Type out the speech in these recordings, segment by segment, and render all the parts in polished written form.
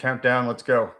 countdown. Let's go.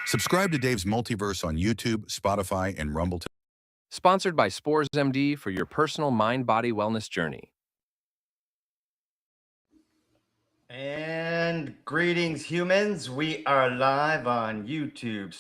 Subscribe to Dave's Multiverse on YouTube, Spotify, and Rumble. Sponsored by Spores MD for your personal mind-body wellness journey. And greetings, humans. We are live on YouTube,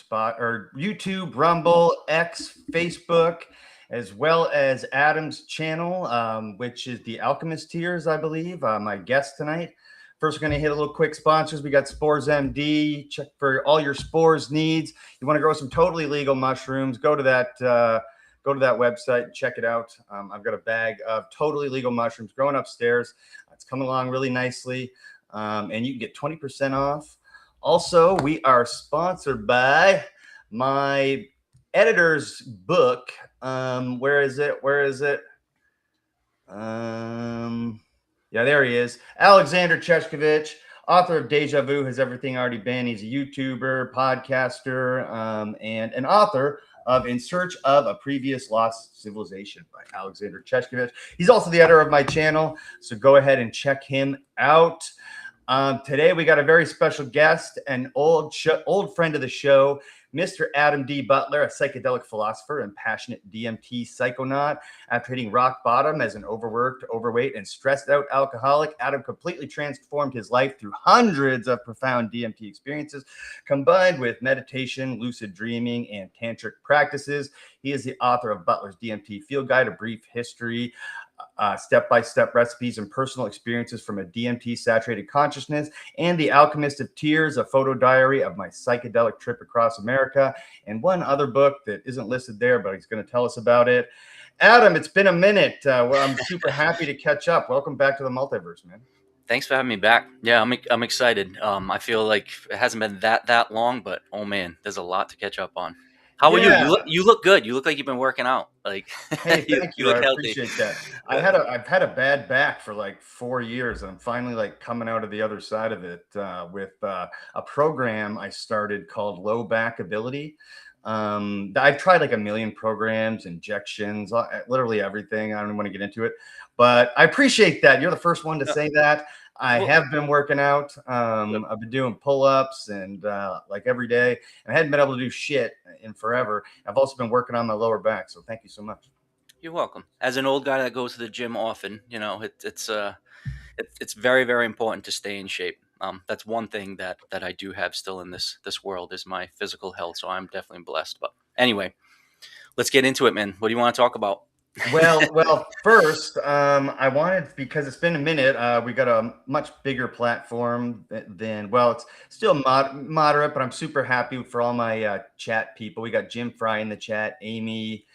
YouTube, Rumble, X, Facebook, as well as Adam's channel, which is the Alchemist Tears, I believe. My guest tonight. First, we're going to hit a little quick sponsors. We got Spores MD. Check for all your spores needs. You want to grow some totally legal mushrooms? Go to that website and check it out. I've got a bag of totally legal mushrooms growing upstairs. It's coming along really nicely, and you can get 20% off. Also, we are sponsored by my editor's book. Where is it? Yeah, there he is. Alexander Cheshkovich, author of Deja Vu, Has Everything Already Been? He's a YouTuber, podcaster, and an author of In Search of a Previous Lost Civilization by Alexander Cheshkovich. He's also the editor of my channel, so go ahead and check him out. Today, we got a very special guest, an old friend of the show, Mr. Adam D. Butler, a psychedelic philosopher and passionate DMT psychonaut. After hitting rock bottom as an overworked, overweight, and stressed out alcoholic, Adam completely transformed his life through hundreds of profound DMT experiences, combined with meditation, lucid dreaming, and tantric practices. He is the author of Butler's DMT Field Guide, A Brief History, step-by-step recipes and personal experiences from a DMT-saturated consciousness, and The Alchemist of Tears, a photo diary of my psychedelic trip across America, and one other book that isn't listed there, but he's going to tell us about it. Adam, it's been a minute. Well, I'm super happy to catch up. Welcome back to the Multiverse, man. Thanks for having me back. Yeah, I'm excited. I feel like it hasn't been that long, but oh man, there's a lot to catch up on. How are you? You look good. You look like you've been working out. Like, hey, thank you. look I healthy. Appreciate that. I've had a bad back for like 4 years, and I'm finally like coming out of the other side of it with a program I started called Low Back Ability. I've tried like a million programs, injections, literally everything. I don't want to get into it, but I appreciate that. You're the first one to say that. I have been working out. I've been doing pull-ups and like every day, and I hadn't been able to do shit in forever. I've also been working on my lower back. So thank you so much. You're welcome. As an old guy that goes to the gym often, you know, it's it's very, very important to stay in shape. That's one thing that I do have still in this world is my physical health. So I'm definitely blessed. But anyway, let's get into it, man. What do you want to talk about? First, I wanted, because it's been a minute. We got a much bigger platform than, well, it's still moderate, but I'm super happy for all my chat people. We got Jim Fry in the chat, Amy,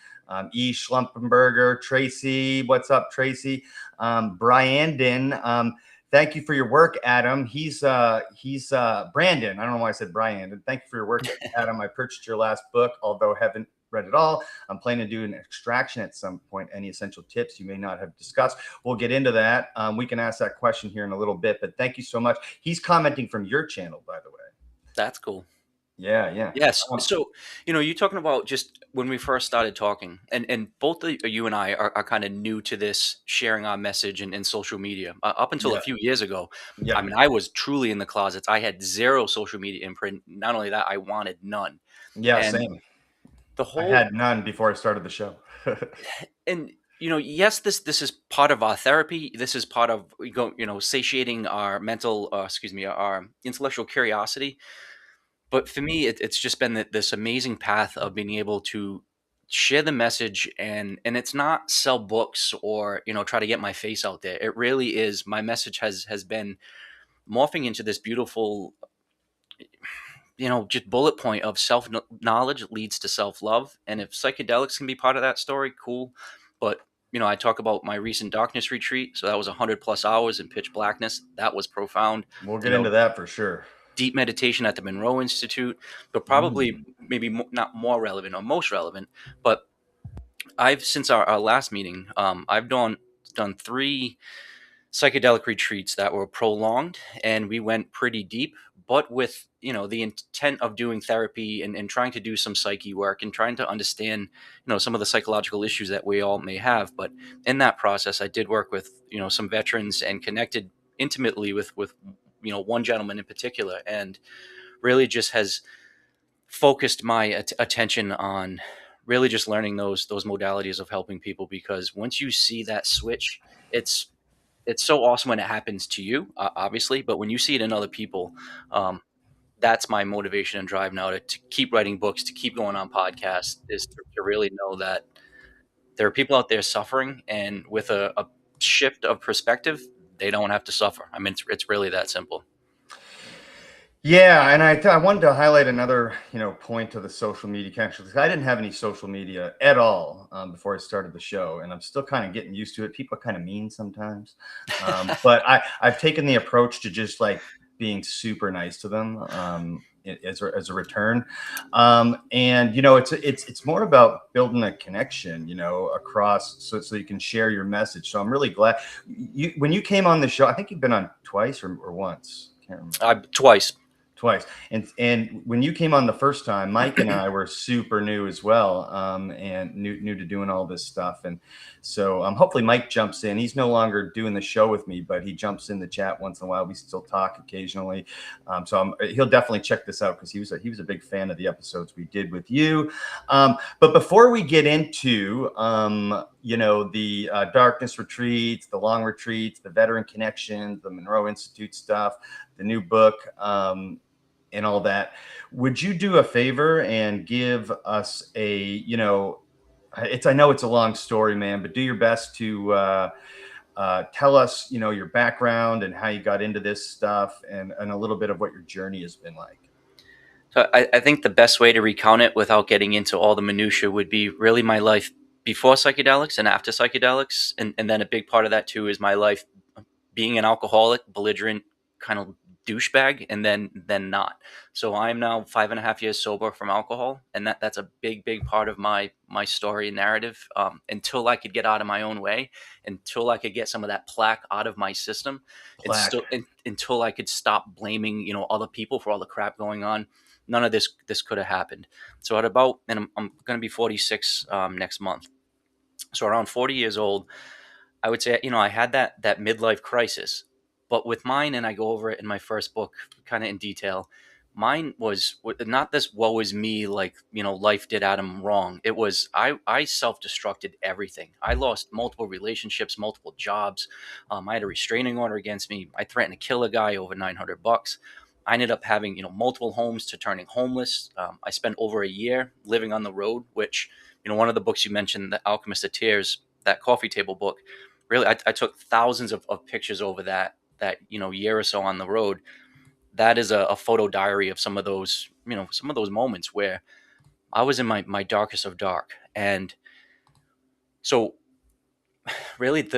E. Schlumpenberger, Tracy. What's up, Tracy? Brandon. Thank you for your work, Adam. He's Brandon. I don't know why I said Brian. Thank you for your work, Adam. I purchased your last book, although haven't read it all. I'm planning to do an extraction at some point. Any essential tips you may not have discussed? We'll get into that. We can ask that question here in a little bit, but thank you so much. He's commenting from your channel, by the way. That's cool. Yeah. Yes. So, you're talking about just when we first started talking, and both of you and I are kind of new to this sharing our message and social media. Up until a few years ago, Yeah. I mean, I was truly in the closets. I had zero social media imprint. Not only that, I wanted none. Yeah, And same. the I whole had none before I started the show. and yes, this is part of our therapy. This is part of satiating our mental, our intellectual curiosity. But for me, it's just been this amazing path of being able to share the message, and it's not sell books or try to get my face out there. It really is, my message has been morphing into this beautiful just bullet point of self knowledge leads to self love, and if psychedelics can be part of that story, cool. But I talk about my recent darkness retreat, so that was 100+ hours in pitch blackness. That was profound. We'll get into that for sure. Deep meditation at the Monroe Institute, but probably maybe not more relevant or most relevant. But I've since our last meeting, I've done 3 psychedelic retreats that were prolonged, and we went pretty deep, but with the intent of doing therapy and trying to do some psyche work and trying to understand some of the psychological issues that we all may have. But in that process, I did work with some veterans and connected intimately with one gentleman in particular, and really just has focused my attention on really just learning those modalities of helping people, because once you see that switch, it's so awesome when it happens to you, obviously, but when you see it in other people, that's my motivation and drive now to keep writing books, to keep going on podcasts, is to really know that there are people out there suffering, and with a shift of perspective, they don't have to suffer. I mean, it's really that simple. Yeah, and I wanted to highlight another point to the social media connection. I didn't have any social media at all before I started the show, and I'm still kind of getting used to it. People are kind of mean sometimes, but I've taken the approach to just like being super nice to them as a return, and it's more about building a connection across, so you can share your message. So I'm really glad when you came on the show. I think you've been on twice or once. Can't remember. Twice. And when you came on the first time, Mike and I were super new as well, and new to doing all this stuff. And so hopefully Mike jumps in. He's no longer doing the show with me, but he jumps in the chat once in a while. We still talk occasionally. He'll definitely check this out, because he was a big fan of the episodes we did with you. But before we get into the darkness retreats, the long retreats, the veteran connections, the Monroe Institute stuff, the new book, and all that, would you do a favor and give us I know it's a long story, man, but do your best to tell us your background and how you got into this stuff, and a little bit of what your journey has been like. So I think the best way to recount it without getting into all the minutia would be really my life before psychedelics and after psychedelics, and then a big part of that too is my life being an alcoholic, belligerent kind of douchebag, and then not. So I'm now 5.5 years sober from alcohol, and that's a big part of my story and narrative. Until I could get out of my own way, until I could get some of that plaque out of my system, until I could stop blaming other people for all the crap going on, none of this could have happened. So at about, and I'm going to be 46 next month. So around 40 years old, I would say, I had that midlife crisis, but with mine, and I go over it in my first book kind of in detail, mine was not this woe is me, like, life did Adam wrong. It was I self-destructed everything. I lost multiple relationships, multiple jobs. I had a restraining order against me. I threatened to kill a guy over $900. I ended up having, multiple homes to turning homeless. I spent over a year living on the road, which, one of the books you mentioned, The Alchemist of Tears, that coffee table book, really, I took thousands of pictures over that year or so on the road. That is a photo diary of some of those moments where I was in my darkest of dark. And so really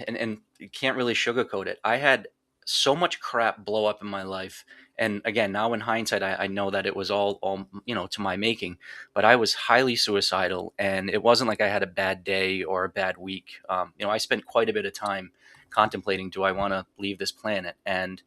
and you can't really sugarcoat it. I had so much crap blow up in my life. And again, now in hindsight, I know that it was all, to my making, but I was highly suicidal, and it wasn't like I had a bad day or a bad week. I spent quite a bit of time contemplating, do I want to leave this planet? And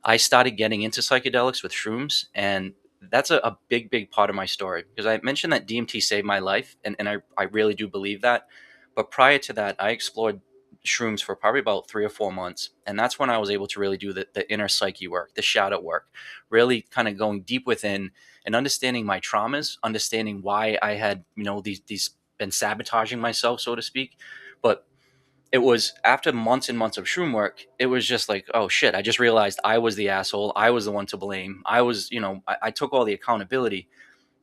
I started getting into psychedelics with shrooms, and that's a big, big part of my story, because I mentioned that DMT saved my life, and I really do believe that. But prior to that, I explored shrooms for probably about 3 or 4 months, and that's when I was able to really do the inner psyche work, the shadow work, really kind of going deep within and understanding my traumas, understanding why I had, these been sabotaging myself, so to speak. But it was after months and months of shroom work, it was just like, oh shit, I just realized I was the asshole. I was the one to blame. I was, I took all the accountability,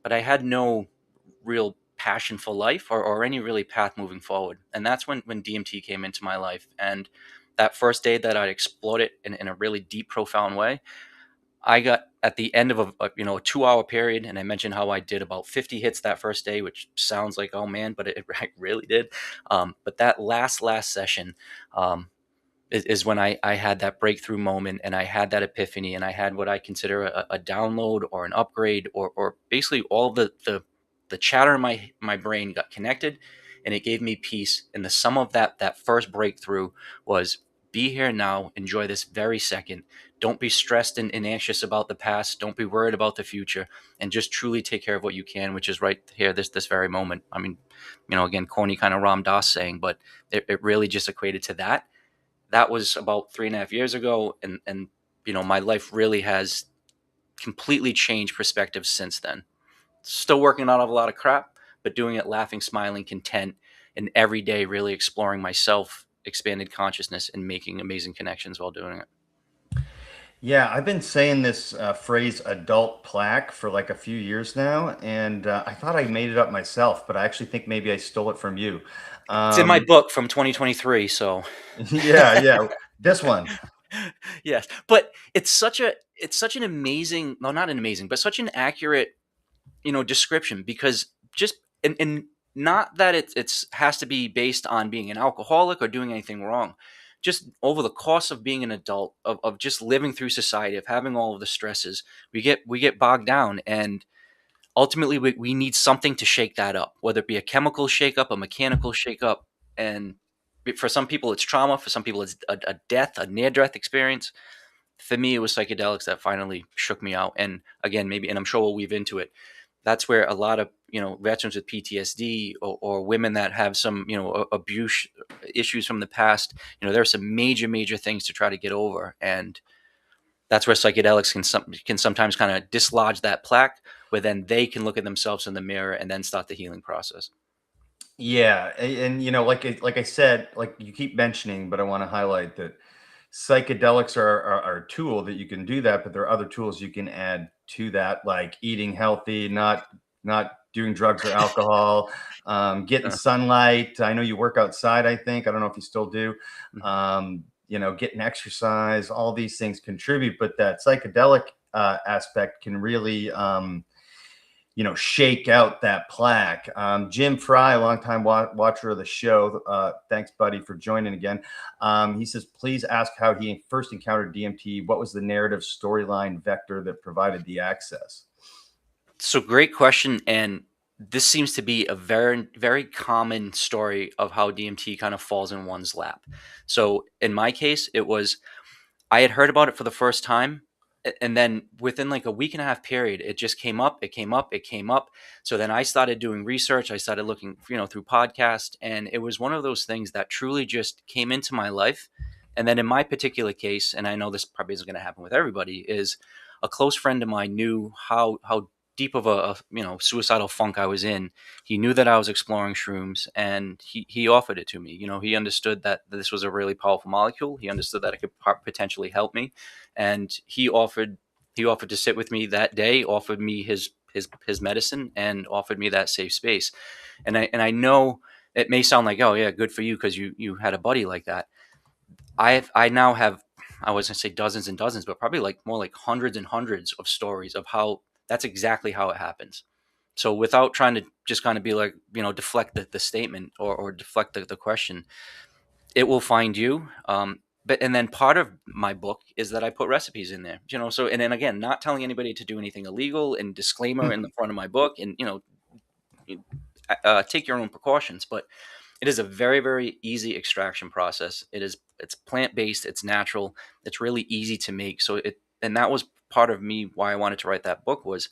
but I had no real passion for life, or any really path moving forward. And that's when DMT came into my life. And that first day that I explored it in a really deep, profound way, I got at the end of a 2 hour period, and I mentioned how I did about 50 hits that first day, which sounds like, oh man, but I really did. But that last session, um, is when I had that breakthrough moment, and I had that epiphany, and I had what I consider a download or an upgrade, or basically all the chatter in my brain got connected, and it gave me peace. And the sum of that first breakthrough was, be here now, enjoy this very second. Don't be stressed and anxious about the past. Don't be worried about the future, and just truly take care of what you can, which is right here, this very moment. I mean, again, corny kind of Ram Dass saying, but it really just equated to that. That was about 3.5 years ago, and my life really has completely changed perspective since then. Still working out of a lot of crap, but doing it laughing, smiling, content, and every day really exploring myself, expanded consciousness, and making amazing connections while doing it. Yeah, I've been saying this phrase adult plaque for like a few years now, and I thought I made it up myself, but I actually think maybe I stole it from you. It's in my Um, book from 2023, so yeah, yeah, this one. yes. But it's such an amazing, no, not an amazing, but such an accurate, description, because just, and not that it's has to be based on being an alcoholic or doing anything wrong. Just over the course of being an adult, of just living through society, of having all of the stresses, we get bogged down, and ultimately we need something to shake that up, whether it be a chemical shake up, a mechanical shake up. And for some people it's trauma, for some people it's a death, a near death experience. For me, it was psychedelics that finally shook me out. And again, maybe, and I'm sure we'll weave into it, that's where a lot of veterans with PTSD, or women that have some abuse issues from the past, there are some major things to try to get over. And that's where psychedelics can sometimes kind of dislodge that plaque, where then they can look at themselves in the mirror and then start the healing process. Yeah, and like I said, like you keep mentioning, but I want to highlight that psychedelics are a tool that you can do that, but there are other tools you can add to that, like eating healthy, not doing drugs or alcohol, getting Uh, sunlight. I know you work outside, I think. I don't know if you still do. mhm. Getting exercise, all these things contribute, but that psychedelic aspect can really shake out that plaque. Jim Fry, a longtime watcher of the show, thanks, buddy, for joining again. He says, please ask how he first encountered DMT. What was the narrative storyline vector that provided the access? So great question. And this seems to be a very, very common story of how DMT kind of falls in one's lap. So in my case, it was, I had heard about it for the first time. And then within like a week and a half period, it just came up, it came up, it came up. So then I started doing research. I started looking, through podcasts. And it was one of those things that truly just came into my life. And then in my particular case, and I know this probably isn't going to happen with everybody, is a close friend of mine knew how deep of a suicidal funk I was in. He knew that I was exploring shrooms, and he offered it to me. He understood that this was a really powerful molecule. He understood that it could potentially help me, and he offered to sit with me that day, offered me his medicine, and offered me that safe space. And I know it may sound like, oh yeah, good for you because you had a buddy like that. I now have, I was gonna say dozens and dozens, but probably like more like hundreds and hundreds of stories of how that's exactly how it happens. So without trying to just kind of be like, deflect the statement or deflect the question, it will find you. But and then part of my book is that I put recipes in there, So and then again, not telling anybody to do anything illegal, and disclaimer in the front of my book, and take your own precautions. But it is a very, very easy extraction process. It's plant-based, it's natural, it's really easy to make. And that was part of me why I wanted to write that book, was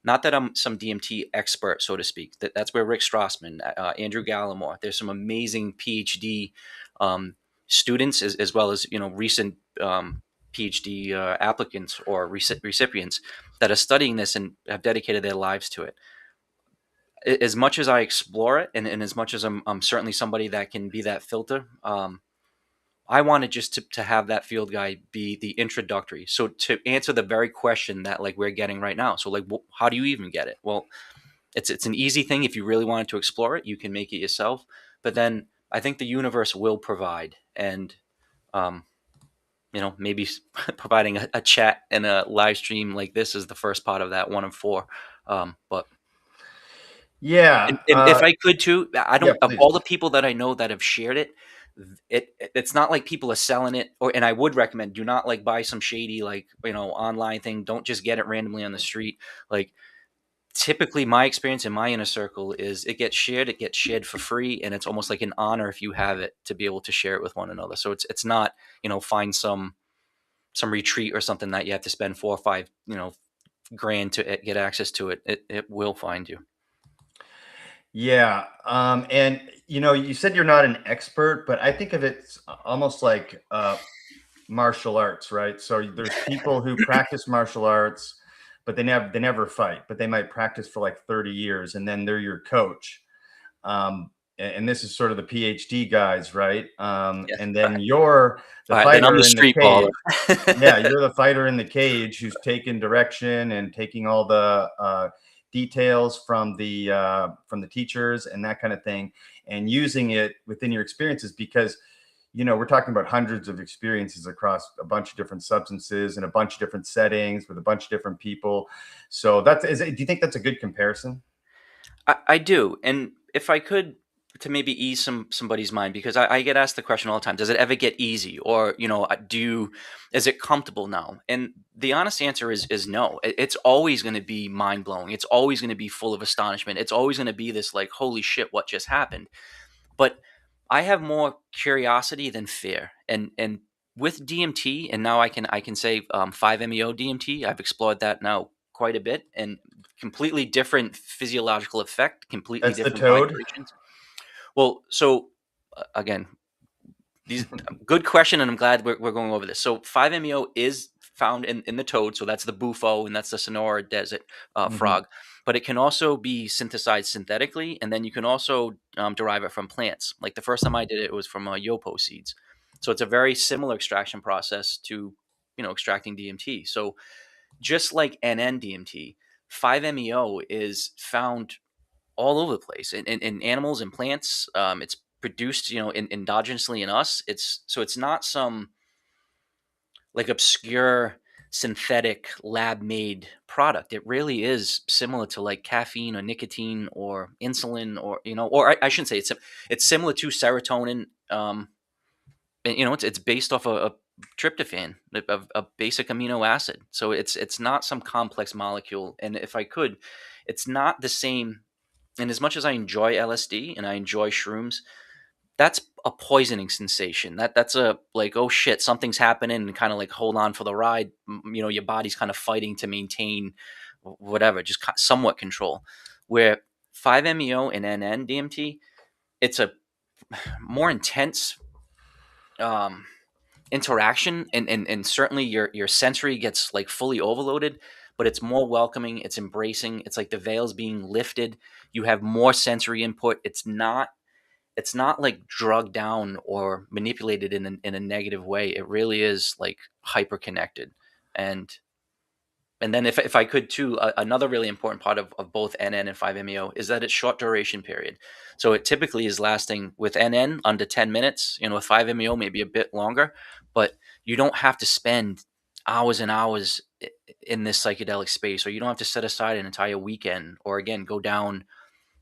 not that I'm some DMT expert, so to speak. That's where Rick Strassman, Andrew Gallimore, there's some amazing PhD students, as well as recent PhD applicants or recipients that are studying this and have dedicated their lives to it. As much as I explore it, and as much as I'm certainly somebody that can be that filter, I wanted just to have that field guide be the introductory. So to answer the very question that like we're getting right now. So like, how do you even get it? Well, it's an easy thing. If you really wanted to explore it, you can make it yourself. But then I think the universe will provide, and maybe providing a chat and a live stream like this is the first part of that, one of four. But Yeah. and if I could too, I Yeah, don't, of please. all the people that I know that have shared it, it's not like people are selling it. And I would recommend, do not like buy some shady like online thing. Don't just get it randomly on the street. Like, typically my experience in my inner circle is it gets shared for free, and it's almost like an honor if you have it to be able to share it with one another. So it's not find some retreat or something that you have to spend 4 or 5 grand to get access to it. It will find you. Yeah. And you said you're not an expert, but I think of it almost like martial arts, right? So there's people who practice martial arts, but they never fight, but they might practice for like 30 years, and then they're your coach. And this is sort of the PhD guys, right? Yeah. And then you're the All right, then I'm the fighter in the street cage. baller. Yeah, you're the fighter in the cage who's taking direction and taking all the details from the teachers and that kind of thing, and using it within your experiences, because we're talking about hundreds of experiences across a bunch of different substances and a bunch of different settings with a bunch of different people. So do you think that's a good comparison? I do, and if I could, to maybe ease somebody's mind, because I get asked the question all the time: does it ever get easy, or is it comfortable now? And the honest answer is no. It's always going to be mind blowing. It's always going to be full of astonishment. It's always going to be this like, holy shit, what just happened? But I have more curiosity than fear, and with DMT, and now I can say 5-MeO DMT. I've explored that now quite a bit, and completely different physiological effect, completely That's the different toad. vibrations. Well, so again, these good question, and I'm glad we're going over this. So 5-MeO is found in the toad, so that's the bufo, and that's the Sonora desert Mhm. frog. But it can also be synthesized synthetically, and then you can also derive it from plants. Like the first time I did it, it was from yopo seeds. So it's a very similar extraction process to extracting DMT. So just like NN-DMT, 5-MeO is found all over the place in animals and plants. It's produced, endogenously in us. It's not some like obscure synthetic lab made product. It really is similar to like caffeine or nicotine or insulin, or or I shouldn't say it's similar to serotonin. And, it's based off a tryptophan, a basic amino acid. So it's not some complex molecule. And if I could, it's not the same. And as much as I enjoy LSD and I enjoy shrooms, that's a poisoning sensation. That's a like, oh shit, something's happening, and kind of like hold on for the ride. Your body's kind of fighting to maintain whatever, just somewhat control. Where 5-MeO and NN-DMT, it's a more intense, um, interaction, and certainly your sensory gets like fully overloaded, but it's more welcoming, it's embracing, it's like the veil's being lifted. You have more sensory input. It's not like drugged down or manipulated in a negative way. It really is like hyper connected. And then if I could too, another really important part of both NN and 5-MeO is that it's short duration period. So it typically is lasting with NN under 10 minutes, with 5-MeO maybe a bit longer, but you don't have to spend hours and hours in this psychedelic space, or you don't have to set aside an entire weekend, or again go down,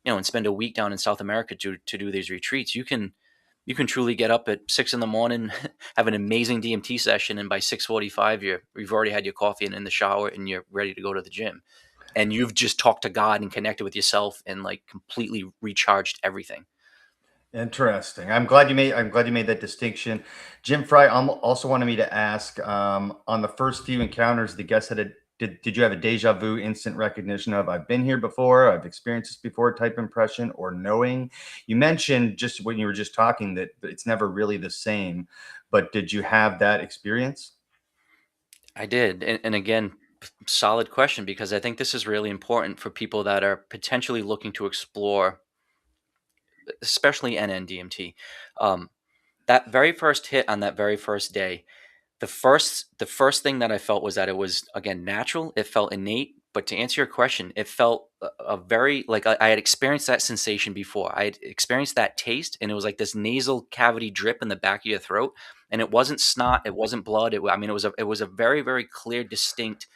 and spend a week down in South America to do these retreats. You can truly get up at 6 in the morning, have an amazing DMT session, and by 6:45 you've already had your coffee and in the shower and you're ready to go to the gym. And you've just talked to God and connected with yourself and like completely recharged everything. Interesting. I'm glad you made that distinction. Jim Fry also wanted me to ask, on the first few encounters, the guest said, did you have a deja vu, instant recognition of I've been here before, I've experienced this before type impression, or knowing? You mentioned just when you were just talking that it's never really the same, but did you have that experience? I did. And again, solid question, because I think this is really important for people that are potentially looking to explore, especially NN-DMT. Um, that very first hit on that very first day, the first thing that I felt was that it was, again, natural. It felt innate. But to answer your question, it felt a very like I had experienced that sensation before. I had experienced that taste, and it was like this nasal cavity drip in the back of your throat, and it wasn't snot, it wasn't blood. I mean, it was a very very clear, distinct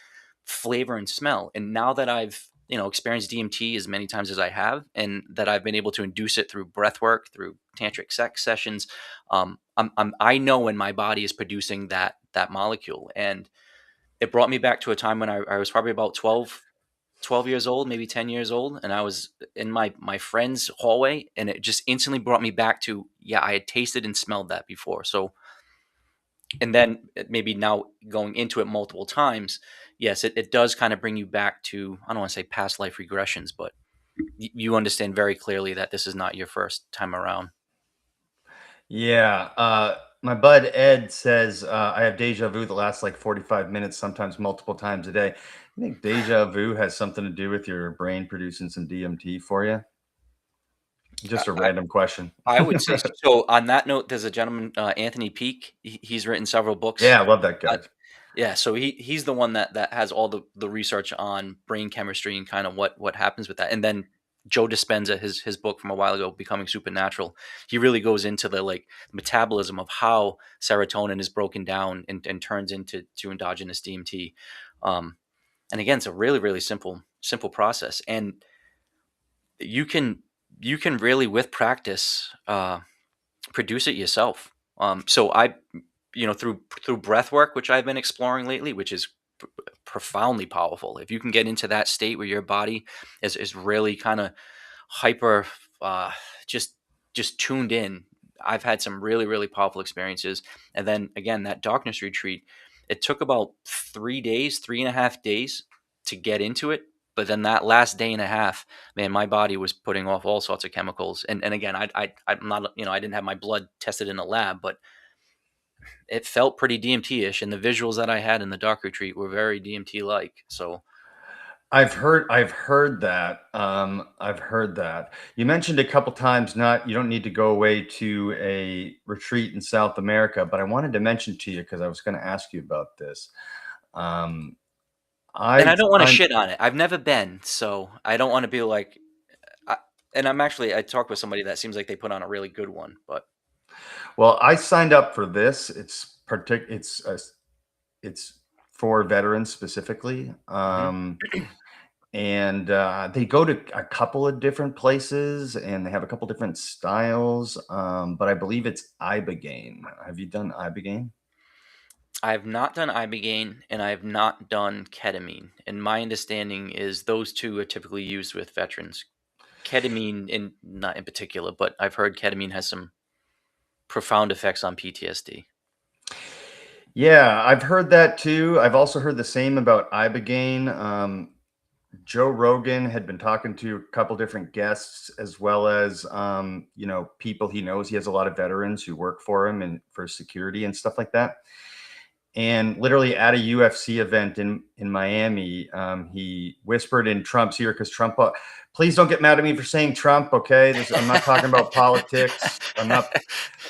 flavor and smell. And now that I've experienced DMT as many times as I have, and that I've been able to induce it through breath work, through tantric sex sessions, I know when my body is producing that molecule. And it brought me back to a time when I was probably about 12 years old, maybe 10 years old, and I was in my friend's hallway, and it just instantly brought me back to, yeah, I had tasted and smelled that before. So, and then maybe now going into it multiple times, yes, it does kind of bring you back to, I don't want to say past life regressions, but you understand very clearly that this is not your first time around. Yeah. My bud Ed says, I have deja vu that lasts like 45 minutes, sometimes multiple times a day. You think deja vu has something to do with your brain producing some DMT for you? Just a I, random question. I would say so. So on that note, there's a gentleman, Anthony Peake. He's written several books. Yeah, I love that Uh, guy. yeah, so he's the one that has all the research on brain chemistry and kind of what happens with that. And then Joe Dispenza, his book from a while ago, Becoming Supernatural, he really goes into the like metabolism of how serotonin is broken down and turns into endogenous DMT. Um, and again, it's a really really simple process, and you can you can really with practice produce it yourself. So through breath work, which I've been exploring lately, which is profoundly powerful. If you can get into that state where your body is really kind of hyper, uh, just just tuned in. I've had some really really powerful experiences. And then again, that darkness retreat, it took about 3 days, 3.5 days to get into it. But then that last day and a half, man, my body was putting off all sorts of chemicals. And again, I'm not, I didn't have my blood tested in a lab, but it felt pretty DMT-ish, and the visuals that I had in the dark retreat were very DMT-like. So I've heard that. I've heard that. You mentioned a couple times not you don't need to go away to a retreat in South America, but I wanted to mention to you because I was going to ask you about this. Um, and I I don't want to signed shit on it. I've never been, so I don't want to be like. I, and I talked with somebody that seems like they put on a really good one, but well, I signed up for this. It's for veterans specifically. mhm. And they go to a couple of different places and they have a couple different styles. But I believe it's ibogaine. Have you done ibogaine? I have not done ibogaine and I have not done ketamine. And my understanding is those two are typically used with veterans. Ketamine, in not in particular, but I've heard ketamine has some profound effects on PTSD. Yeah, I've heard that too. I've also heard the same about ibogaine. Joe Rogan had been talking to a couple different guests, as well as people he knows. He has a lot of veterans who work for him and for security and stuff like that. And literally at a UFC event in Miami, he whispered in Trump's ear, because Trump, please don't get mad at me for saying Trump, okay? I'm not talking about politics.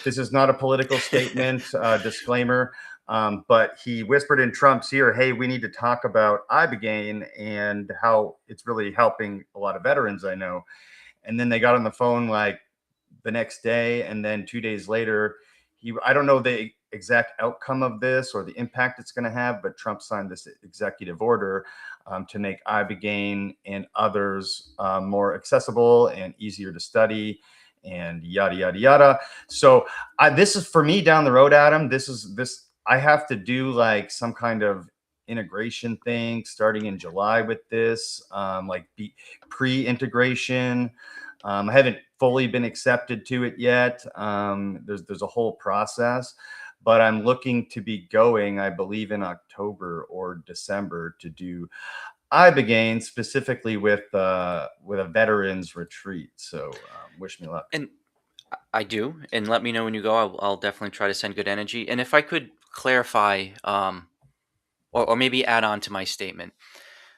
This is not a political statement, disclaimer. But he whispered in Trump's ear, hey, we need to talk about Ibogaine and how it's really helping a lot of veterans I know. And then they got on the phone like the next day, and then 2 days later, I don't know the exact outcome of this or the impact it's going to have, but Trump signed this executive order to make Ibogaine and others more accessible and easier to study, and yada yada yada. So this is for me down the road, Adam. I have to do like some kind of integration thing starting in July with this, like pre-integration. I haven't fully been accepted to it yet. There's a whole process, but I'm looking to be going, I believe, in October or December to do Ibogaine, specifically with a veterans retreat. So wish me luck. And I do, and let me know when you go. I'll definitely try to send good energy. And if I could clarify, or maybe add on to my statement,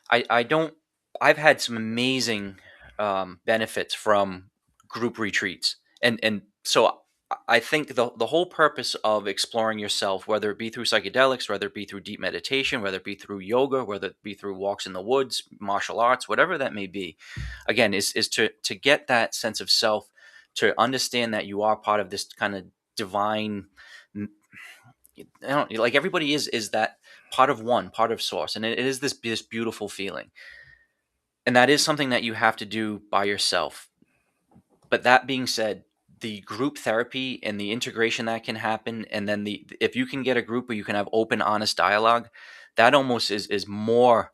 I don't. I've had some amazing benefits from group retreats, and so I think the whole purpose of exploring yourself, whether it be through psychedelics, whether it be through deep meditation, whether it be through yoga, whether it be through walks in the woods, martial arts, whatever that may be, again, is to get that sense of self, to understand that you are part of this kind of divine. I don't like everybody is that part of one, part of source, and it is this beautiful feeling, and that is something that you have to do by yourself. But that being said, the group therapy and the integration that can happen, and then if you can get a group where you can have open, honest dialogue, that almost is more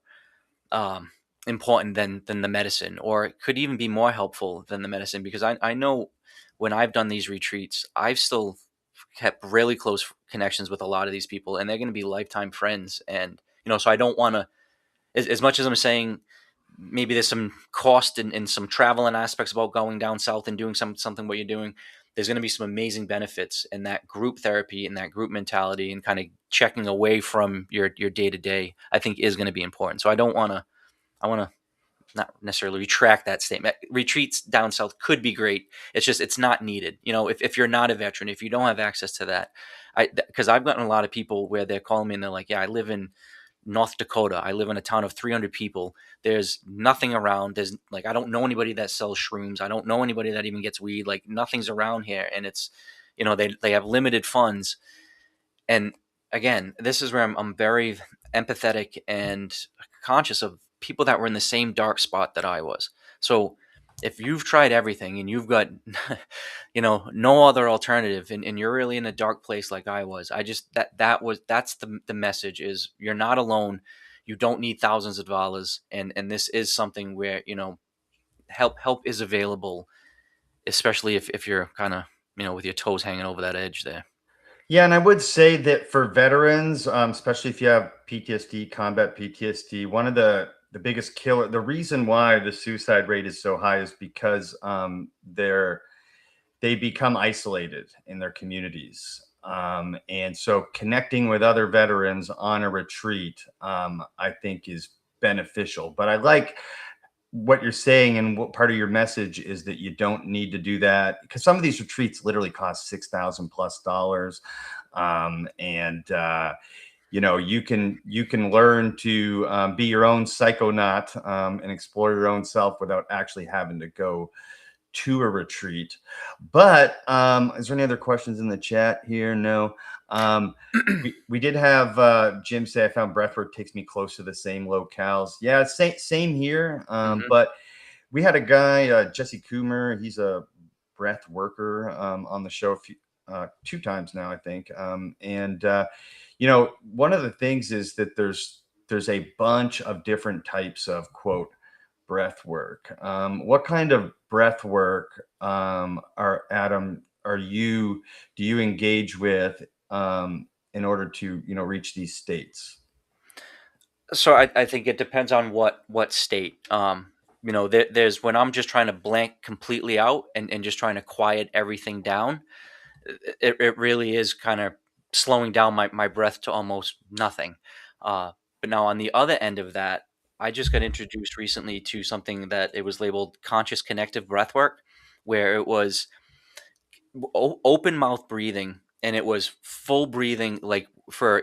um, important than the medicine, or it could even be more helpful than the medicine. Because I know when I've done these retreats, I've still kept really close connections with a lot of these people, and they're going to be lifetime friends. And so I don't want to, as much as I'm saying maybe there's some cost and some traveling aspects about going down south and doing something what you're doing. There's going to be some amazing benefits in that group therapy and that group mentality, and kind of checking away from your day to day, I think is going to be important. So I want to not necessarily retract that statement. Retreats down south could be great. It's just, it's not needed. If you're not a veteran, if you don't have access to that, because I've gotten a lot of people where they're calling me and they're like, yeah, I live in North Dakota. I live in a town of 300 people. There's nothing around. There's like, I don't know anybody that sells shrooms. I don't know anybody that even gets weed. Like, nothing's around here. And it's, they have limited funds. And again, this is where I'm very empathetic and conscious of people that were in the same dark spot that I was. So if you've tried everything and you've got, no other alternative, and you're really in a dark place like I was, that's the message is you're not alone. You don't need thousands of dollars. And this is something where, help is available, especially if you're kind of, with your toes hanging over that edge there. Yeah, and I would say that for veterans, especially if you have PTSD, combat PTSD, one of the biggest killer, the reason why the suicide rate is so high is because they become isolated in their communities. And so connecting with other veterans on a retreat, I think is beneficial. But I like what you're saying, and what part of your message is that you don't need to do that, because some of these retreats literally cost $6,000+. You can learn to be your own psychonaut and explore your own self without actually having to go to a retreat. But is there any other questions in the chat here? No. We did have Jim say, I found breathwork takes me close to the same locales. Yeah, same here. But we had a guy, Jesse Coomer. He's a breath worker on the show two times now, I think. One of the things is that there's a bunch of different types of, quote, breath work. What kind of breath work do you engage with in order to reach these states? So I think it depends on what state. There's when I'm just trying to blank completely out and just trying to quiet everything down. It really is kind of slowing down my breath to almost nothing. But now on the other end of that, I just got introduced recently to something that it was labeled conscious connective breath work, where it was open mouth breathing, and it was full breathing, like for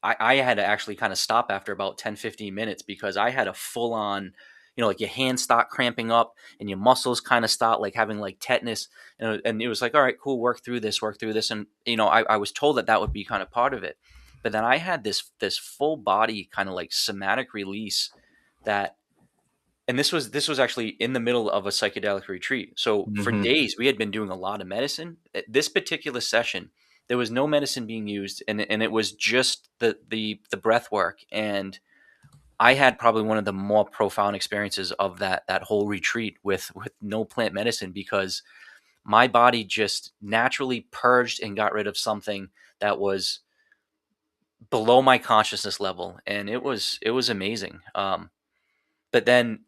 I had to actually kind of stop after about 10-15 minutes because I had a full on, like your hands start cramping up and your muscles kind of start like having like tetanus, and it was like, all right, cool, work through this. And I was told that would be kind of part of it, but then I had this full body kind of like somatic release that, and this was actually in the middle of a psychedelic retreat. So for Mhm. days we had been doing a lot of medicine. At this particular session, there was no medicine being used, and it was just the breath work. And I had probably one of the more profound experiences of that whole retreat with no plant medicine, because my body just naturally purged and got rid of something that was below my consciousness level, and it was amazing. But then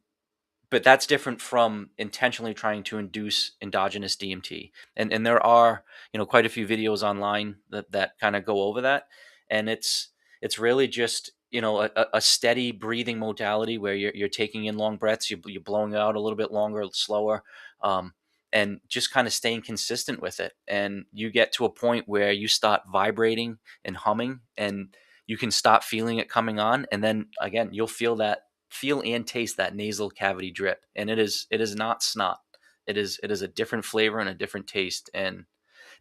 but that's different from intentionally trying to induce endogenous DMT. And there are, quite a few videos online that kind of go over that. And it's really just, a steady breathing modality where you're taking in long breaths, you're blowing out a little bit longer, slower, um, and just kind of staying consistent with it. And you get to a point where you start vibrating and humming, and you can stop feeling it coming on. And then again, you'll feel and taste that nasal cavity drip, and it is not snot. It is a different flavor and a different taste, and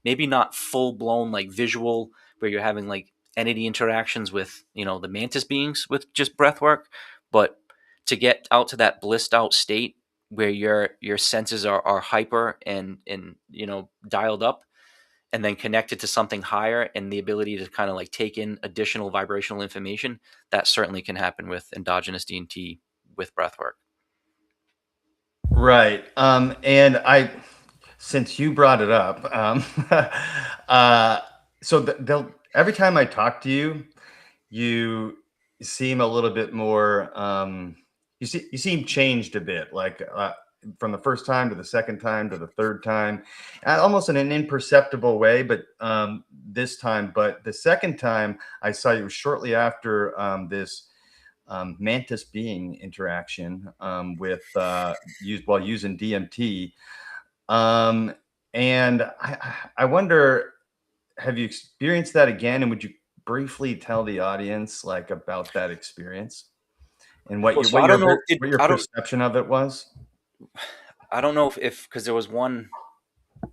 maybe not full blown like visual where you're having like entity interactions with the mantis beings with just breath work, but to get out to that blissed out state where your senses are hyper and dialed up, and then connected to something higher, and the ability to kind of like take in additional vibrational information, that certainly can happen with endogenous DMT with breathwork. Right. And since you brought it up, uh, so they'll every time I talk to you, you seem a little bit more. You seem changed a bit, like from the first time to the second time to the third time, almost in an imperceptible way. But this time, but the second time I saw you was shortly after this mantis being interaction with while using DMT. Um, and I wonder, have you experienced that again? And would you briefly tell the audience like about that experience and Well, so I don't know. what your I don't. perception of it was? I don't know if because there was one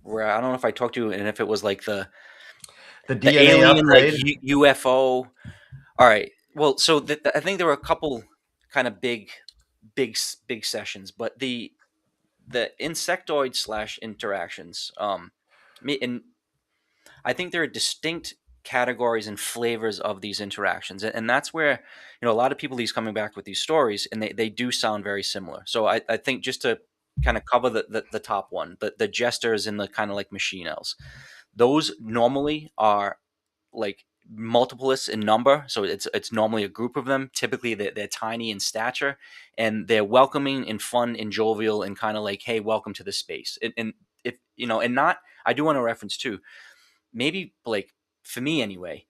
where I don't know if I talked to you, and if it was like The the DNA alien like upgrade? UFO. All right. Well, so I think there were a couple kind of big sessions, but the insectoid slash interactions. And I think there are distinct categories and flavors of these interactions. And that's where, a lot of people, these coming back with these stories, and they do sound very similar. So I think just to kind of cover the top one, the jesters and the kind of like machine elves, those normally are like multiples in number. So it's normally a group of them. Typically they're tiny in stature, and they're welcoming and fun and jovial and kind of like, hey, welcome to the space. And if and not, I do want to reference too, maybe like for me anyway,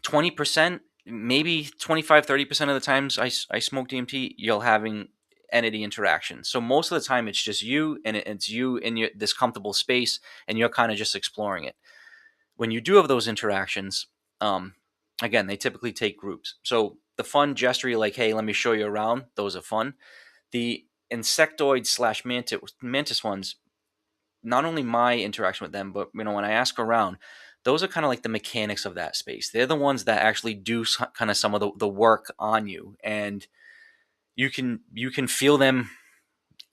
20%, maybe 25-30% of the times I smoke DMT, you're having entity interaction. So most of the time it's just you, and it's you in this comfortable space, and you're kind of just exploring it. When you do have those interactions, um, again, they typically take groups. So the fun gestury, like, hey, let me show you around, those are fun. The insectoid slash mantis ones, not only my interaction with them, but when I ask around, those are kind of like the mechanics of that space. They're the ones that actually do kind of some of the work on you, and you can feel them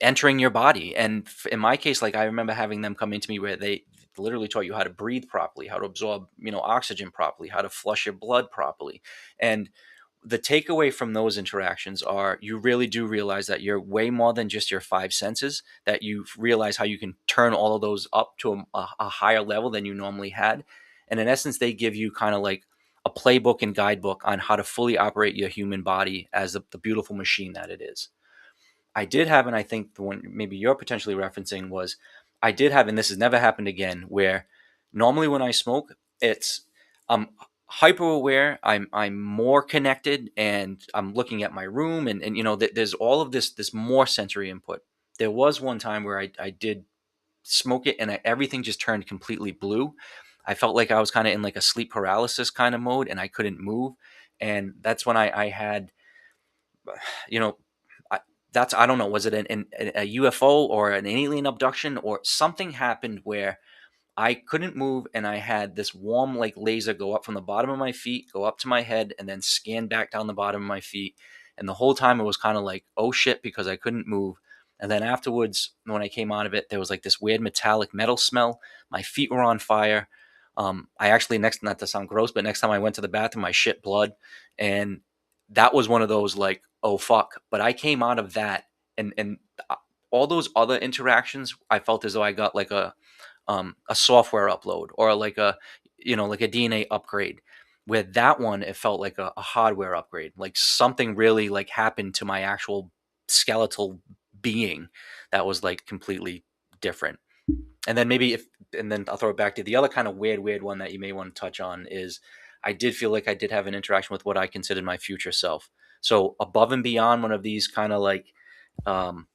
entering your body. And in my case, like I remember having them come into me where they literally taught you how to breathe properly, how to absorb oxygen properly, how to flush your blood properly. And the takeaway from those interactions are you really do realize that you're way more than just your five senses, that you realize how you can turn all of those up to a higher level than you normally had. And in essence, they give you kind of like a a playbook and guidebook on how to fully operate your human body as the beautiful machine that it is. I did have, and I think the one maybe you're potentially referencing was, I did have, and this has never happened again, where normally when I smoke, it's I'm hyper aware, I'm more connected, and I'm looking at my room, and there's all of this more sensory input. There was one time where I did smoke it, and everything just turned completely blue. I felt like I was kind of in like a sleep paralysis kind of mode, and I couldn't move. And that's when I had, you know, I don't know, was it a UFO or an alien abduction or something happened where I couldn't move, and I had this warm like laser go up from the bottom of my feet, go up to my head, and then scan back down the bottom of my feet. And the whole time it was kind of like, oh shit, because I couldn't move. And then afterwards, when I came out of it, there was like this weird metallic metal smell. My feet were on fire. I actually, next, not to sound gross, but next time I went to the bathroom, I shit blood. And that was one of those like, oh fuck. But I came out of that, and all those other interactions, I felt as though I got like a software upload, or like a DNA upgrade. Where that one, it felt like a hardware upgrade, like something really like happened to my actual skeletal being that was like completely different. And then and then I'll throw it back to the other kind of weird one that you may want to touch on is, I did feel like I did have an interaction with what I considered my future self. So above and beyond one of these kind of like um,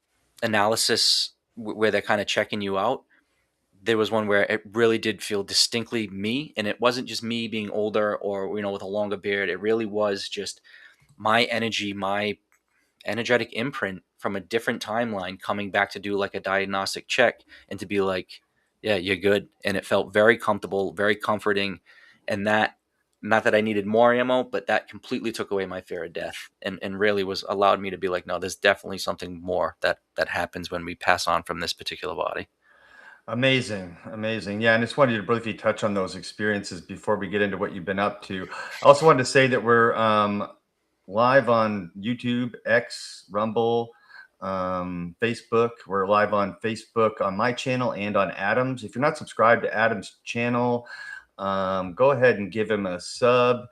analysis where they're kind of checking you out, there was one where it really did feel distinctly me, and it wasn't just me being older or with a longer beard. It really was just my energy, my energetic imprint from a different timeline coming back to do like a diagnostic check, and to be like, yeah, you're good. And it felt very comfortable, very comforting. And that, not that I needed more ammo, but that completely took away my fear of death, and really was allowed me to be like, no, there's definitely something more that happens when we pass on from this particular body. Amazing, amazing. Yeah, and I just wanted you to briefly touch on those experiences before we get into what you've been up to. I also wanted to say that we're live on YouTube, X, Rumble, Facebook. We're live on Facebook on my channel and on Adam's. If you're not subscribed to Adam's channel, go ahead and give him a sub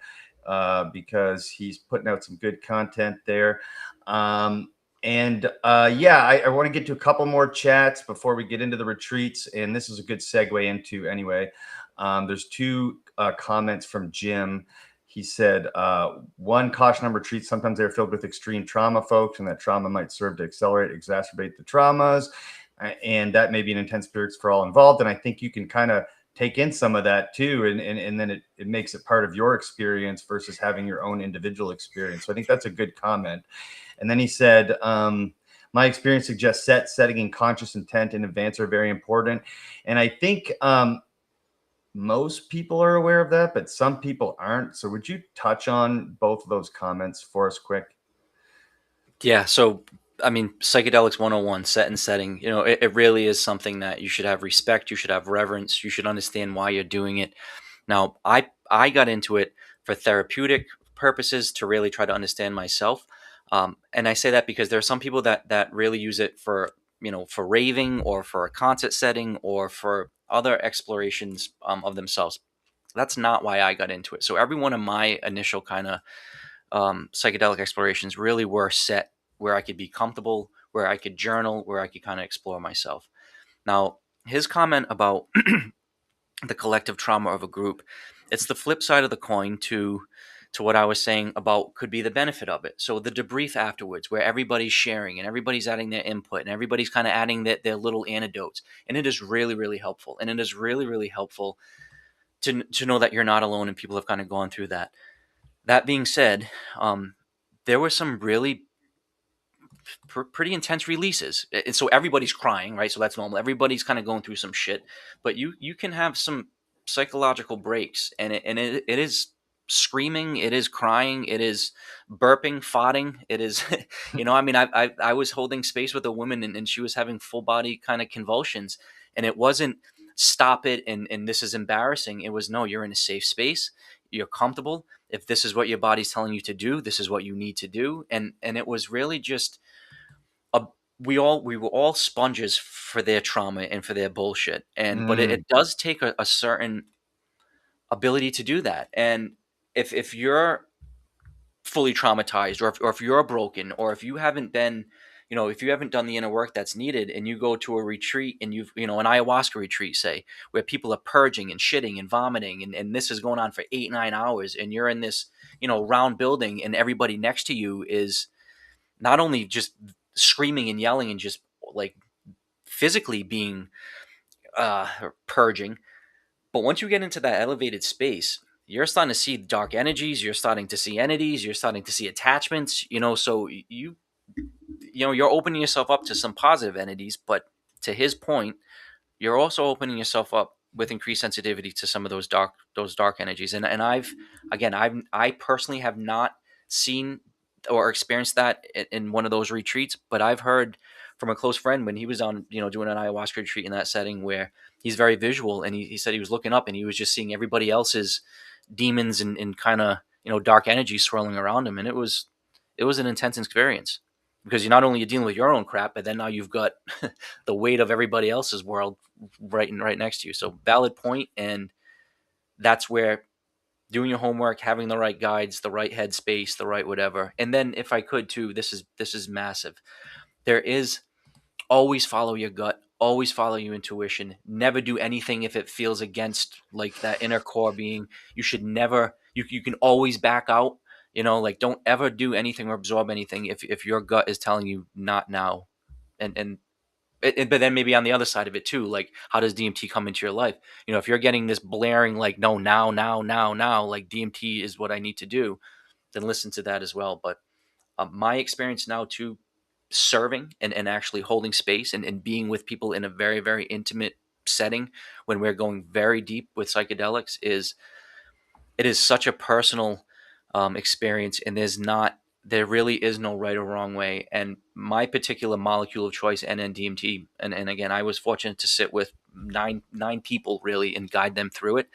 because he's putting out some good content there. I want to get to a couple more chats before we get into the retreats. And this is a good segue into anyway. There's two comments from Jim. He said, one, caution on retreats. Sometimes they're filled with extreme trauma, folks, and that trauma might serve to accelerate, exacerbate the traumas. And that may be an intense experience for all involved. And I think you can kind of take in some of that too. And then it makes it part of your experience versus having your own individual experience. So I think that's a good comment. And then he said, my experience suggests setting and conscious intent in advance are very important. And I think most people are aware of that, but some people aren't. So would you touch on both of those comments for us quick? Yeah. So, I mean, psychedelics 101, set and setting, it really is something that you should have respect. You should have reverence. You should understand why you're doing it. Now, I got into it for therapeutic purposes to really try to understand myself. And I say that because there are some people that really use it for raving, or for a concert setting, or for other explorations of themselves. That's not why I got into it. So every one of my initial kind of psychedelic explorations really were set where I could be comfortable, where I could journal, where I could kind of explore myself. Now, his comment about the collective trauma of a group, it's the flip side of the coin to what I was saying about could be the benefit of it. So the debrief afterwards, where everybody's sharing and everybody's adding their input and everybody's kind of adding their little anecdotes, and it is really, really helpful. And it is really, really helpful to know that you're not alone and people have kind of gone through that. That being said, there were some really pretty intense releases. And so everybody's crying, right? So that's normal. Everybody's kind of going through some shit, but you can have some psychological breaks, and it is screaming, it is crying, it is burping, farting, it is, I mean, I was holding space with a woman, and she was having full body kind of convulsions, and it wasn't stop it and this is embarrassing. It was, no, you're in a safe space, you're comfortable. If this is what your body's telling you to do, this is what you need to do. And it was really just we were all sponges for their trauma and for their bullshit. But it does take a certain ability to do that. And if you're fully traumatized, or if you're broken, or if you haven't been, if you haven't done the inner work that's needed, and you go to a retreat, and you've, an ayahuasca retreat, say, where people are purging and shitting and vomiting, and this is going on for 8, 9 hours, and you're in this, round building, and everybody next to you is not only just screaming and yelling and just like physically being uh purging, but once you get into that elevated space, you're starting to see dark energies, you're starting to see entities, you're starting to see attachments, so you're opening yourself up to some positive entities, but to his point, you're also opening yourself up with increased sensitivity to some of those dark energies. And I personally have not seen or experienced that in one of those retreats, but I've heard from a close friend when he was on, doing an ayahuasca retreat in that setting, where he's very visual, and he said he was looking up and he was just seeing everybody else's demons and kind of, dark energy swirling around him, and it was an intense experience, because you're not only dealing with your own crap, but then now you've got the weight of everybody else's world right next to you. So valid point, and that's where doing your homework, having the right guides, the right headspace, the right whatever. And then, if I could too, this is massive. There is, always follow your gut, always follow your intuition. Never do anything if it feels against like that inner core being. You should never, you can always back out, like don't ever do anything or absorb anything if your gut is telling you not now. But then maybe on the other side of it too, like how does DMT come into your life? If you're getting this blaring like no, now, like DMT is what I need to do, then listen to that as well. But my experience now too, serving and actually holding space and being with people in a very, very intimate setting when we're going very deep with psychedelics, it is such a personal experience, and there really is no right or wrong way. And my particular molecule of choice, NN-DMT, and again, I was fortunate to sit with nine people really and guide them through it.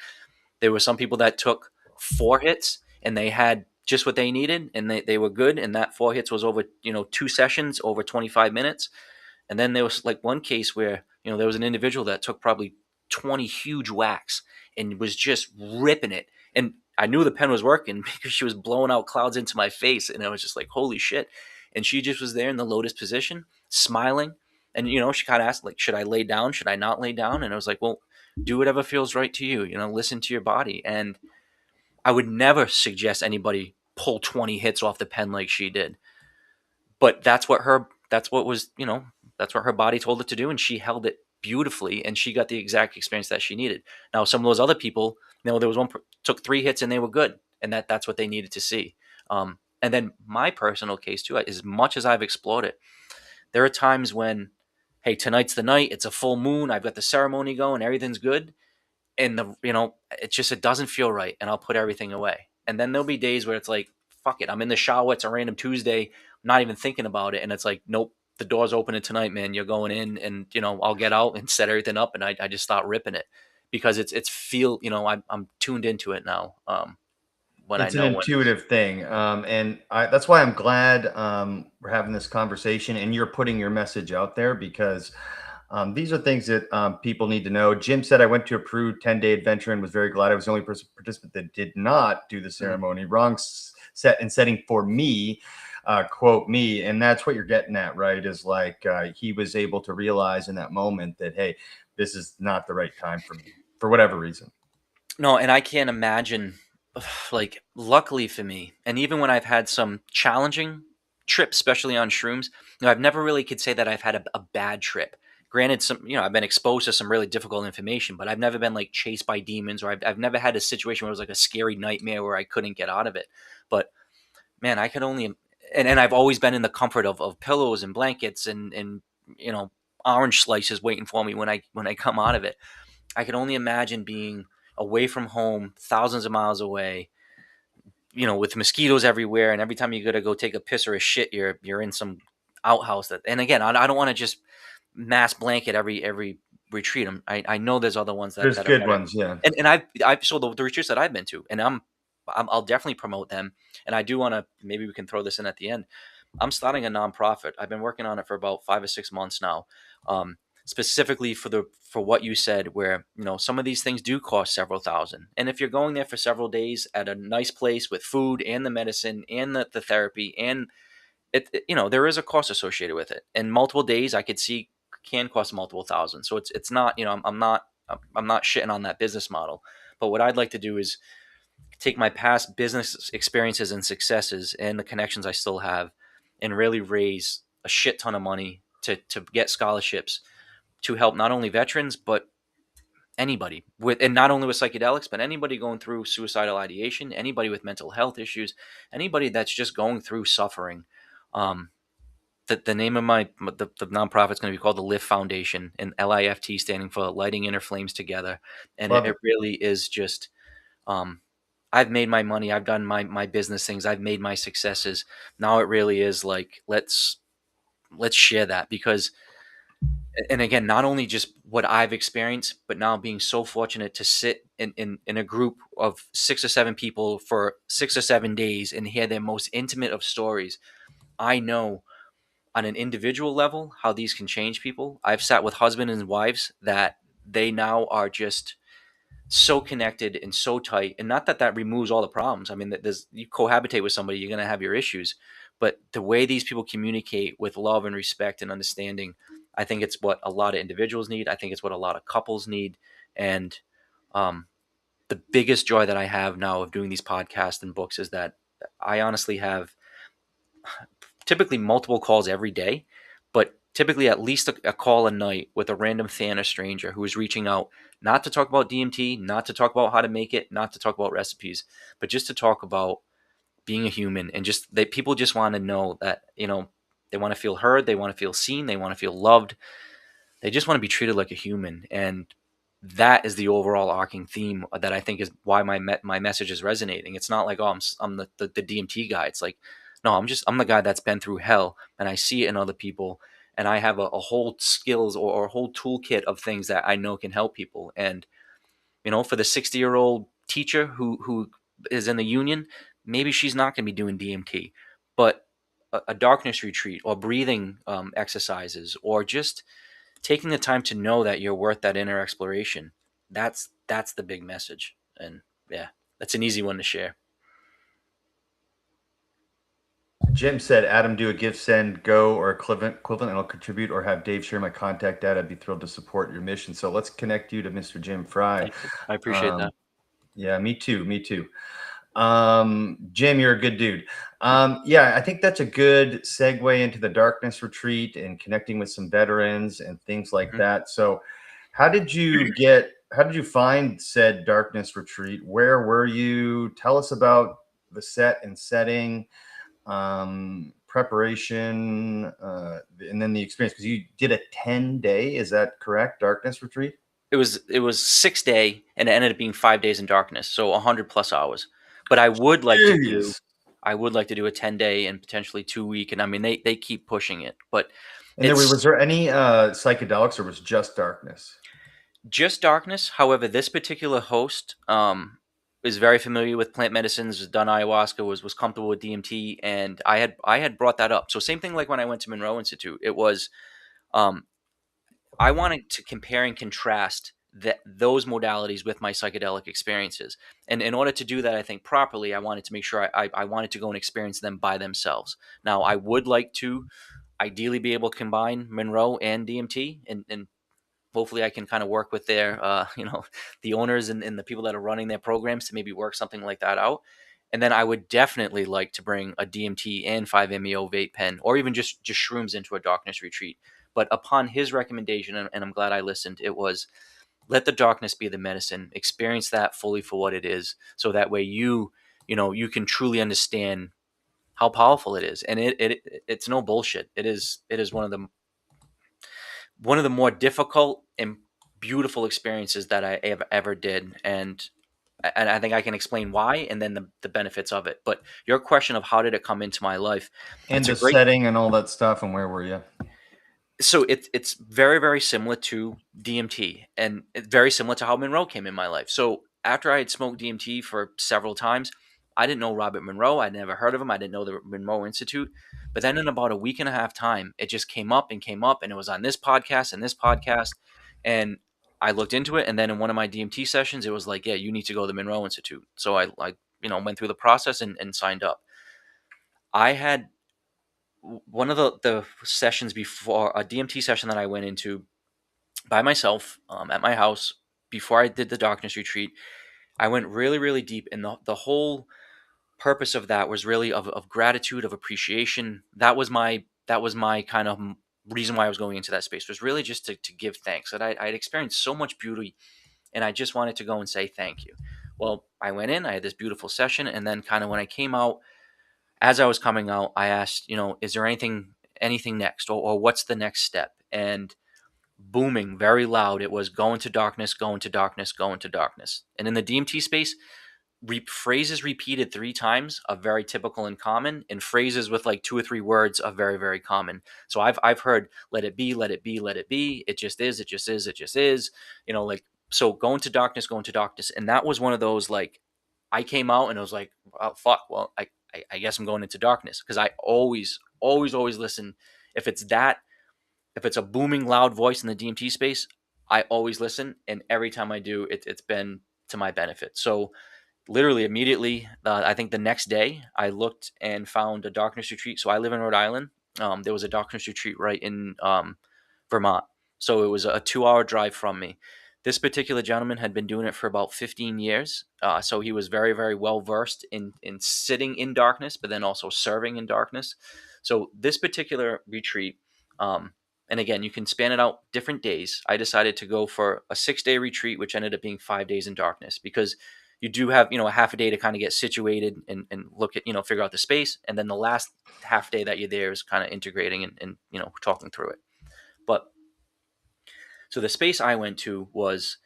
There were some people that took 4 hits and they had just what they needed, and they were good. And that 4 hits was over, 2 sessions over 25 minutes. And then there was like one case where, there was an individual that took probably 20 huge whacks and was just ripping it. And I knew the pen was working because she was blowing out clouds into my face. And I was just like, holy shit. And she just was there in the lotus position, smiling. And, she kind of asked, like, should I lay down? Should I not lay down? And I was like, well, do whatever feels right to you, listen to your body. And I would never suggest anybody pull 20 hits off the pen like she did. But that's what her body told it to do, and she held it beautifully, and she got the exact experience that she needed. Now, some of those other people, there was one took 3 hits and they were good, and that's what they needed to see. And then my personal case too, as much as I've explored it, there are times when, hey, tonight's the night, it's a full moon, I've got the ceremony going, everything's good, and it doesn't feel right, and I'll put everything away. And then there'll be days where it's like, fuck it, I'm in the shower, it's a random Tuesday, I'm not even thinking about it, and it's like, nope, the door's opening tonight, man, you're going in, and I'll get out and set everything up, and I just start ripping it, because it's feel, I'm tuned into it now. When It's I an know when. intuitive thing. That's why I'm glad we're having this conversation and you're putting your message out there, because these are things that people need to know. Jim said, I went to a Peru 10-day adventure and was very glad I was the only participant that did not do the ceremony. Wrong set and setting for me, quote me. And that's what you're getting at, right? Is like he was able to realize in that moment that, hey, this is not the right time for me for whatever reason. No, and I can't imagine, like, luckily for me, and even when I've had some challenging trips, especially on shrooms, I've never really could say that I've had a bad trip. Granted, I've been exposed to some really difficult information, but I've never been like chased by demons, or I've never had a situation where it was like a scary nightmare where I couldn't get out of it. But man, I could only, and I've always been in the comfort of pillows and blankets and orange slices waiting for me when I come out of it. I can only imagine being away from home, thousands of miles away, with mosquitoes everywhere, and every time you gotta go take a piss or a shit, you're in some outhouse. And again, I don't want to just mass blanket every retreat. I know there's other ones There's that are good better. ones, yeah. And I've so the retreats that I've been to, and I'll definitely promote them. And I do want to, maybe we can throw this in at the end. I'm starting a nonprofit. I've been working on it for about 5 or 6 months now. specifically for what you said, where some of these things do cost several thousand, and if you're going there for several days at a nice place with food and the medicine and the therapy, and there is a cost associated with it, and multiple days I could see can cost multiple thousand. So it's not, I'm not shitting on that business model, but what I'd like to do is take my past business experiences and successes and the connections I still have, and really raise a shit ton of money to get scholarships to help not only veterans but anybody with, and not only with psychedelics, but anybody going through suicidal ideation, anybody with mental health issues, anybody that's just going through suffering. um, the name of the nonprofit is going to be called the Lift Foundation, and LIFT standing for Lighting Inner Flames Together. And Love it it. really is just, um, I've made my money, I've done my business things, I've made my successes. Now it really is like, let's share that, because, and again, not only just what I've experienced, but now being so fortunate to sit in a group of 6 or 7 people for 6 or 7 days and hear their most intimate of stories. I know on an individual level how these can change people. I've sat with husbands and wives that they now are just so connected and so tight, and not that that removes all the problems. I mean, there's, you cohabitate with somebody, you're going to have your issues, but the way these people communicate with love and respect and understanding, I think it's what a lot of individuals need. I think it's what a lot of couples need. And um, the biggest joy that I have now of doing these podcasts and books is that I honestly have typically multiple calls every day, but typically at least a call a night with a random fan or stranger who is reaching out, not to talk about DMT, not to talk about how to make it, not to talk about recipes, but just to talk about being a human. And just that people just want to know that, they want to feel heard, they want to feel seen, they want to feel loved, they just want to be treated like a human. And that is the overall arcing theme that I think is why my message is resonating. It's not like, oh, I'm the DMT guy. It's like, no, I'm the guy that's been through hell, and I see it in other people, and I have a whole skills, or a whole toolkit of things that I know can help people. And for the 60-year-old teacher who is in the union, maybe she's not going to be doing DMT, but a darkness retreat, or breathing exercises, or just taking the time to know that you're worth that inner exploration. That's the big message. And yeah, that's an easy one to share. Jim said, Adam, do a gift, send, go, or equivalent, and I'll contribute, or have Dave share my contact data. I'd be thrilled to support your mission. So let's connect you to Mr. Jim Fry. Thank you. I appreciate that. Yeah, me too. Me too. Jim, you're a good dude. Yeah, I think that's a good segue into the darkness retreat and connecting with some veterans and things like that. So how did you find said darkness retreat? Where were you? Tell us about the set and setting, preparation, and then the experience, because you did a 10-day, is that correct? Darkness retreat? It was 6 day, and it ended up being 5 days in darkness, so 100+ hours. But I would like to do Jeez. a 10-day and potentially 2 week, and I mean they keep pushing it, but And it's was there any psychedelics, or was it just darkness? just darkness. However, this particular host is very familiar with plant medicines, has done ayahuasca, was comfortable with DMT, and I had brought that up. So same thing like when I went to Monroe Institute. It was um, I wanted to compare and contrast those modalities with my psychedelic experiences. And in order to do that, I think properly, I wanted to make sure I wanted to go and experience them by themselves. Now, I would like to ideally be able to combine Monroe and DMT, and hopefully I can kind of work with their, the owners and the people that are running their programs to maybe work something like that out. And then I would definitely like to bring a DMT and 5-MeO vape pen, or even just shrooms into a darkness retreat. But upon his recommendation, and I'm glad I listened, it was, let the darkness be the medicine. Experience that fully for what it is, so that way you can truly understand how powerful it is. And it's no bullshit. It is one of the more difficult and beautiful experiences that I ever did. And I think I can explain why, and then the benefits of it. But your question of how did it come into my life, And it's a the great. setting and all that stuff, and where were you? So it's very, very similar to DMT, and it's very similar to how Monroe came in my life. So after I had smoked DMT for several times, I didn't know Robert Monroe. I'd never heard of him. I didn't know the Monroe Institute. But then in about a week and a half time, it just came up and came up, and it was on this podcast and this podcast. And I looked into it. And then in one of my DMT sessions, it was like, yeah, you need to go to the Monroe Institute. So I went through the process and signed up. I had one of the sessions before, a DMT session that I went into by myself at my house before I did the darkness retreat. I went really, really deep, and the whole purpose of that was really of gratitude, of appreciation. That was my kind of reason why I was going into that space, was really just to give thanks, that I'd experienced so much beauty, and I just wanted to go and say thank you. Well, I went in, I had this beautiful session, and then kind of when I came out, as I was coming out, I asked, is there anything next, or what's the next step? And booming, very loud, it was go into darkness, go into darkness, go into darkness. And in the DMT space, phrases repeated 3 times are very typical and common, and phrases with like 2 or 3 words are very, very common. So I've heard let it be, let it be, let it be. It just is, it just is, it just is. Like, so go into darkness, go into darkness. And that was one of those, like, I came out and I was like, oh, fuck, well, I guess I'm going into darkness, because I always, always, always listen. If it's a booming loud voice in the DMT space, I always listen. And every time I do, it's been to my benefit. So literally immediately, I think the next day, I looked and found a darkness retreat. So I live in Rhode Island. There was a darkness retreat right in Vermont. So it was a 2-hour drive from me. This particular gentleman had been doing it for about 15 years. So he was very, very well versed in sitting in darkness, but then also serving in darkness. So this particular retreat, and again, you can span it out different days. I decided to go for a 6-day retreat, which ended up being 5 days in darkness, because you do have, a half a day to kind of get situated and look at, figure out the space. And then the last half day that you're there is kind of integrating and talking through it. But so the space I went to was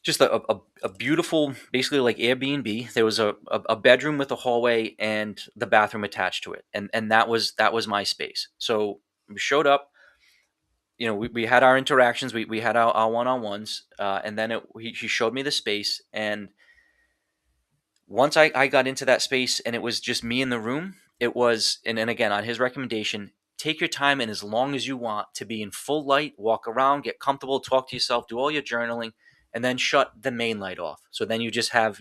just a beautiful, basically like Airbnb. There was a bedroom with a hallway and the bathroom attached to it. And that was my space. So we showed up, we had our interactions, we had our one-on-ones, and then he showed me the space. And once I got into that space and it was just me in the room, it was, and again, on his recommendation, take your time and as long as you want to be in full light, walk around, get comfortable, talk to yourself, do all your journaling, and then shut the main light off. So then you just have,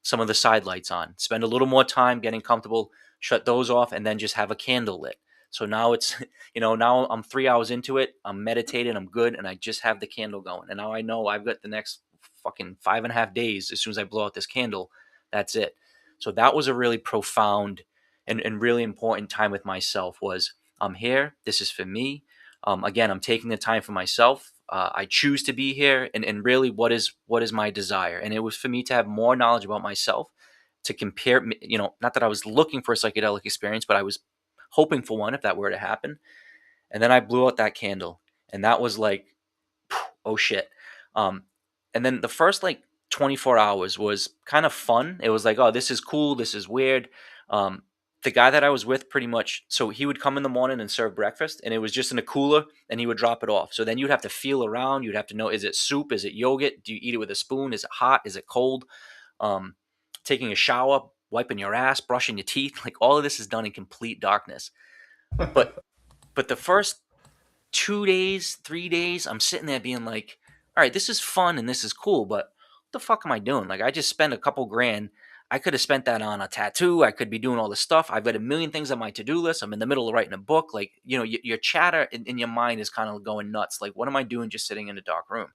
some of the side lights on. Spend a little more time getting comfortable, shut those off, and then just have a candle lit. So now it's, now I'm 3 hours into it, I'm meditating, I'm good, and I just have the candle going. And now I know I've got the next fucking 5.5 days. As soon as I blow out this candle, that's it. So that was a really profound and really important time with myself. Was I'm here. This is for me. Again, I'm taking the time for myself. I choose to be here, and really, what is my desire? And it was for me to have more knowledge about myself, to compare. Not that I was looking for a psychedelic experience, but I was hoping for one if that were to happen. And then I blew out that candle, and that was like, oh shit. And then the first like 24 hours was kind of fun. It was like, oh, this is cool. This is weird. The guy that I was with, pretty much, so he would come in the morning and serve breakfast, and it was just in a cooler, and he would drop it off. So then you'd have to feel around. You'd have to know, is it soup? Is it yogurt? Do you eat it with a spoon? Is it hot? Is it cold? Taking a shower, wiping your ass, brushing your teeth, like all of this is done in complete darkness. But the first 2 days, 3 days, I'm sitting there being like, all right, this is fun and this is cool, but what the fuck am I doing? Like, I just spent a couple grand. I could have spent that on a tattoo. I could be doing all this stuff. I've got a million things on my to-do list. I'm in the middle of writing a book. Like, your chatter in your mind is kind of going nuts. Like, what am I doing just sitting in a dark room?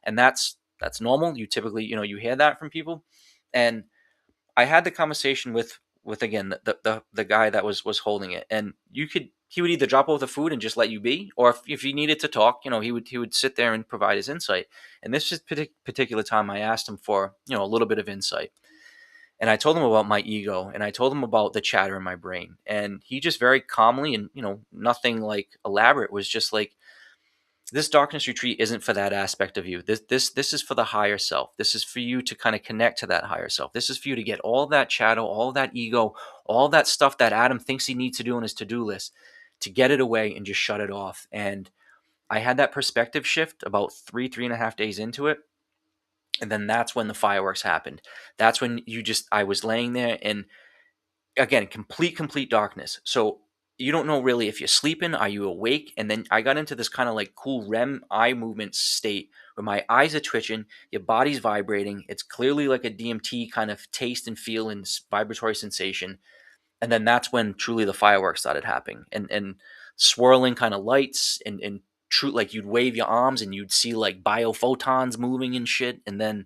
And that's normal. You typically, you hear that from people. And I had the conversation with again the guy that was holding it, and he would either drop over the food and just let you be, or if you needed to talk, he would sit there and provide his insight. And this particular time, I asked him for a little bit of insight, and I told him about my ego, and I told him about the chatter in my brain, and he just very calmly, and nothing like elaborate, was just like, this darkness retreat isn't for that aspect of you. This is for the higher self. This is for you to kind of connect to that higher self. This is for you to get all that chatter, all that ego, all that stuff that Adam thinks he needs to do on his to-do list, to get it away and just shut it off. And I had that perspective shift about 3.5 days into it. And then that's when the fireworks happened. That's when I was laying there, and again, complete darkness. So you don't know really if you're sleeping, are you awake? And then I got into this kind of like cool REM eye movement state where my eyes are twitching, your body's vibrating. It's clearly like a DMT kind of taste and feel and vibratory sensation. And then that's when truly the fireworks started happening, and swirling kind of lights, and true, like you'd wave your arms and you'd see like biophotons moving and shit. And then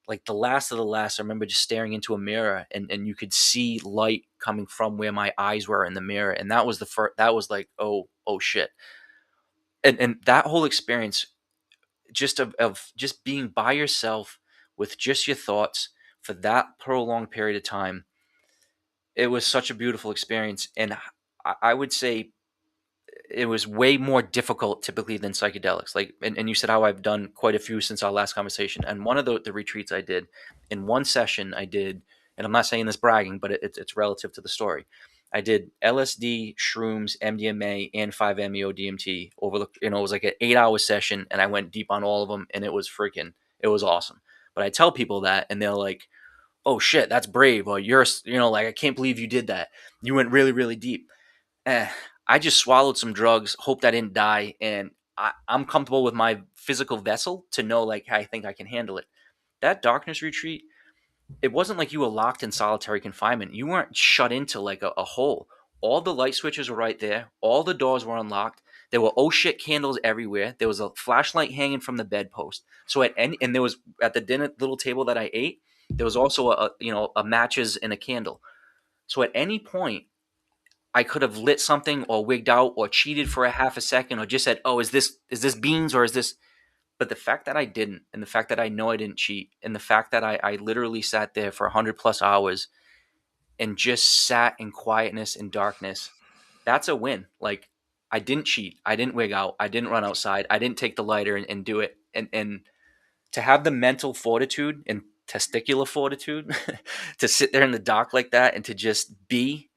like the last of the last, I remember just staring into a mirror, and you could see light coming from where my eyes were in the mirror. And that was the first, that was like, oh shit. And that whole experience just of just being by yourself with just your thoughts for that prolonged period of time, it was such a beautiful experience. And I would say it was way more difficult typically than psychedelics. Like, and you said how I've done quite a few since our last conversation. And one of the retreats I did, in one session I did, and I'm not saying this bragging, but it's relative to the story. I did LSD, shrooms, MDMA, and 5-MeO DMT over the, it was like an 8-hour session, and I went deep on all of them, and it was it was awesome. But I tell people that, and they're like, "Oh shit, that's brave," or "You're, like, I can't believe you did that. You went really, really deep." eh, I just swallowed some drugs, hoped I didn't die, and I'm comfortable with my physical vessel to know like I think I can handle it. That darkness retreat, it wasn't like you were locked in solitary confinement. You weren't shut into like a hole. All the light switches were right there. All the doors were unlocked. There were oh shit candles everywhere. There was a flashlight hanging from the bedpost. So at any, and there was at the dinner little table that I ate, there was also a matches and a candle. So at any point I could have lit something or wigged out or cheated for a half a second or just said, "Oh, is this beans or is this?" But the fact that I didn't, and the fact that I know I didn't cheat, and the fact that I literally sat there for 100+ hours and just sat in quietness and darkness, that's a win. Like, I didn't cheat, I didn't wig out, I didn't run outside, I didn't take the lighter and do it, and to have the mental fortitude and testicular fortitude to sit there in the dark like that and to just be,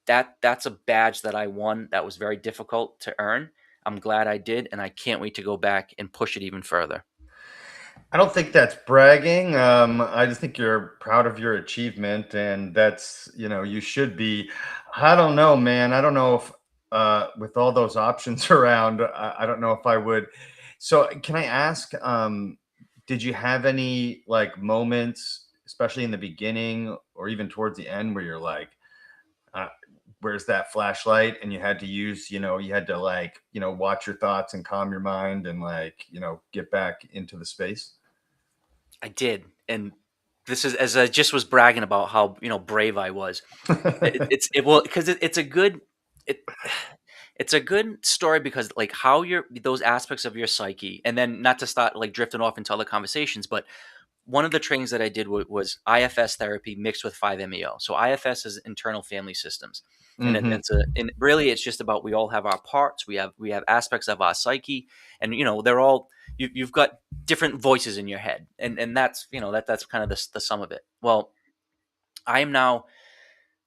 that's a badge that I won that was very difficult to earn. I'm glad I did, and I can't wait to go back and push it even further. I don't think that's bragging. I just think you're proud of your achievement, and that's, you should be. I don't know, man. I don't know if, with all those options around, I don't know if I would. So, can I ask, did you have any like moments, especially in the beginning or even towards the end, where you're like, uh, where's that flashlight? And you had to use, you had to like, watch your thoughts and calm your mind and like, get back into the space? I did, and this is as I just was bragging about how brave I was. Because it's a good it it's a good story because like how your those aspects of your psyche, and then not to start like drifting off into other conversations, but one of the trainings that I did was IFS therapy mixed with 5-MeO. So IFS is internal family systems, and Hmm. and really it's just about we all have our parts, we have aspects of our psyche, and they're all you've got different voices in your head, and that's that's kind of the sum of it. Well, I am now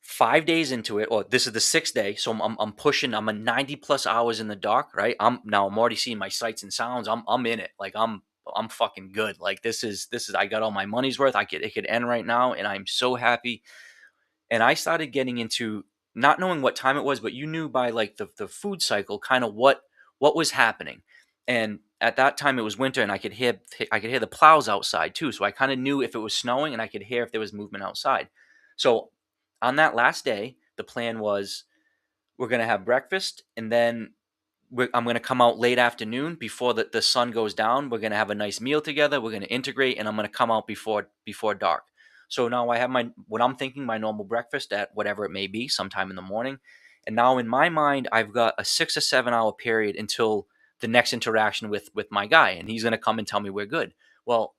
5 days into it, or this is the sixth day, so I'm pushing. I'm a 90+ hours in the dark, right? I'm already seeing my sights and sounds. I'm in it, like I'm fucking good. Like this is I got all my money's worth. It could end right now, and I'm so happy. And I started getting into not knowing what time it was, but you knew by like the food cycle, kind of what was happening. And at that time, it was winter, and I could hear the plows outside too. So I kind of knew if it was snowing, and I could hear if there was movement outside. So on that last day, the plan was we're gonna have breakfast, and then I'm gonna come out late afternoon before the sun goes down. We're gonna have a nice meal together. We're gonna integrate, and I'm gonna come out before dark. So now I have what I'm thinking my normal breakfast at whatever it may be, sometime in the morning. And now in my mind, I've got a 6 or 7 hour period until the next interaction with my guy, and he's gonna come and tell me we're good. Well,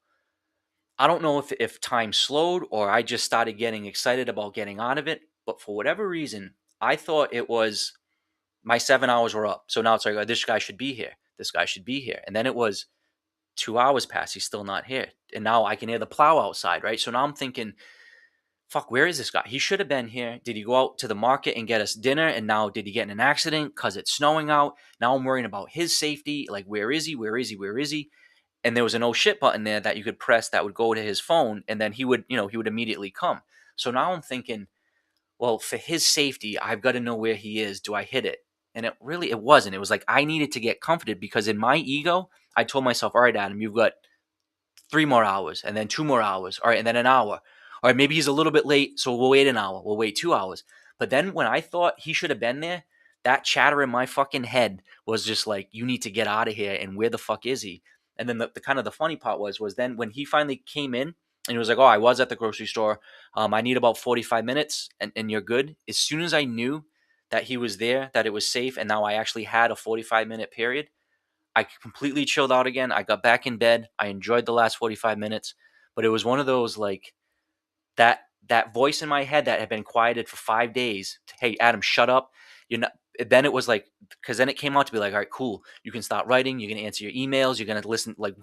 I don't know if time slowed or I just started getting excited about getting out of it, but for whatever reason, I thought it was my 7 hours were up. So now it's like, oh, this guy should be here. This guy should be here. And then it was 2 hours past. He's still not here. And now I can hear the plow outside, right? So now I'm thinking, fuck, where is this guy? He should have been here. Did he go out to the market and get us dinner? And now did he get in an accident because it's snowing out? Now I'm worrying about his safety. Like, where is he? Where is he? Where is he? And there was an oh shit button there that you could press that would go to his phone, and then he would immediately come. So now I'm thinking, well, for his safety, I've got to know where he is. Do I hit it? And it wasn't. It was like I needed to get comforted because in my ego, I told myself, all right, Adam, you've got 3 more hours and then 2 more hours. All right. And then an hour. All right. Maybe he's a little bit late. So we'll wait an hour. We'll wait 2 hours. But then when I thought he should have been there, that chatter in my fucking head was just like, you need to get out of here. And where the fuck is he? And then the kind of the funny part was then when he finally came in and he was like, oh, I was at the grocery store. I need about 45 minutes and you're good. As soon as I knew that he was there, that it was safe, and now I actually had a 45-minute period, I completely chilled out again. I got back in bed. I enjoyed the last 45 minutes, but it was one of those like that voice in my head that had been quieted for 5 days. Hey, Adam, shut up. You're not. Then it was like, because then it came out to be like, all right, cool. You can start writing. You're gonna answer your emails. You're gonna listen, like,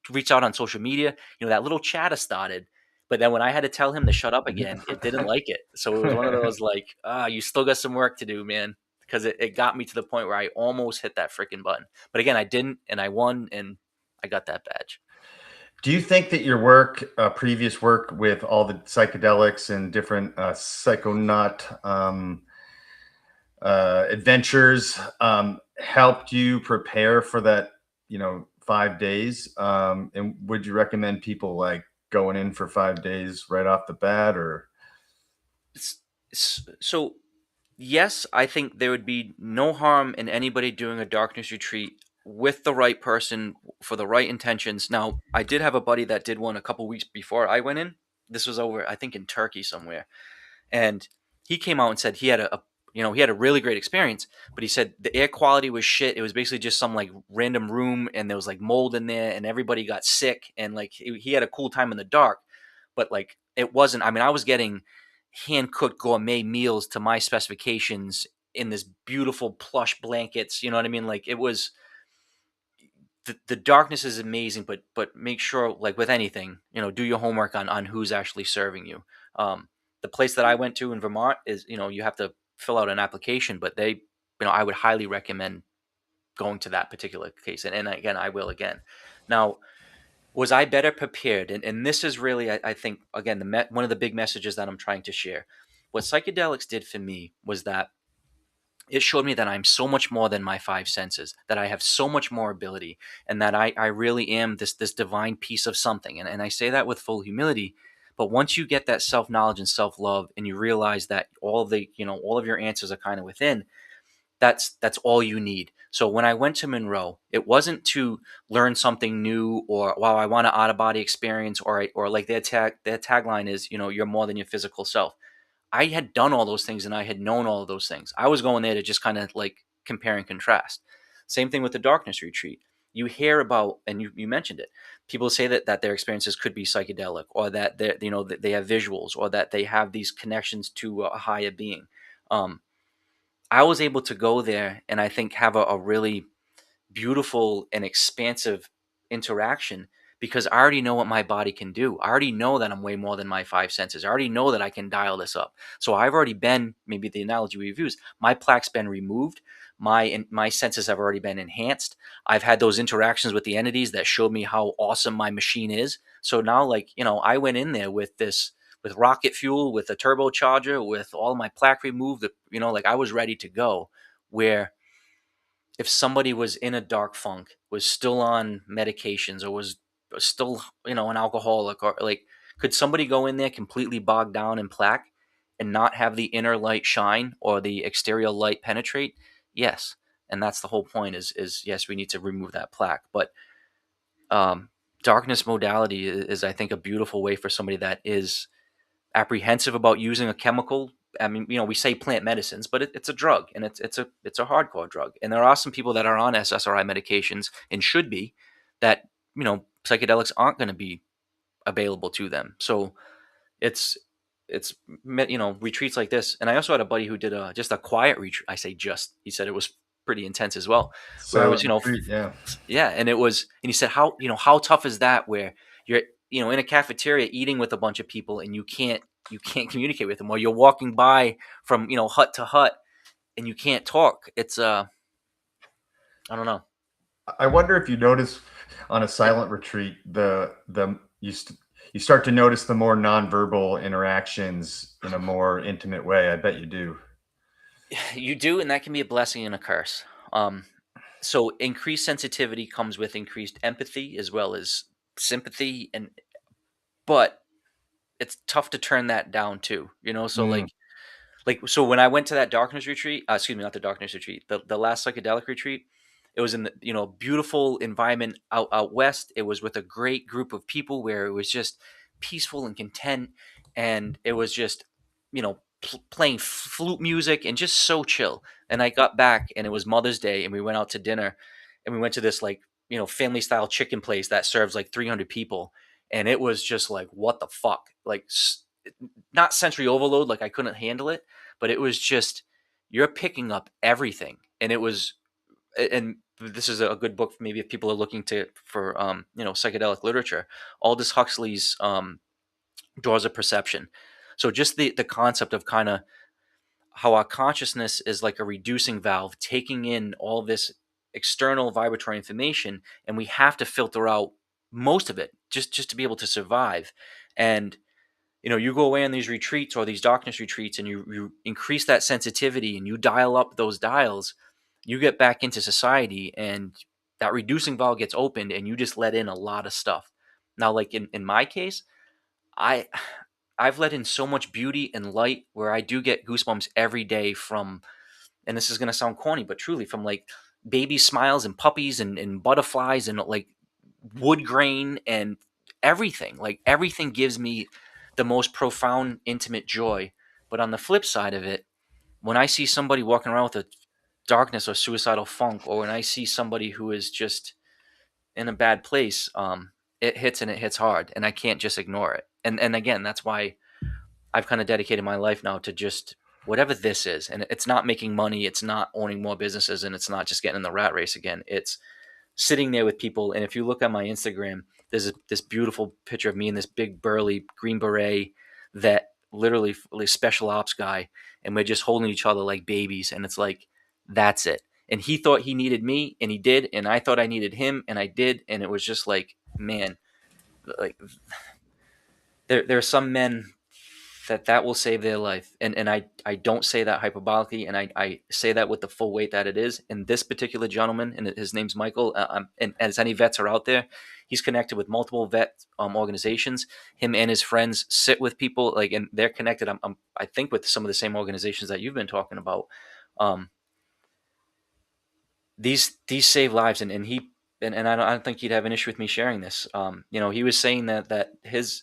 reach out on social media. That little chatter started. But then when I had to tell him to shut up again, it didn't like it. So it was one of those like, you still got some work to do, man. Because it got me to the point where I almost hit that freaking button. But again, I didn't, and I won, and I got that badge. Do you think that your work, previous work with all the psychedelics and different psychonaut adventures, helped you prepare for that, 5 days? And would you recommend people like going in for 5 days right off the bat, or? So yes, I think there would be no harm in anybody doing a darkness retreat with the right person for the right intentions. Now, I did have a buddy that did one a couple weeks before I went in. This was over, I think, in Turkey somewhere, and he came out and said he had he had a really great experience, but he said the air quality was shit. It was basically just some like random room, and there was like mold in there, and everybody got sick, and like he had a cool time in the dark, but like it wasn't. I mean, I was getting hand cooked gourmet meals to my specifications in this beautiful plush blankets. You know what I mean? Like it was the darkness is amazing, but make sure, like with anything, do your homework on who's actually serving you. The place that I went to in Vermont is, you have to fill out an application, but I would highly recommend going to that particular case. And again, I will again. Now, was I better prepared? And this is really, I think, again, one of the big messages that I'm trying to share. What psychedelics did for me was that it showed me that I'm so much more than my five senses, that I have so much more ability, and that I really am this divine piece of something. And I say that with full humility. But once you get that self-knowledge and self-love, and you realize that all of your answers are kind of within, that's all you need. So when I went to Monroe, it wasn't to learn something new, or wow, I want an out of body experience, or like their tagline is, you're more than your physical self. I had done all those things and I had known all of those things. I was going there to just kind of like compare and contrast. Same thing with the darkness retreat. You hear about, and you mentioned it. People say that their experiences could be psychedelic, or that that they have visuals, or that they have these connections to a higher being. Um, I was able to go there and I think have a really beautiful and expansive interaction, because I already know what my body can do. I already know that I'm way more than my five senses. I already know that I can dial this up. So I've already been, maybe the analogy we've used, my plaque's been removed. My senses have already been enhanced. I've had those interactions with the entities that showed me how awesome my machine is. So now, like, I went in there with rocket fuel, with a turbocharger, with all my plaque removed, like I was ready to go. Where if somebody was in a dark funk, was still on medications, or was still, an alcoholic, or like, could somebody go in there completely bogged down in plaque and not have the inner light shine or the exterior light penetrate? Yes. And that's the whole point is yes, we need to remove that plaque. But um, darkness modality is, I think, a beautiful way for somebody that is apprehensive about using a chemical. I mean, we say plant medicines, but it's a drug, and it's a hardcore drug. And there are some people that are on SSRI medications and should be, that psychedelics aren't going to be available to them. So it's retreats like this. And I also had a buddy who did just a quiet retreat. I say just, he said it was pretty intense as well, where it was, Silent retreat, yeah. yeah, and he said, how tough is that, where you're, in a cafeteria eating with a bunch of people, and you can't communicate with them, or you're walking by from, hut to hut, and you can't talk. It's I don't know. I wonder if you notice on a silent retreat, you start to notice the more nonverbal interactions in a more intimate way. I bet you do. You do, and that can be a blessing and a curse. So increased sensitivity comes with increased empathy as well as sympathy, and but it's tough to turn that down too. So Mm, so when I went to that darkness retreat, excuse me, not the darkness retreat, the last psychedelic retreat, it was in the beautiful environment out west. It was with a great group of people where it was just peaceful and content, and it was just playing flute music and just so chill. And I got back and it was Mother's Day, and we went out to dinner, and we went to this like family style chicken place that serves like 300 people, and it was just like what the fuck, like not sensory overload, like I couldn't handle it, but it was just you're picking up everything. And it was, and this is a good book maybe if people are looking to for psychedelic literature. Aldous Huxley's Doors of Perception. So just the concept of kind of how our consciousness is like a reducing valve taking in all this external vibratory information, and we have to filter out most of it just to be able to survive. And you go away on these retreats or these darkness retreats, and you increase that sensitivity and you dial up those dials, you get back into society, and that reducing valve gets opened, and you just let in a lot of stuff. Now, like in my case, I I've let in so much beauty and light where I do get goosebumps every day from, and this is gonna sound corny, but truly from like baby smiles and puppies and butterflies and like wood grain and everything. Like everything gives me the most profound, intimate joy. But on the flip side of it, when I see somebody walking around with a darkness or suicidal funk, or when I see somebody who is just in a bad place, it hits, and it hits hard, and I can't just ignore it. And again, that's why I've kind of dedicated my life now to just whatever this is. And it's not making money, it's not owning more businesses, and it's not just getting in the rat race again. It's sitting there with people. And if you look at my Instagram, there's this beautiful picture of me and this big burly green beret that literally like special ops guy, and we're just holding each other like babies. And it's like, that's it. And he thought he needed me, and he did. And I thought I needed him, and I did. And it was just like, man, like there are some men that will save their life. And I don't say that hyperbolically, and I say that with the full weight that it is. And this particular gentleman, and his name's Michael, and as any vets are out there, he's connected with multiple vet organizations. Him and his friends sit with people, like, and they're connected, I think, with some of the same organizations that you've been talking about. um, these save lives. And he, and I don't think he'd have an issue with me sharing this. He was saying that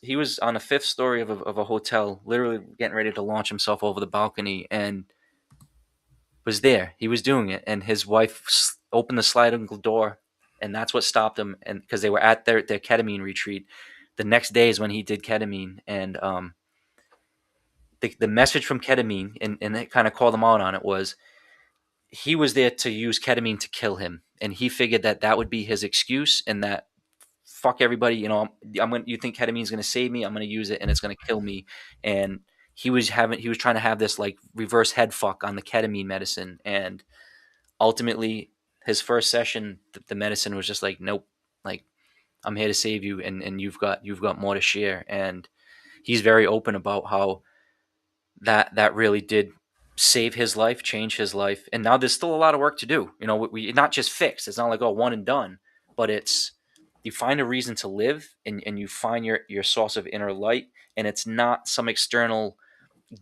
he was on the fifth story of a hotel, literally getting ready to launch himself over the balcony, and was there. He was doing it, and his wife opened the sliding door, and that's what stopped him. And because they were at their ketamine retreat, the next day is when he did ketamine. And the message from ketamine, and it kind of called him out on it, was he was there to use ketamine to kill him, and he figured that would be his excuse, and that fuck everybody, you think ketamine's going to save me, I'm going to use it and it's going to kill me. And he was trying to have this like reverse head fuck on the ketamine medicine, and ultimately his first session, the medicine was just like, nope, like, I'm here to save you, and you've got more to share. And he's very open about how that really did save his life, change his life. And now there's still a lot of work to do. We not just fixed. It's not like, oh, one and done, but it's, you find a reason to live, and you find your source of inner light. And it's not some external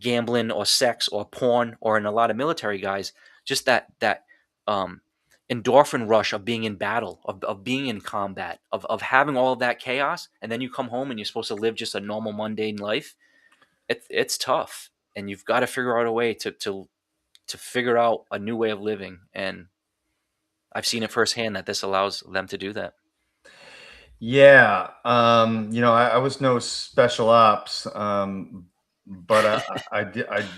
gambling or sex or porn, or in a lot of military guys, just that um, endorphin rush of being in battle, of being in combat, of having all of that chaos. And then you come home and you're supposed to live just a normal mundane life. It's tough, and you've got to figure out a way to figure out a new way of living. And I've seen it firsthand that this allows them to do that. yeah. I was no special ops, but I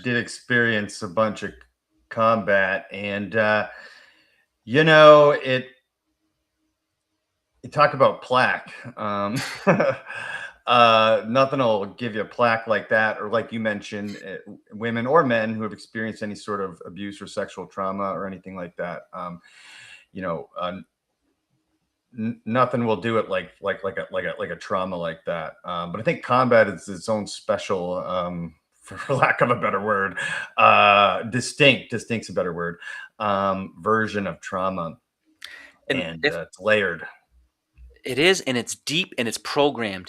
did experience a bunch of combat, and it. You talk about plaque. Nothing will give you a plaque like that, or like you mentioned, women or men who have experienced any sort of abuse or sexual trauma or anything like that. You know, nothing will do it like a trauma like that. But I think combat is its own special, for lack of a better word, distinct's a better word, version of trauma, And and if it's layered. it is, and it's deep, and it's programmed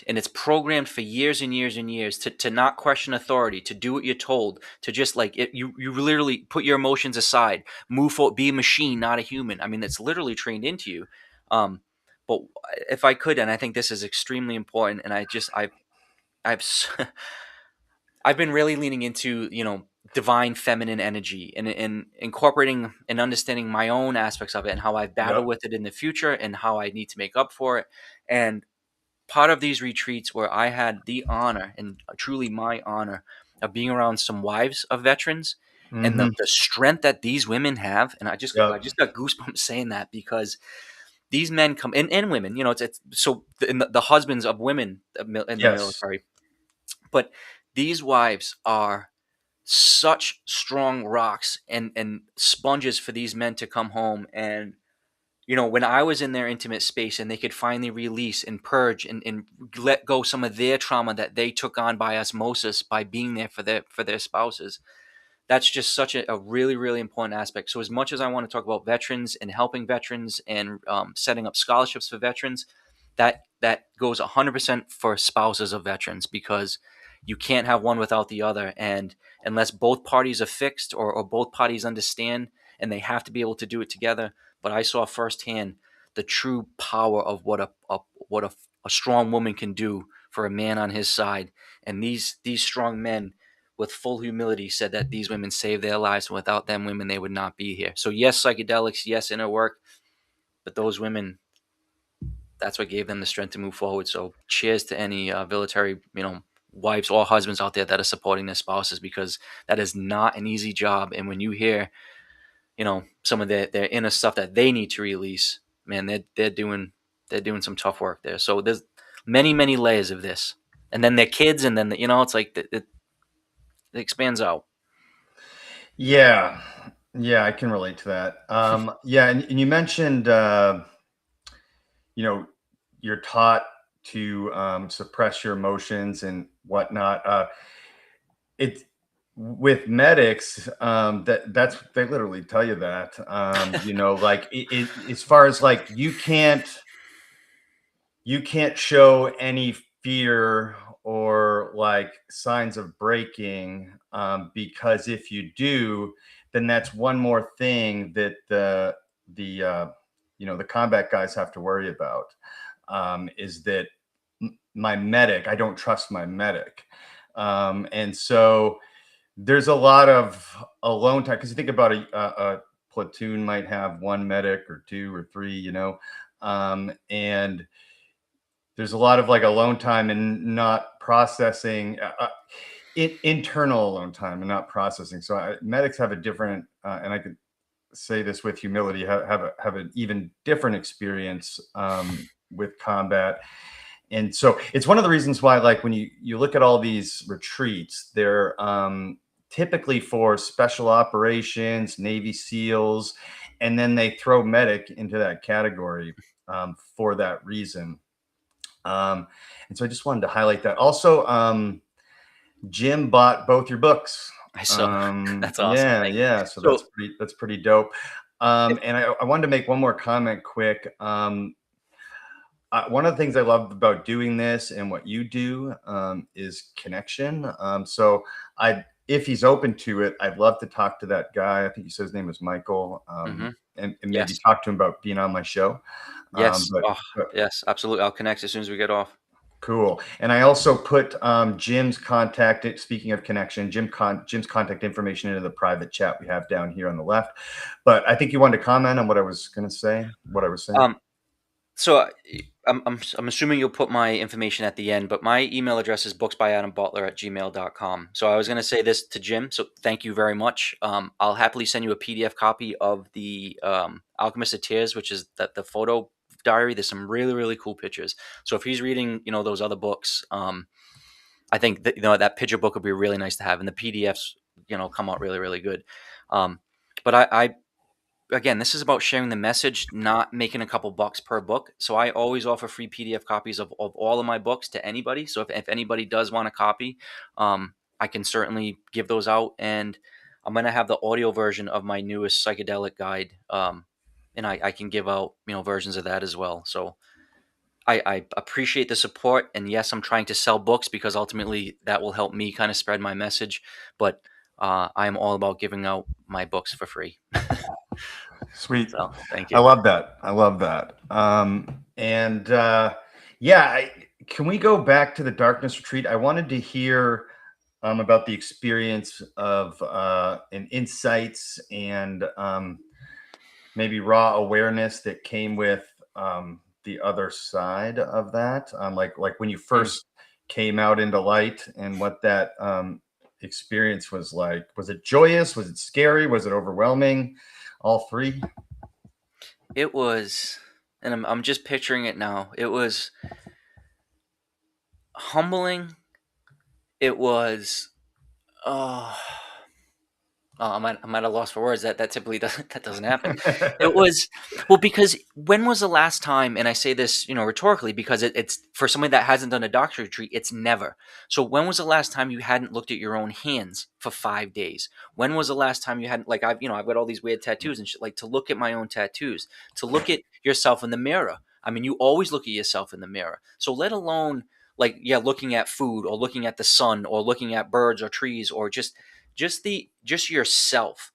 for years and years and years to not question authority, to do what you're told, to just like it, you literally put your emotions aside, move forward, be a machine, not a human. I mean, it's literally trained into you. Um, but if I could, and I think this is extremely important, and I've I've been really leaning into, divine feminine energy, and incorporating and understanding my own aspects of it, and how I battle Yep. with it in the future, and how I need to make up for it. And part of these retreats where I had the honor, and truly my honor, of being around some wives of veterans, and the, Hmm. the strength that these women have. And I Yep. just got goosebumps saying that, because these men come, and women, it's so the husbands of women in the Yes. military, but these wives are such strong rocks and sponges for these men to come home. And when I was in their intimate space, and they could finally release and purge, and let go some of their trauma that they took on by osmosis, by being there for their spouses, that's just such a really, really important aspect. So as much as I want to talk about veterans and helping veterans, and setting up scholarships for veterans, that goes 100% for spouses of veterans, because you can't have one without the other. And unless both parties are fixed, or both parties understand, and they have to be able to do it together. But I saw firsthand the true power of what a strong woman can do for a man on his side. And these strong men, with full humility, said that these women saved their lives, and without them women, they would not be here. So yes, psychedelics, yes, inner work, but those women, that's what gave them the strength to move forward. So cheers to any military, wives or husbands out there that are supporting their spouses, because that is not an easy job. And when you hear, some of their inner stuff that they need to release, man, they're doing some tough work there. So there's many, many layers of this, and then their kids, and then it's like it expands out. Yeah. Yeah, I can relate to that. Yeah, and you mentioned, you know, you're taught to suppress your emotions and whatnot. It's with medics, that's they literally tell you that. Like as far as like you can't show any fear or like signs of breaking, because if you do, then that's one more thing that the combat guys have to worry about, is that my medic, I don't trust my medic, and so there's a lot of alone time, because you think about a platoon might have one medic or two or three, and there's a lot of like alone time and not processing, internal alone time and not processing. So medics have a different, and I could say this with humility, have an even different experience, with combat. And so it's one of the reasons why, like when you look at all these retreats, they're typically for special operations, Navy SEALs, and then they throw medic into that category, for that reason. And so I just wanted to highlight that. Also, Jim bought both your books. I saw. That's awesome. Yeah, Thank you. yeah. So So that's pretty dope. if And I wanted to make one more comment quick. One of the things I love about doing this and what you do, is connection. So if he's open to it, I'd love to talk to that guy. I think you said his name was Michael, Mhm. and maybe Yes. talk to him about being on my show. Yes. But, Oh, but yes, absolutely. I'll connect as soon as we get off. Cool. And I also put Jim's contact. Speaking of connection, Jim's contact information into the private chat we have down here on the left. But I think you wanted to comment on what I was going to say. What I was saying. Um, so I'm assuming you'll put my information at the end, but my email address is booksbyadambutler@gmail.com. So I was going to say this to Jim. So thank you very much. I'll happily send you a PDF copy of the Alchemist of Tears, which is the photo diary. There's some really, really cool pictures. So if he's reading, those other books, I think that that picture book would be really nice to have, and the PDFs, come out really, really good. Um, but I again, this is about sharing the message, not making a couple bucks per book. So I always offer free PDF copies of all of my books to anybody. So if anybody does want a copy, I can certainly give those out. And I'm going to have the audio version of my newest psychedelic guide. And I can give out, versions of that as well. So I appreciate the support. And yes, I'm trying to sell books because ultimately that will help me kind of spread my message. But I'm all about giving out my books for free. Sweet. So thank I you. love that. I love that. Yeah, can we go back to the darkness retreat? I wanted to hear about the experience of and insights and maybe raw awareness that came with the other side of that. Like when you first came out into light and what that experience was like. Was it joyous? Was it scary? Was it overwhelming? All three? It was, and I'm just picturing it now. It was humbling. It was, oh, I'm at a loss for words. That typically doesn't happen. It was, well, because when was the last time? And I say this, rhetorically, because it's for somebody that hasn't done a doctor retreat, it's never. So when was the last time you hadn't looked at your own hands for 5 days? When was the last time you hadn't, like, I've got all these weird tattoos and shit, like to look at my own tattoos, to look at yourself in the mirror. I mean, you always look at yourself in the mirror. So let alone looking at food or looking at the sun or looking at birds or trees or just yourself.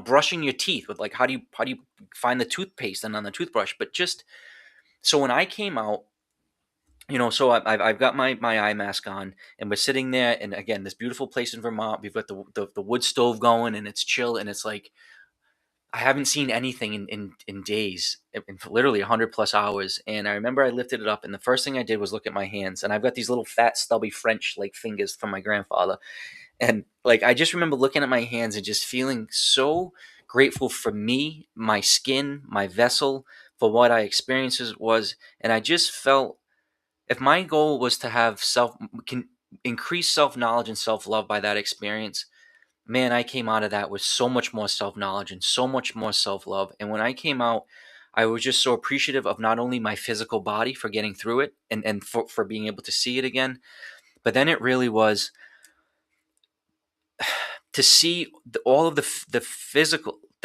Brushing your teeth with, like, how do you find the toothpaste and on the toothbrush? But just so when I came out, so I've got my eye mask on, and we're sitting there, and again, this beautiful place in Vermont, we've got the wood stove going, and it's chill, and it's like I haven't seen anything in days, in literally 100+ hours. And I remember I lifted it up, and the first thing I did was look at my hands, and I've got these little fat stubby French like fingers from my grandfather. And like I just remember looking at my hands and just feeling so grateful for me, my skin, my vessel, for what I experiences was. And I just felt, if my goal was to have can increase self-knowledge and self-love by that experience, man, I came out of that with so much more self-knowledge and so much more self-love. And when I came out, I was just so appreciative of not only my physical body for getting through it and for being able to see it again, but then it really was to see all of the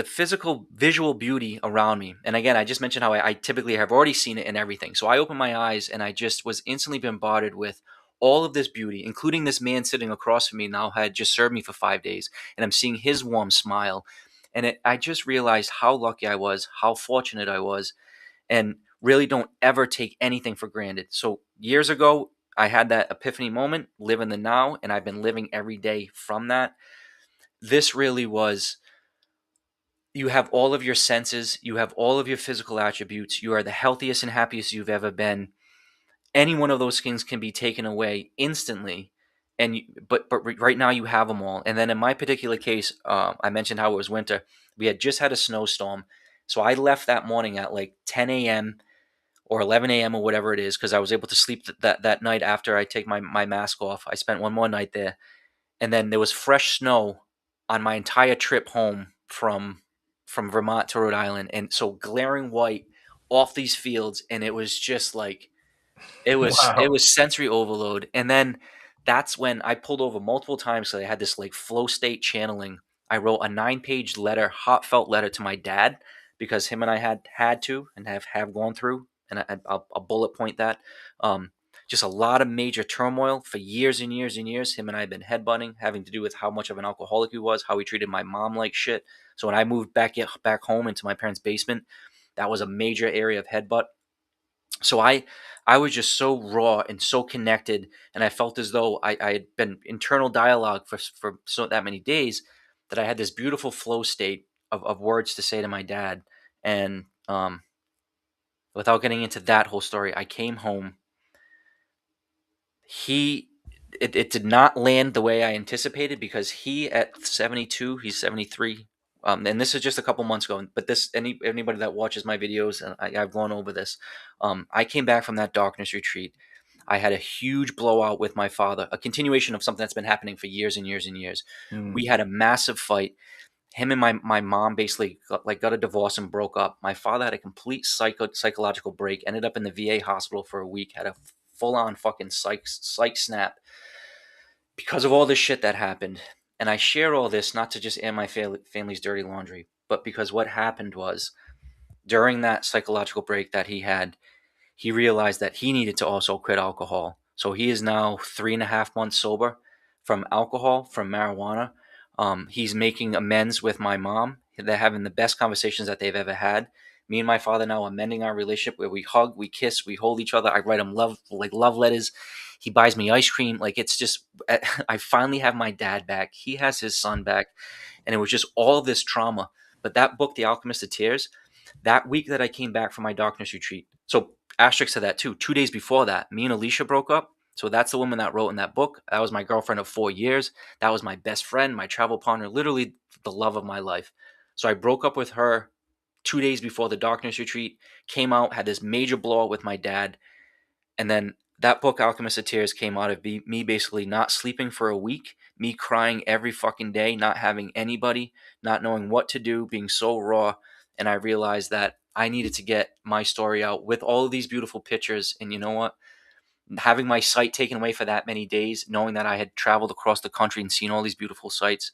physical visual beauty around me. And again, I just mentioned how I typically have already seen it in everything. So I opened my eyes and I just was instantly bombarded with all of this beauty, including this man sitting across from me now had just served me for 5 days, and I'm seeing his warm smile. And I just realized how lucky I was, how fortunate I was, and really don't ever take anything for granted. So years ago, I had that epiphany moment, live in the now, and I've been living every day from that. This really was, you have all of your senses, you have all of your physical attributes, you are the healthiest and happiest you've ever been. Any one of those things can be taken away instantly, and but right now you have them all. And then in my particular case, I mentioned how it was winter. We had just had a snowstorm, so I left that morning at like 10 a.m. or 11 a.m. or whatever it is, because I was able to sleep that night after I take my mask off. I spent one more night there, and then there was fresh snow on my entire trip home from Vermont to Rhode Island, and so glaring white off these fields, and it was just like it Wow. was sensory overload. And then that's when I pulled over multiple times, so I had this like flow state channeling. I wrote a 9-page letter, heartfelt letter to my dad, because him and I had to and have gone through, and I'll bullet point that. Just a lot of major turmoil for years and years and years. Him and I had been headbutting, having to do with how much of an alcoholic he was, how he treated my mom like shit. So when I moved back home into my parents' basement, that was a major area of headbutt. So I was just so raw and so connected, and I felt as though I had been internal dialogue for so that many days, that I had this beautiful flow state of words to say to my dad. And without getting into that whole story, I came home. he it did not land the way I anticipated, because he, at 72, he's 73. And this is just a couple months ago, but anybody that watches my videos, and I've gone over this. I came back from that darkness retreat. I had a huge blowout with my father, a continuation of something that's been happening for years and years and years. Mm. We had a massive fight. him and my mom basically got a divorce and broke up. My father had a complete psychological break, ended up in the VA hospital for a week, had a full on fucking psych snap because of all this shit that happened. And I share all this not to just air my family's dirty laundry, but because what happened was during that psychological break that he had, he realized that he needed to also quit alcohol. So he is now 3.5 months sober from alcohol, from marijuana. He's making amends with my mom. They're having the best conversations that they've ever had. Me and my father now are mending our relationship where we hug, we kiss, we hold each other. I write him love letters. He buys me ice cream. Like it's just, I finally have my dad back. He has his son back. And it was just all this trauma. But that book, The Alchemist of Tears, that week that I came back from my darkness retreat. So asterisk to that too. 2 days before that, me and Alicia broke up. So that's the woman that wrote in that book. That was my girlfriend of 4 years. That was my best friend, my travel partner, literally the love of my life. So I broke up with her 2 days before the darkness retreat, came out, had this major blow up with my dad. And then that book, Alchemist of Tears, came out of me basically not sleeping for a week, me crying every fucking day, not having anybody, not knowing what to do, being so raw. And I realized that I needed to get my story out with all of these beautiful pictures. And you know what? Having my sight taken away for that many days, knowing that I had traveled across the country and seen all these beautiful sights,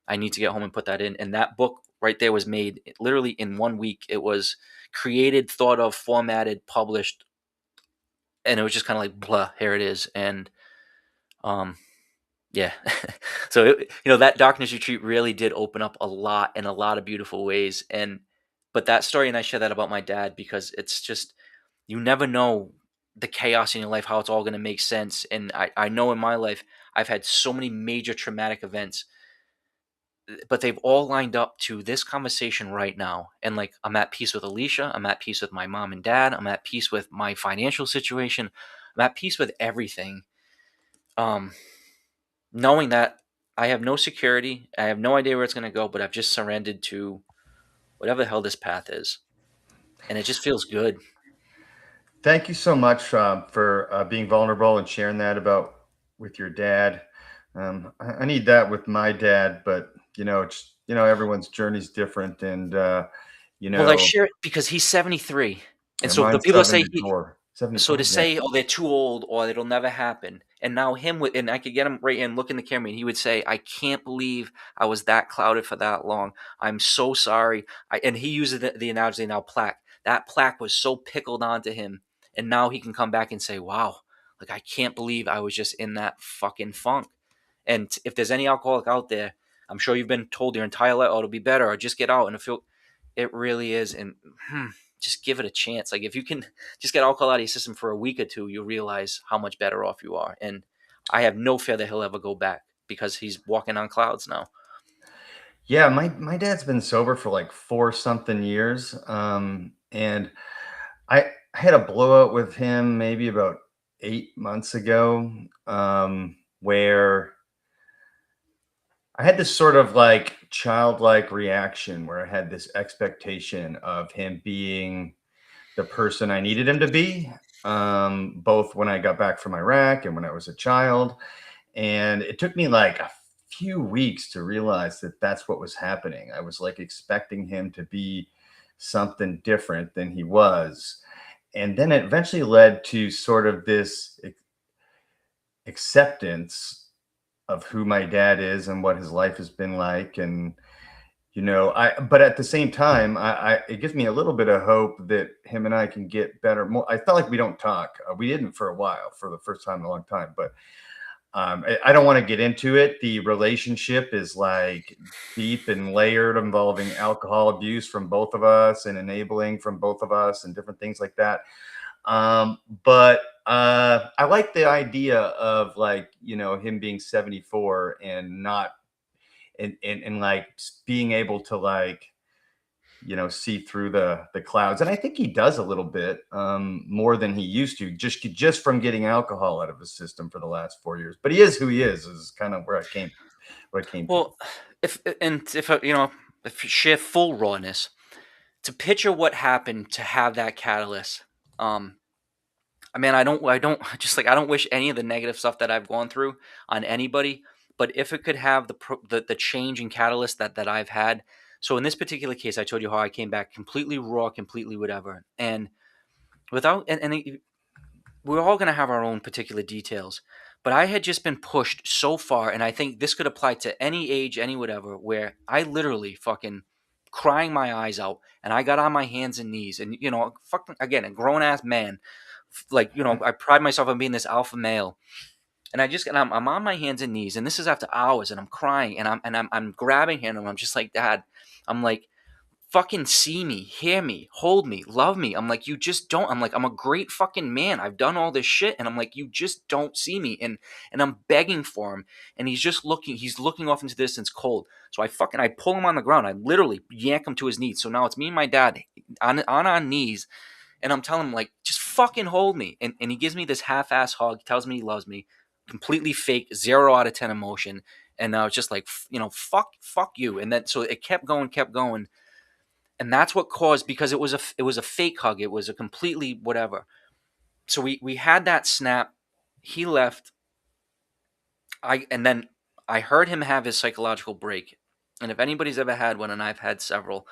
I need to get home and put that in. And that book right there was made literally in 1 week. It was created, thought of, formatted, published, and it was just kind of like blah, here it is. And yeah. So that darkness retreat really did open up a lot in a lot of beautiful ways. And but that story, and I share that about my dad because it's just, you never know the chaos in your life, how it's all going to make sense. And I know in my life I've had so many major traumatic events, but they've all lined up to this conversation right now. And like, I'm at peace with Alicia, I'm at peace with my mom and dad, I'm at peace with my financial situation, I'm at peace with everything. um Knowing that I have no security, I have no idea where it's going to go, but I've just surrendered to whatever the hell this path is, and it just feels good. Thank you so much for being vulnerable and sharing that about with your dad. I need that with my dad, but it's everyone's journey's different, and Well, I share it because he's 73, and so the mine's people that say 74, so to 74. Yeah. say, oh, they're too old or it'll never happen. And now him with, and I could get him right in, look in the camera, and he would say, I can't believe I was that clouded for that long. I'm so sorry. And he uses the analogy now, plaque. That plaque was so pickled onto him. And now he can come back and say, wow, like I can't believe I was just in that fucking funk. And if there's any alcoholic out there, I'm sure you've been told your entire life, oh, it'll be better, or just get out. And it really is. And just give it a chance. Like if you can just get alcohol out of your system for a week or two, you'll realize how much better off you are. And I have no fear that he'll ever go back because he's walking on clouds now. Yeah, my dad's been sober for like 4 something years. And I had a blowout with him maybe about 8 months ago, where I had this sort of like childlike reaction where I had this expectation of him being the person I needed him to be, both when I got back from Iraq and when I was a child. And it took me like a few weeks to realize that that's what was happening. I was like expecting him to be something different than he was. And then it eventually led to sort of this acceptance of who my dad is and what his life has been like. And but at the same time, it gives me a little bit of hope that him and I can get better. More, I felt like we don't talk. We didn't for a while, for the first time in a long time. But I don't want to get into it. The relationship is like deep and layered, involving alcohol abuse from both of us and enabling from both of us and different things like that. But I like the idea of like him being 74 and not and like being able to like see through the clouds. And I think he does a little bit more than he used to, just from getting alcohol out of his system for the last 4 years. But he is who he is kind of where I came to. Well, if you share full rawness, to picture what happened to have that catalyst, I mean, I don't just like, I don't wish any of the negative stuff that I've gone through on anybody, But if it could have the change and catalyst that I've had. So in this particular case, I told you how I came back completely raw, completely whatever, and without we're all going to have our own particular details. But I had just been pushed so far, and I think this could apply to any age, any whatever, where I literally fucking crying my eyes out, and I got on my hands and knees, and fucking again, a grown ass man, like I pride myself on being this alpha male, and I'm on my hands and knees, and this is after hours, and I'm crying, and I'm grabbing him, and I'm just like, Dad, I'm like, fucking see me, hear me, hold me, love me. I'm like, you just don't. I'm like, I'm a great fucking man. I've done all this shit, and I'm like, you just don't see me, and I'm begging for him, and he's looking off into the distance, cold. So I pull him on the ground. I literally yank him to his knees. So now it's me and my dad on our knees, and I'm telling him like, just fucking hold me, and he gives me this half-ass hug, tells me he loves me, completely fake, 0 out of 10 emotion, and I was just like, fuck you, and then so it kept going. And that's what caused, because it was a fake hug. It was a completely whatever. So we had that snap. He left. And then I heard him have his psychological break. And if anybody's ever had one, and I've had several,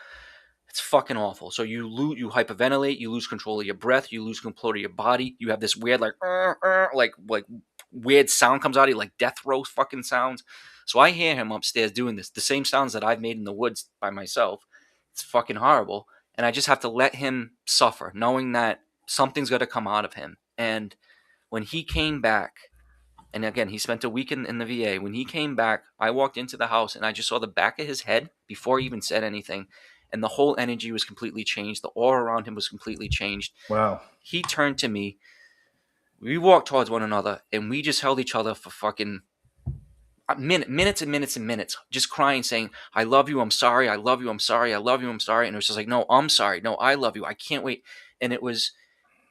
it's fucking awful. So you hyperventilate, you lose control of your breath, you lose control of your body. You have this weird like weird sound comes out of you, like death row fucking sounds. So I hear him upstairs doing this, the same sounds that I've made in the woods by myself. It's fucking horrible. And I just have to let him suffer, knowing that something's got to come out of him. And when he came back, and again, he spent a week in the VA. When he came back, I walked into the house and I just saw the back of his head before he even said anything. And the whole energy was completely changed. The aura around him was completely changed. Wow. He turned to me. We walked towards one another, and we just held each other for fucking minutes and minutes and minutes, just crying, saying, I love you, I'm sorry, I love you, I'm sorry, I love you, I'm sorry. And it was just like, no, I'm sorry, no, I love you, I can't wait. And it was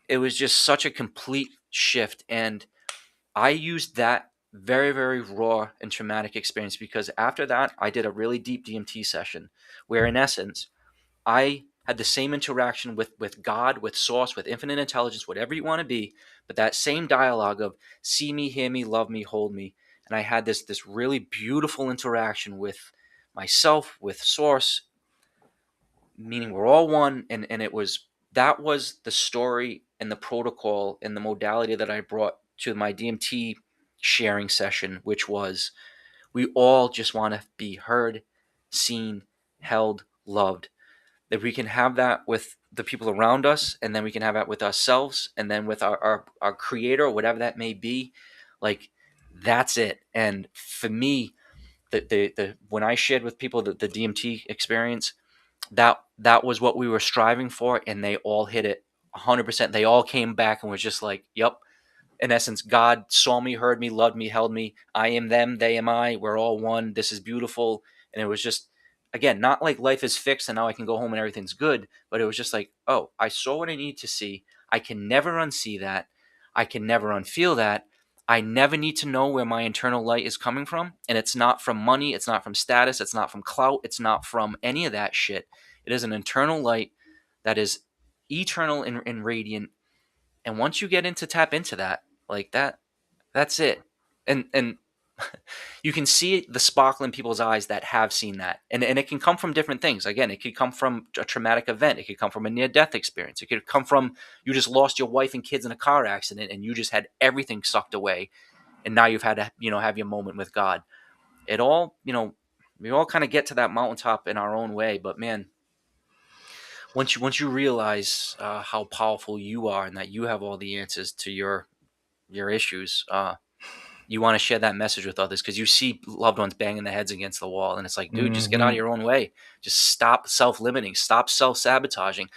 just such a complete shift. And I used that very, very raw and traumatic experience, because after that, I did a really deep DMT session where, in essence, I had the same interaction with God, with Source, with infinite intelligence, whatever you want to be, but that same dialogue of see me, hear me, love me, hold me. And I had this really beautiful interaction with myself, with Source, meaning we're all one. And that was the story and the protocol and the modality that I brought to my DMT sharing session, which was, we all just want to be heard, seen, held, loved. If we can have that with the people around us, and then we can have that with ourselves, and then with our creator, whatever that may be, like, that's it. And for me, the when I shared with people the DMT experience, that was what we were striving for, and they all hit it 100%. They all came back and was just like, yep. In essence, God saw me, heard me, loved me, held me. I am them, they am I. We're all one. This is beautiful. And it was just, again, not like life is fixed and now I can go home and everything's good, but it was just like, oh, I saw what I need to see. I can never unsee that. I can never unfeel that. I never need to know where my internal light is coming from. And it's not from money. It's not from status. It's not from clout. It's not from any of that shit. It is an internal light that is eternal and radiant. And once you get into tap into that, like that's it. And you can see the sparkle in people's eyes that have seen that. And it can come from different things. Again, it could come from a traumatic event. It could come from a near-death experience. It could come from, you just lost your wife and kids in a car accident and you just had everything sucked away. And now you've had to, have your moment with God. It all, we all kind of get to that mountaintop in our own way. But man, once you realize how powerful you are and that you have all the answers to your issues, you want to share that message with others, because you see loved ones banging their heads against the wall, and it's like, dude, just get out of your own way. Just stop self-limiting, stop self-sabotaging.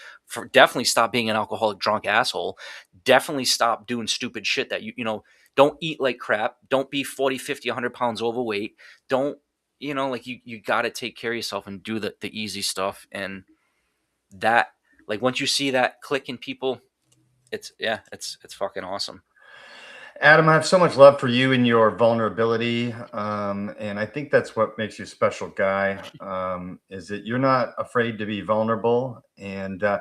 Definitely stop being an alcoholic drunk asshole. Definitely stop doing stupid shit that don't eat like crap. Don't be 40, 50, 100 pounds overweight. Don't, like, you got to take care of yourself and do the easy stuff. And that, like, once you see that click in people, it's fucking awesome. Adam, I have so much love for you and your vulnerability. And I think that's what makes you a special guy, is that you're not afraid to be vulnerable. And, I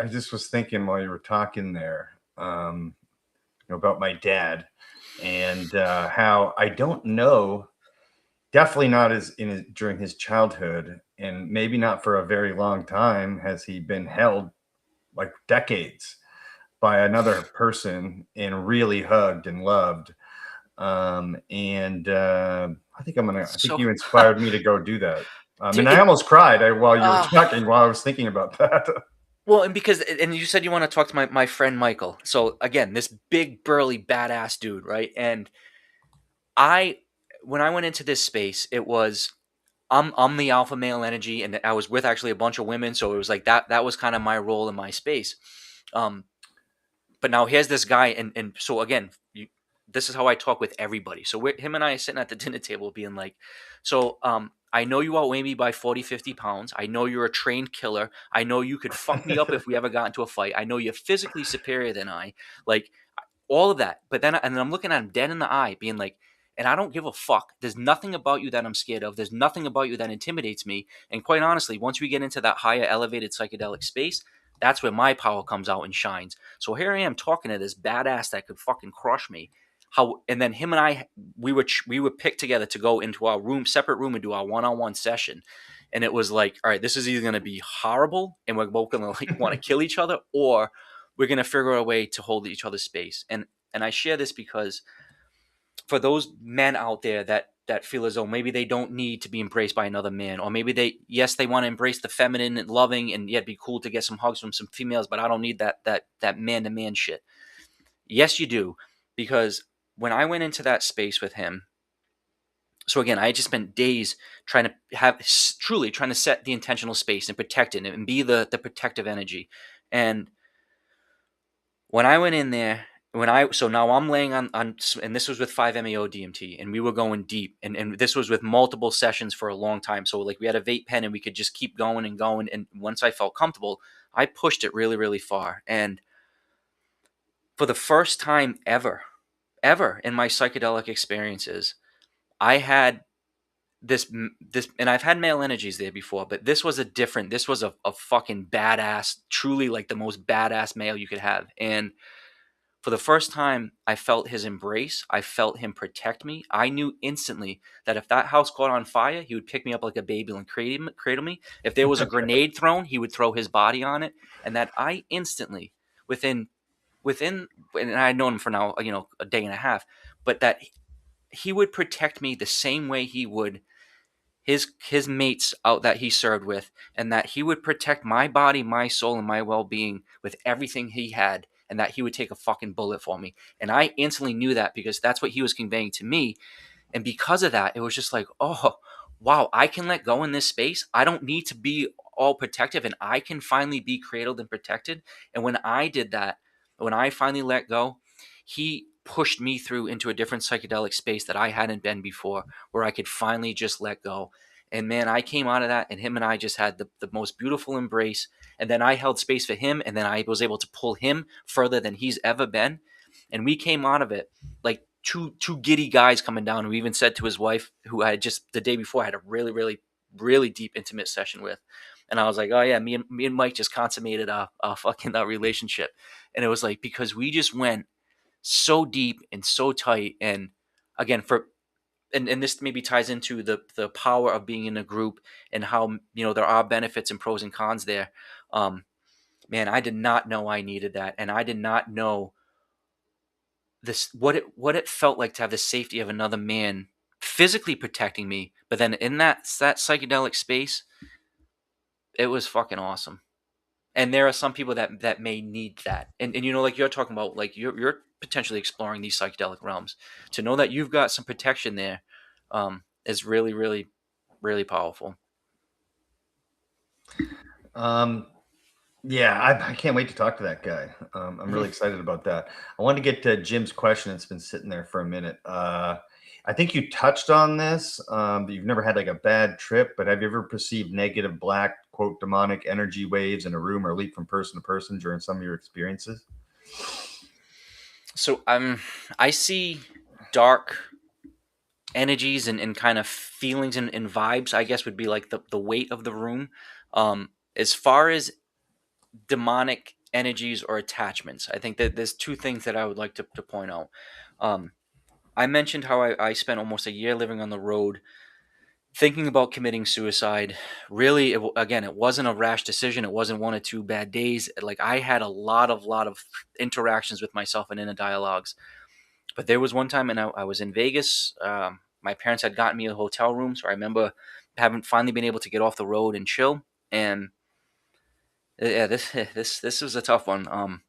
just was thinking while you were talking there, about my dad. and how I don't know, definitely not during his childhood, and maybe not for a very long time has he been held, like decades, by another person and really hugged and loved. And I think I think So, you inspired me to go do that. do And I it. almost cried while you were Uh, talking, while I was thinking about that. well, and you said you want to talk to my friend Michael. So again, this big burly badass dude, right? And I when I went into this space, it was I'm the alpha male energy, and I was with actually a bunch of women, so it was like that was kind of my role in my space. Um, but now here's this guy, and so again, this is how I talk with everybody. So him and I are sitting at the dinner table, being like, so I know you outweigh me by 40, 50 pounds. I know you're a trained killer. I know you could fuck me up if we ever got into a fight. I know you're physically superior than I. Like, all of that. But then I'm looking at him dead in the eye, being like, and I don't give a fuck. There's nothing about you that I'm scared of. There's nothing about you that intimidates me. And quite honestly, once we get into that higher elevated psychedelic space, that's where my power comes out and shines. So here I am talking to this badass that could fucking crush me. How and then him and I, we were picked together to go into our separate room, and do our one-on-one session. And it was like, all right, this is either going to be horrible, and we're both going to like want to kill each other, or we're going to figure out a way to hold each other's space. And I share this because for those men out there that feel as though maybe they don't need to be embraced by another man, or maybe they want to embrace the feminine and loving, and yeah, it'd be cool to get some hugs from some females, but I don't need that man to man shit. Yes, you do, because when I went into that space with him, so again, I just spent days trying to truly trying to set the intentional space and protect it and be the protective energy. And when I went in there, so now I'm laying on, and this was with 5-MeO DMT, and we were going deep, and this was with multiple sessions for a long time. So like we had a vape pen, and we could just keep going and going. And once I felt comfortable, I pushed it really, really far. And for the first time ever in my psychedelic experiences, I had this, and I've had male energies there before, but this was this was a fucking badass, truly like the most badass male you could have. And for the first time, I felt his embrace. I felt him protect me. I knew instantly that if that house caught on fire, he would pick me up like a baby and cradle me. If there was a grenade thrown, he would throw his body on it. And that I instantly, within, and I had known him for now, a day and a half, but that he would protect me the same way he would his mates out that he served with, and that he would protect my body, my soul, and my well-being with everything he had, and that he would take a fucking bullet for me. And I instantly knew that because that's what he was conveying to me. And because of that, it was just like, oh, wow, I can let go in this space. I don't need to be all protective, and I can finally be cradled and protected. And when I did that, when I finally let go, he pushed me through into a different psychedelic space that I hadn't been before, where I could finally just let go. And man, I came out of that, and him and I just had the most beautiful embrace. And then I held space for him, and then I was able to pull him further than he's ever been. And we came out of it like two giddy guys coming down, who even said to his wife, who I had just the day before had a really, really, really deep intimate session with. And I was like, oh yeah, me and Mike just consummated a fucking relationship. And it was like, because we just went so deep and so tight. And again, and this maybe ties into the power of being in a group, and how there are benefits and pros and cons there. Man, I did not know I needed that, and I did not know this what it felt like to have the safety of another man physically protecting me, but then in that psychedelic space, it was fucking awesome. And there are some people that may need that, and like you're talking about, like you're potentially exploring these psychedelic realms, to know that you've got some protection there, is really, really, really powerful. um, Yeah, I can't wait to talk to that guy. I'm really excited about that. I want to get to Jim's question. It's been sitting there for a minute. I think you touched on this, that you've never had like a bad trip, but have you ever perceived negative black, quote, demonic energy waves in a room, or leap from person to person during some of your experiences? So I see dark energies and kind of feelings and vibes, I guess, would be like the weight of the room. As far as demonic energies or attachments, I think that there's two things that I would like to point out. Um, I mentioned how I spent almost a year living on the road, thinking about committing suicide. Really, again, it wasn't a rash decision. It wasn't 1 or 2 bad days. Like, I had a lot of interactions with myself and inner dialogues. But there was one time, and I was in Vegas. My parents had gotten me a hotel room, so I remember having finally been able to get off the road and chill. And yeah, this this was a tough one.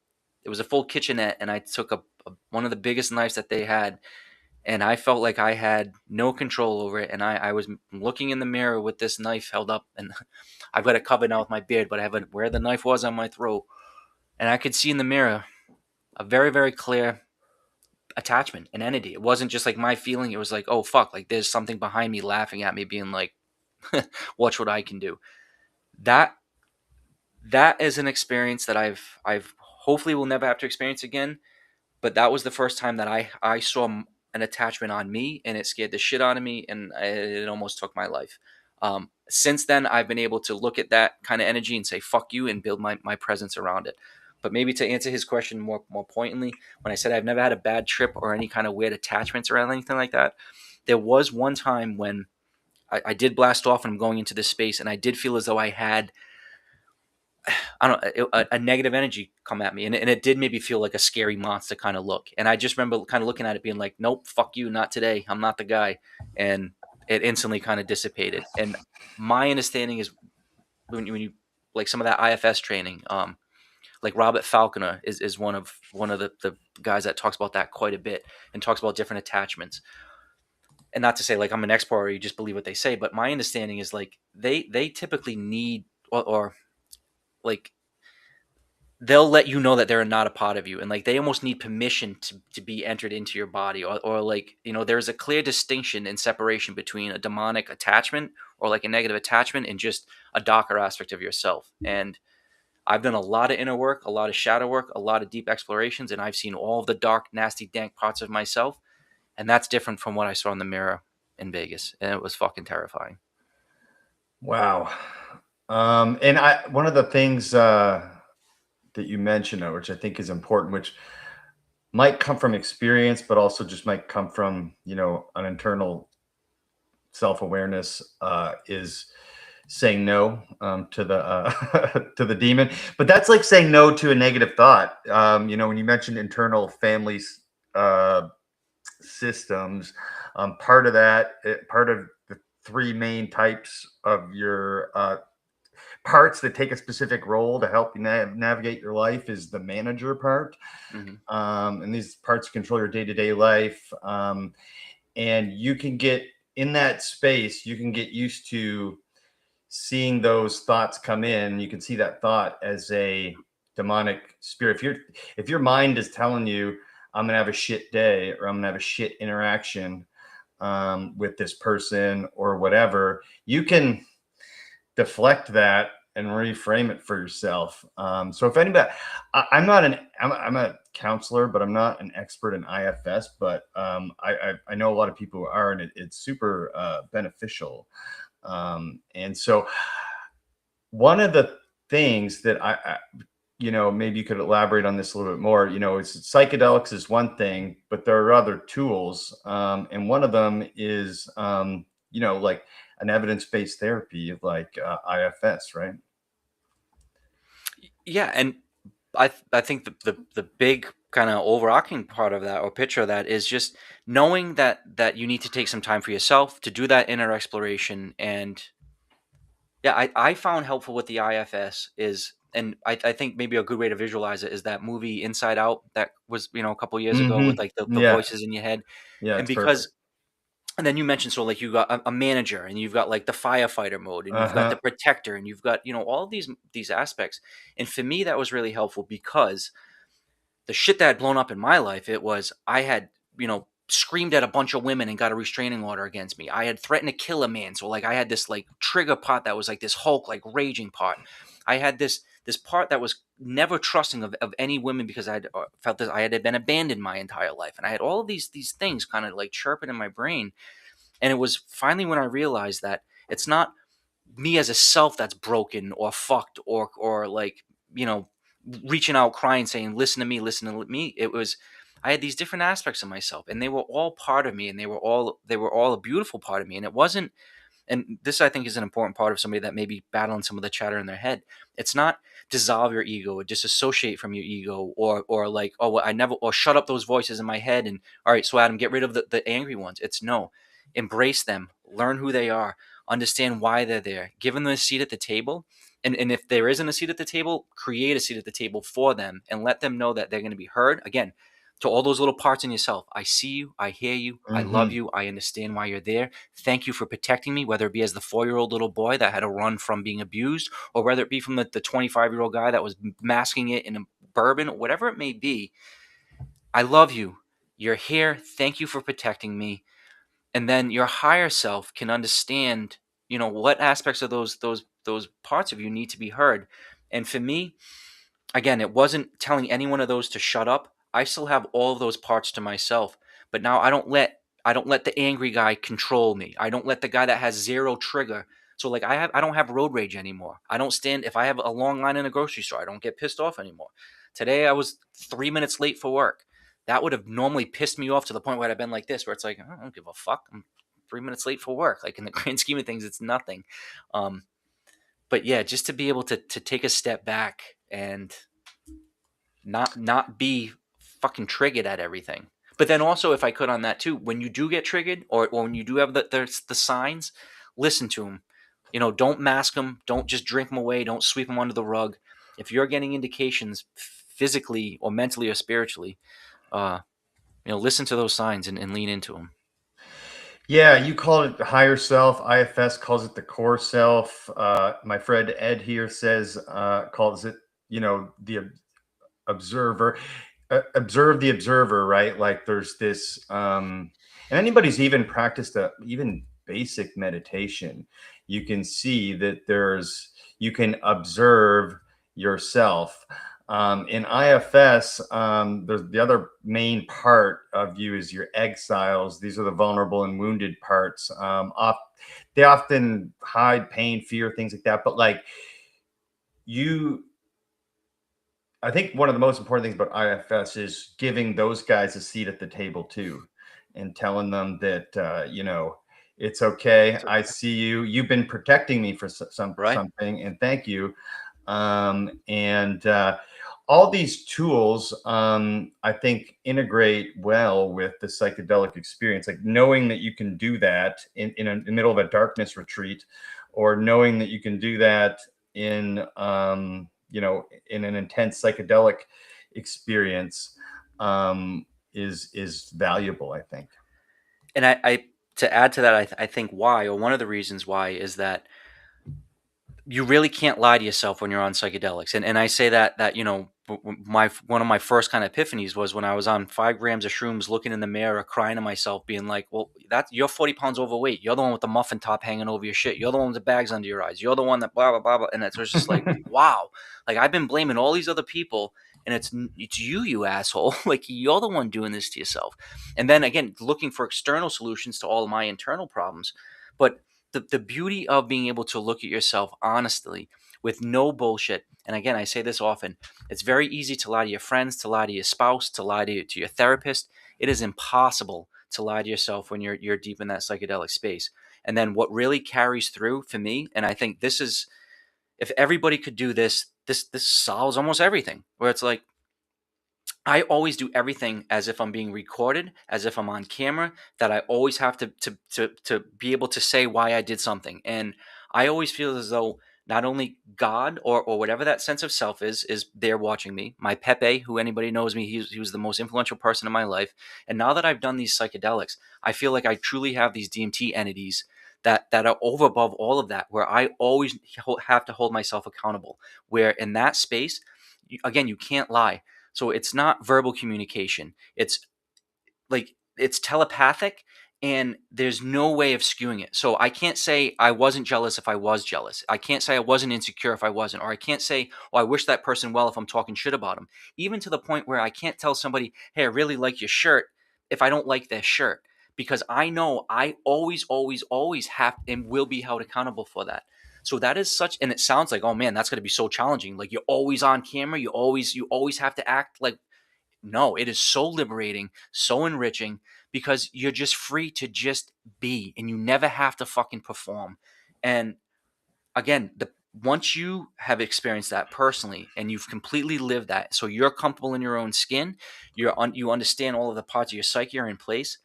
It was a full kitchenette, and I took one of the biggest knives that they had, and I felt like I had no control over it. And I was looking in the mirror with this knife held up, and I've got it covered now with my beard, but I have where the knife was on my throat, and I could see in the mirror a very, very clear attachment, an entity. It wasn't just like my feeling. It was like, oh fuck, like there's something behind me laughing at me, being like, watch what I can do. That that is an experience that I've hopefully will never have to experience again. But that was the first time that I saw an attachment on me, and it scared the shit out of me, and it almost took my life. Since then, I've been able to look at that kind of energy and say "fuck you" and build my presence around it. But maybe to answer his question more pointedly, when I said I've never had a bad trip or any kind of weird attachments around anything like that, there was one time when I did blast off and I'm going into this space, and I did feel as though I had, I don't know, a negative energy come at me, and it did maybe feel like a scary monster kind of look. And I just remember kind of looking at it, being like, "Nope, fuck you, not today. I'm not the guy." And it instantly kind of dissipated. And my understanding is when you like some of that IFS training, like Robert Falconer is one of the guys that talks about that quite a bit and talks about different attachments. And not to say like I'm an expert or you just believe what they say, but my understanding is like they typically need or like they'll let you know that they're not a part of you, and like they almost need permission to be entered into your body, or like, there's a clear distinction and separation between a demonic attachment or like a negative attachment and just a darker aspect of yourself. And I've done a lot of inner work, a lot of shadow work, a lot of deep explorations, and I've seen all of the dark, nasty, dank parts of myself, and that's different from what I saw in the mirror in Vegas, and it was fucking terrifying. Wow. And one of the things that you mentioned, which I think is important, which might come from experience, but also just might come from, an internal self-awareness, is saying no to the to the demon. But that's like saying no to a negative thought. When you mentioned internal families systems, part of that, part of the three main types of your parts that take a specific role to help you navigate your life is the manager part. And these parts control your day-to-day life. And you can get in that space, you can get used to seeing those thoughts come in. You can see that thought as a demonic spirit. If your mind is telling you, I'm gonna have a shit day, or I'm gonna have a shit interaction with this person or whatever, you can deflect that and reframe it for yourself. So if anybody, I'm a counselor, but I'm not an expert in IFS, but I know a lot of people who are, and it's super beneficial. And so one of the things that I maybe you could elaborate on this a little bit more, it's psychedelics is one thing, but there are other tools. And one of them is, like an evidence-based therapy, like IFS, right? Yeah. And I think the big kind of overarching part of that or picture of that is just knowing that you need to take some time for yourself to do that inner exploration. And yeah, I found helpful with the IFS is, and I think maybe a good way to visualize it is that movie Inside Out that was, a couple years ago with like the Yeah. voices in your head. Yeah, And it's perfect. and then you mentioned, so like you got a manager, and you've got like the firefighter mode, and you've got the Uh-huh. protector, and you've got, all of these aspects. And for me, that was really helpful because the shit that had blown up in my life, it was I had, screamed at a bunch of women and got a restraining order against me. I had threatened to kill a man. So like I had this like trigger part that was like this Hulk, like raging part. I had this part that was never trusting of any women because I had felt that I had been abandoned my entire life. And I had all of these things kind of like chirping in my brain. And it was finally when I realized that it's not me as a self that's broken or fucked or like, reaching out crying saying listen to me. It was I had these different aspects of myself, and they were all part of me, and they were all a beautiful part of me. And it wasn't, and this I think is an important part of somebody that may be battling some of the chatter in their head. It's not dissolve your ego or disassociate from your ego, or like, oh well, I never, or shut up those voices in my head, and all right, so Adam, get rid of the angry ones. It's no, embrace them, learn who they are, understand why they're there, give them a seat at the table. And if there isn't a seat at the table, create a seat at the table for them and let them know that they're going to be heard. Again, to all those little parts in yourself, I see you, I hear you, I love you, I understand why you're there. Thank you for protecting me, whether it be as the 4-year-old little boy that had to run from being abused, or whether it be from the 25-year-old guy that was masking it in a bourbon, whatever it may be. I love you. You're here. Thank you for protecting me. And then your higher self can understand, what aspects of those parts of you need to be heard. And for me, again, it wasn't telling any one of those to shut up. I still have all of those parts to myself, but now I don't let the angry guy control me. I don't let the guy that has zero trigger. So like I don't have road rage anymore. I don't stand if I have a long line in a grocery store. I don't get pissed off anymore. Today I was 3 minutes late for work. That would have normally pissed me off to the point where I've been like this, where it's like I don't give a fuck. I'm 3 minutes late for work. Like in the grand scheme of things, it's nothing. Um, but yeah, just to be able to take a step back and not be fucking triggered at everything. But then also, if I could on that too, when you do get triggered, or when you do have the signs, listen to them. Don't mask them. Don't just drink them away. Don't sweep them under the rug. If you're getting indications physically or mentally or spiritually, listen to those signs and lean into them. Yeah, you called it the higher self. IFS calls it the core self. My friend Ed here calls it, the observer. Observe the observer, right? Like there's this, and anybody's even practiced even basic meditation, you can see that you can observe yourself. In IFS, there's the other main part of you is your exiles. These are the vulnerable and wounded parts. They often hide pain, fear, things like that. But like I think one of the most important things about IFS is giving those guys a seat at the table too, and telling them that it's okay. It's okay. I see you. You've been protecting me for Right. something, and thank you. And all these tools, I think, integrate well with the psychedelic experience. Like knowing that you can do that in the middle of a darkness retreat, or knowing that you can do that in in an intense psychedelic experience, is valuable, I think. And I to add to that, I think why, or one of the reasons why, is that you really can't lie to yourself when you're on psychedelics. And I say that one of my first kind of epiphanies was when I was on 5 grams of shrooms, looking in the mirror, crying to myself, being like, well, you're 40 pounds overweight. You're the one with the muffin top hanging over your shit. You're the one with the bags under your eyes. You're the one that blah blah blah blah. And it was just like, wow. Like I've been blaming all these other people, and it's you asshole. Like you're the one doing this to yourself. And then again, looking for external solutions to all of my internal problems. But the beauty of being able to look at yourself honestly with no bullshit. And again, I say this often, it's very easy to lie to your friends, to lie to your spouse, to lie to your therapist. It is impossible to lie to yourself when you're deep in that psychedelic space. And then what really carries through for me, and I think this is, if everybody could do this solves almost everything, where it's like, I always do everything as if I'm being recorded, as if I'm on camera, that I always have to be able to say why I did something. And I always feel as though not only God, or whatever that sense of self is there watching me. My Pepe, who anybody knows me, he was the most influential person in my life. And now that I've done these psychedelics, I feel like I truly have these DMT entities that are over above all of that, where I always have to hold myself accountable. Where in that space, again, you can't lie. So it's not verbal communication. It's telepathic, and there's no way of skewing it. So I can't say I wasn't jealous if I was jealous. I can't say I wasn't insecure if I wasn't, or I can't say, oh, I wish that person well if I'm talking shit about them. Even to the point where I can't tell somebody, hey, I really like your shirt, if I don't like their shirt, because I know I always, always, always have and will be held accountable for that. So that is such, and it sounds like, oh man, that's going to be so challenging. Like you're always on camera. You always have to act like no, it is so liberating, so enriching, because you're just free to just be, and you never have to fucking perform. And again, the once you have experienced that personally and you've completely lived that, so you're comfortable in your own skin, you understand all of the parts of your psyche are in place.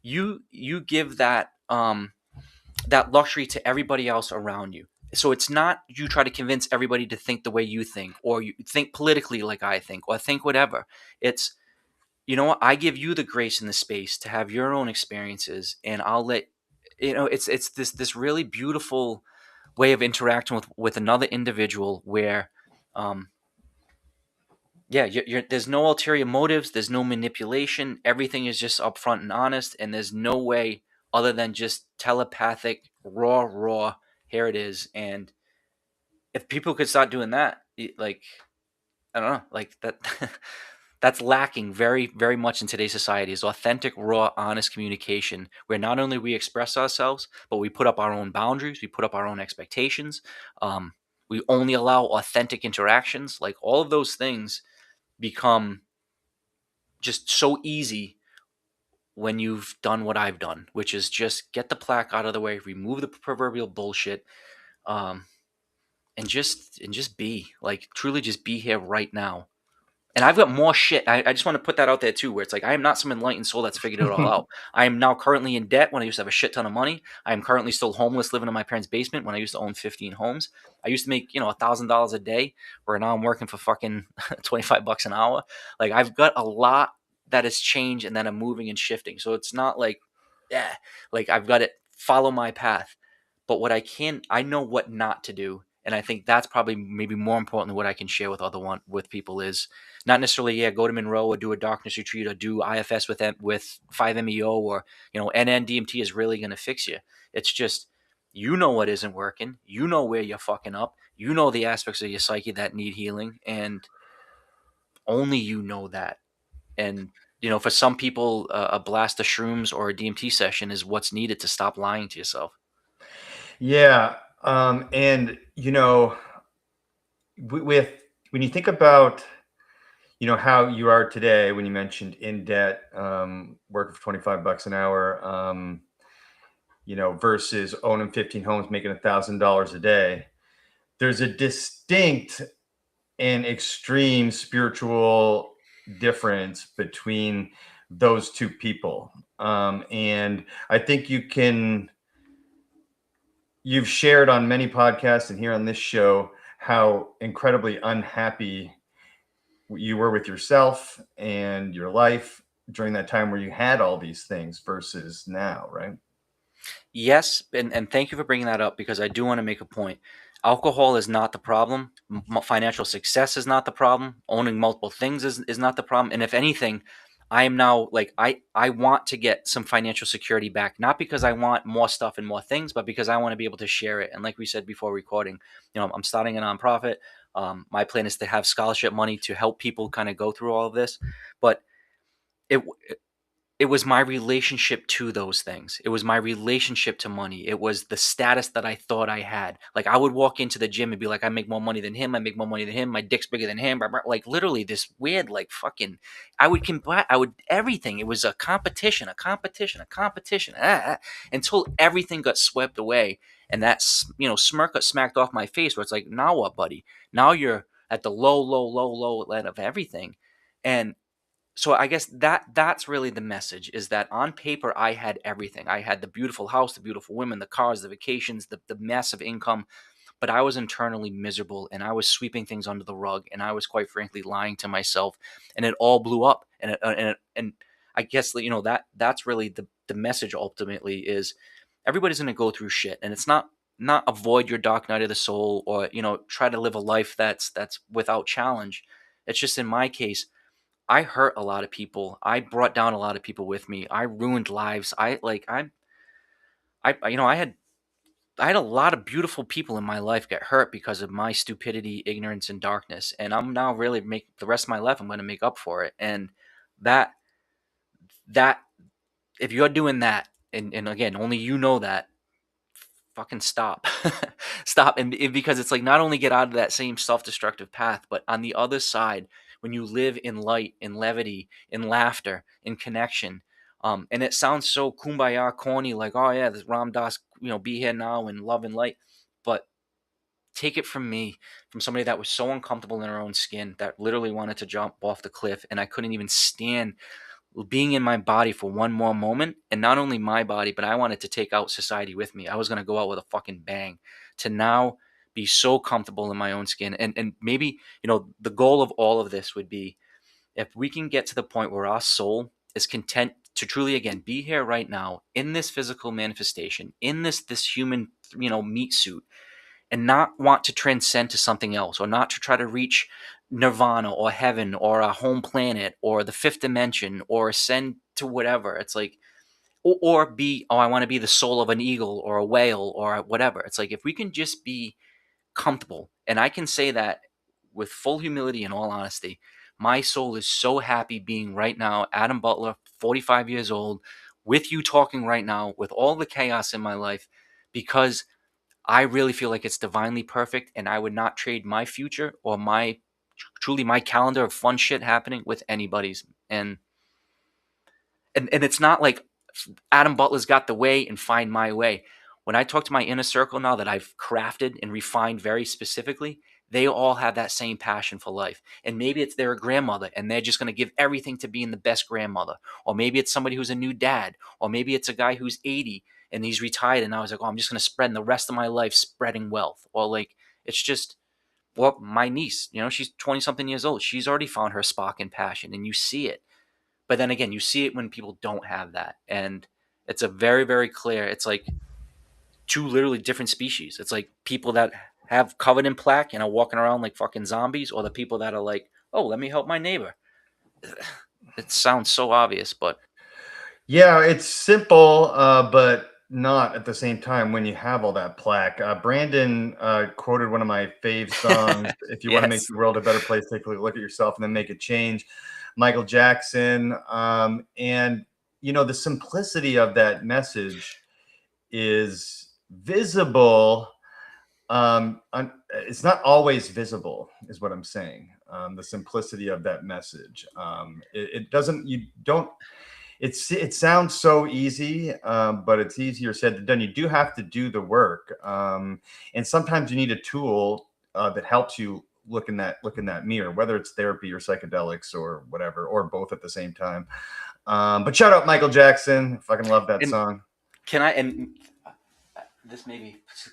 You give that that luxury to everybody else around you. So it's not you try to convince everybody to think the way you think, or you think politically like I think, or think whatever. It's, you know what, I give you the grace and the space to have your own experiences, and I'll let it's this really beautiful way of interacting with another individual where um yeah, there's no ulterior motives, there's no manipulation, everything is just upfront and honest, and there's no way other than just telepathic raw, here it is. And if people could start doing that, like, I don't know, like that that's lacking very, very much in today's society, is authentic, raw, honest communication where not only we express ourselves, but we put up our own boundaries, we put up our own expectations. Um, we only allow authentic interactions. Like, all of those things become just so easy when you've done what I've done, which is just get the plaque out of the way, remove the proverbial bullshit, um, and just be like, truly just be here right now. And I've got more shit. I just want to put that out there too, where it's like, I am not some enlightened soul that's figured it all out. I am now currently in debt when I used to have a shit ton of money. I am currently still homeless, living in my parents' basement when I used to own 15 homes. I used to make, $1,000 a day, where now I'm working for fucking $25 an hour. Like, I've got a lot that has changed and that I'm moving and shifting. So it's not like, yeah, like I've got to follow my path. But what I know what not to do. And I think that's probably maybe more important than what I can share with people is not necessarily, yeah, go to Monroe or do a darkness retreat or do IFS with 5-MeO, or NN-DMT is really going to fix you. It's just, what isn't working, where you're fucking up, the aspects of your psyche that need healing, and only that. And for some people, a blast of shrooms or a DMT session is what's needed to stop lying to yourself. Yeah. And with when you think about how you are today, when you mentioned in debt, working for $25 an hour, versus owning 15 homes, making $1,000 a day, there's a distinct and extreme spiritual difference between those two people. And I think you've shared on many podcasts and here on this show how incredibly unhappy you were with yourself and your life during that time where you had all these things versus now, right? Yes, and thank you for bringing that up, because I do want to make a point. Alcohol is not the problem. Financial success is not the problem. Owning multiple things is not the problem. And if anything, I am now like, I want to get some financial security back, not because I want more stuff and more things, but because I want to be able to share it. And like we said before recording, I'm starting a nonprofit. My plan is to have scholarship money to help people kind of go through all of this. But it it was my relationship to those things. It was my relationship to money. It was the status that I thought I had. Like, I would walk into the gym and be like, I make more money than him. I make more money than him. My dick's bigger than him. Like, literally this weird, like, fucking, everything. It was a competition, until everything got swept away. And that, smirk got smacked off my face, where it's like, now what, buddy? Now you're at the low end of everything. And so I guess that's really the message, is that on paper I had everything. I had the beautiful house, the beautiful women, the cars, the vacations, the massive income, but I was internally miserable, and I was sweeping things under the rug, and I was quite frankly lying to myself, and it all blew up. And I guess that's really the message ultimately, is everybody's going to go through shit, and it's not avoid your dark night of the soul, or try to live a life that's without challenge. It's just, in my case, I hurt a lot of people. I brought down a lot of people with me. I ruined lives. I had a lot of beautiful people in my life get hurt because of my stupidity, ignorance, and darkness. And I'm now really make the rest of my life, I'm going to make up for it. And that that if you're doing that, and again, only that, fucking stop. Stop. And because it's like, not only get out of that same self-destructive path, but on the other side, when you live in light, in levity, in laughter, in connection. And it sounds so kumbaya corny, like, oh yeah, this Ram Dass, be here now and love and light. But take it from me, from somebody that was so uncomfortable in her own skin, that literally wanted to jump off the cliff, and I couldn't even stand being in my body for one more moment. And not only my body, but I wanted to take out society with me. I was going to go out with a fucking bang, to now be so comfortable in my own skin. And maybe, the goal of all of this would be, if we can get to the point where our soul is content to truly, again, be here right now in this physical manifestation, in this human, meat suit, and not want to transcend to something else, or not to try to reach nirvana or heaven or a home planet or the fifth dimension or ascend to whatever. It's like, or be, oh, I want to be the soul of an eagle or a whale or whatever. It's like, if we can just be comfortable, and I can say that with full humility and all honesty, my soul is so happy being right now, Adam Butler, 45 years old, with you talking right now, with all the chaos in my life, because I really feel like it's divinely perfect, and I would not trade my future or truly my calendar of fun shit happening with anybody's. And it's not like Adam Butler's got the way and find my way. When I talk to my inner circle now that I've crafted and refined very specifically, they all have that same passion for life. And maybe it's their grandmother and they're just going to give everything to being the best grandmother. Or maybe it's somebody who's a new dad. Or maybe it's a guy who's 80 and he's retired, and I was like, oh, I'm just going to spend the rest of my life spreading wealth. Or like, it's just, well, my niece, she's 20 something years old. She's already found her spark and passion, and you see it. But then again, you see it when people don't have that. And it's a very, very clear, it's like two literally different species. It's like people that have covered in plaque and are walking around like fucking zombies, or the people that are like, oh, let me help my neighbor. It sounds so obvious, but Yeah, it's simple, but not at the same time when you have all that plaque. Brandon quoted one of my fave songs. If you want to make yes. the world a better place, take a look at yourself and then make a change. Michael Jackson. And, the simplicity of that message is visible. It's not always visible, is what I'm saying. The simplicity of that message. It doesn't, you don't, it sounds so easy, but it's easier said than done. You do have to do the work, and sometimes you need a tool that helps you look in that mirror, whether it's therapy or psychedelics or whatever, or both at the same time. But shout out Michael Jackson. Fucking love that song. Can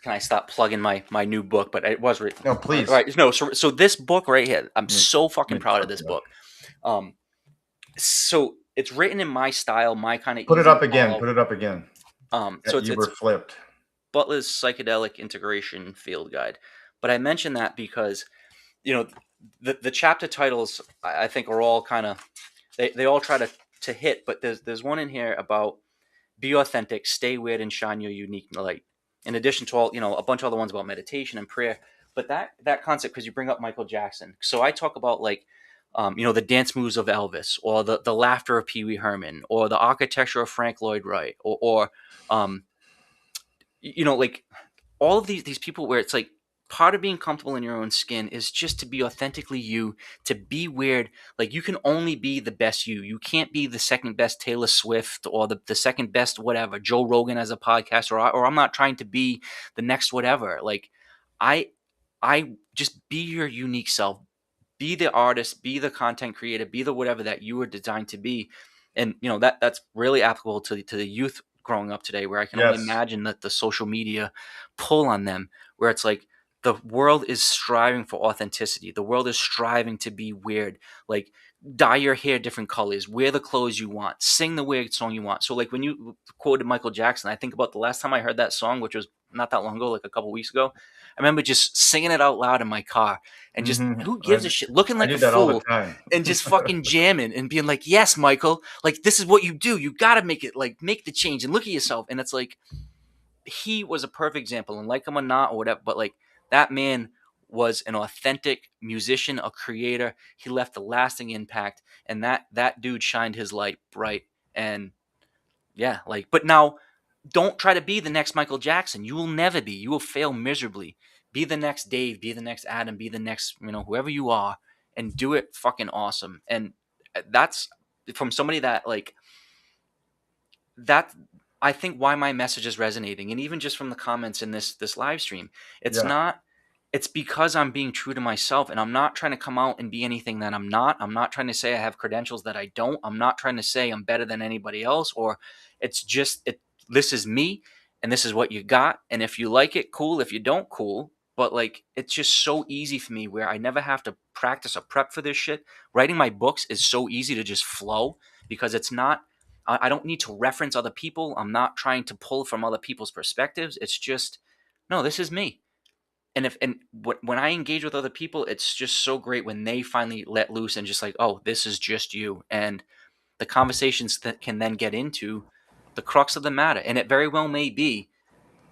I stop plugging my new book? But it was written. No, please. Right. No. So this book right here, I'm so fucking proud of this book. So it's written in my style, my kind of. Put it up again. Put it up again. So you were flipped. Butler's Psychedelic Integration Field Guide. But I mention that because, the chapter titles, I think, are all kind of, they all try to hit. But there's one in here about be authentic, stay weird, and shine your unique light. In addition to all, a bunch of other ones about meditation and prayer. But that concept, because you bring up Michael Jackson. So I talk about like, the dance moves of Elvis, or the laughter of Pee Wee Herman, or the architecture of Frank Lloyd Wright, or like all of these people where it's like part of being comfortable in your own skin is just to be authentically you, to be weird. Like, you can only be the best you. You can't be the second best Taylor Swift or the second best whatever, Joe Rogan as a podcaster, or I'm not trying to be the next whatever. Like, I just be your unique self. Be the artist, be the content creator, be the whatever that you were designed to be. And that's really applicable to the youth growing up today, where I can only imagine that the social media pull on them, where it's like the world is striving for authenticity. The world is striving to be weird. Like, dye your hair different colors, wear the clothes you want, sing the weird song you want. So like when you quoted Michael Jackson, I think about the last time I heard that song, which was not that long ago, like a couple weeks ago. I remember just singing it out loud in my car and just, who gives a shit, looking like a fool and just fucking jamming and being like, yes, Michael, like, this is what you do. You got to make it, like, make the change and look at yourself. And it's like, he was a perfect example, and like him or not or whatever, but like, that man was an authentic musician, a creator. He left a lasting impact, and that dude shined his light bright. And yeah, like, but now, don't try to be the next Michael Jackson. You will never be. You will fail miserably. Be the next Dave. Be the next Adam. Be the next, whoever you are, and do it fucking awesome. And that's from somebody that like that. I think why my message is resonating, and even just from the comments in this live stream, it's Yeah. not. It's because I'm being true to myself, and I'm not trying to come out and be anything that I'm not. I'm not trying to say I have credentials that I don't. I'm not trying to say I'm better than anybody else, or it's just it. This is me, and this is what you got. And if you like it, cool. If you don't, cool. But like, it's just so easy for me where I never have to practice or prep for this shit. Writing my books is so easy to just flow because it's not. I don't need to reference other people. I'm not trying to pull from other people's perspectives. It's just, no, this is me. And when I engage with other people, it's just so great when they finally let loose and just like, oh, this is just you. And the conversations that can then get into the crux of the matter. And it very well may be,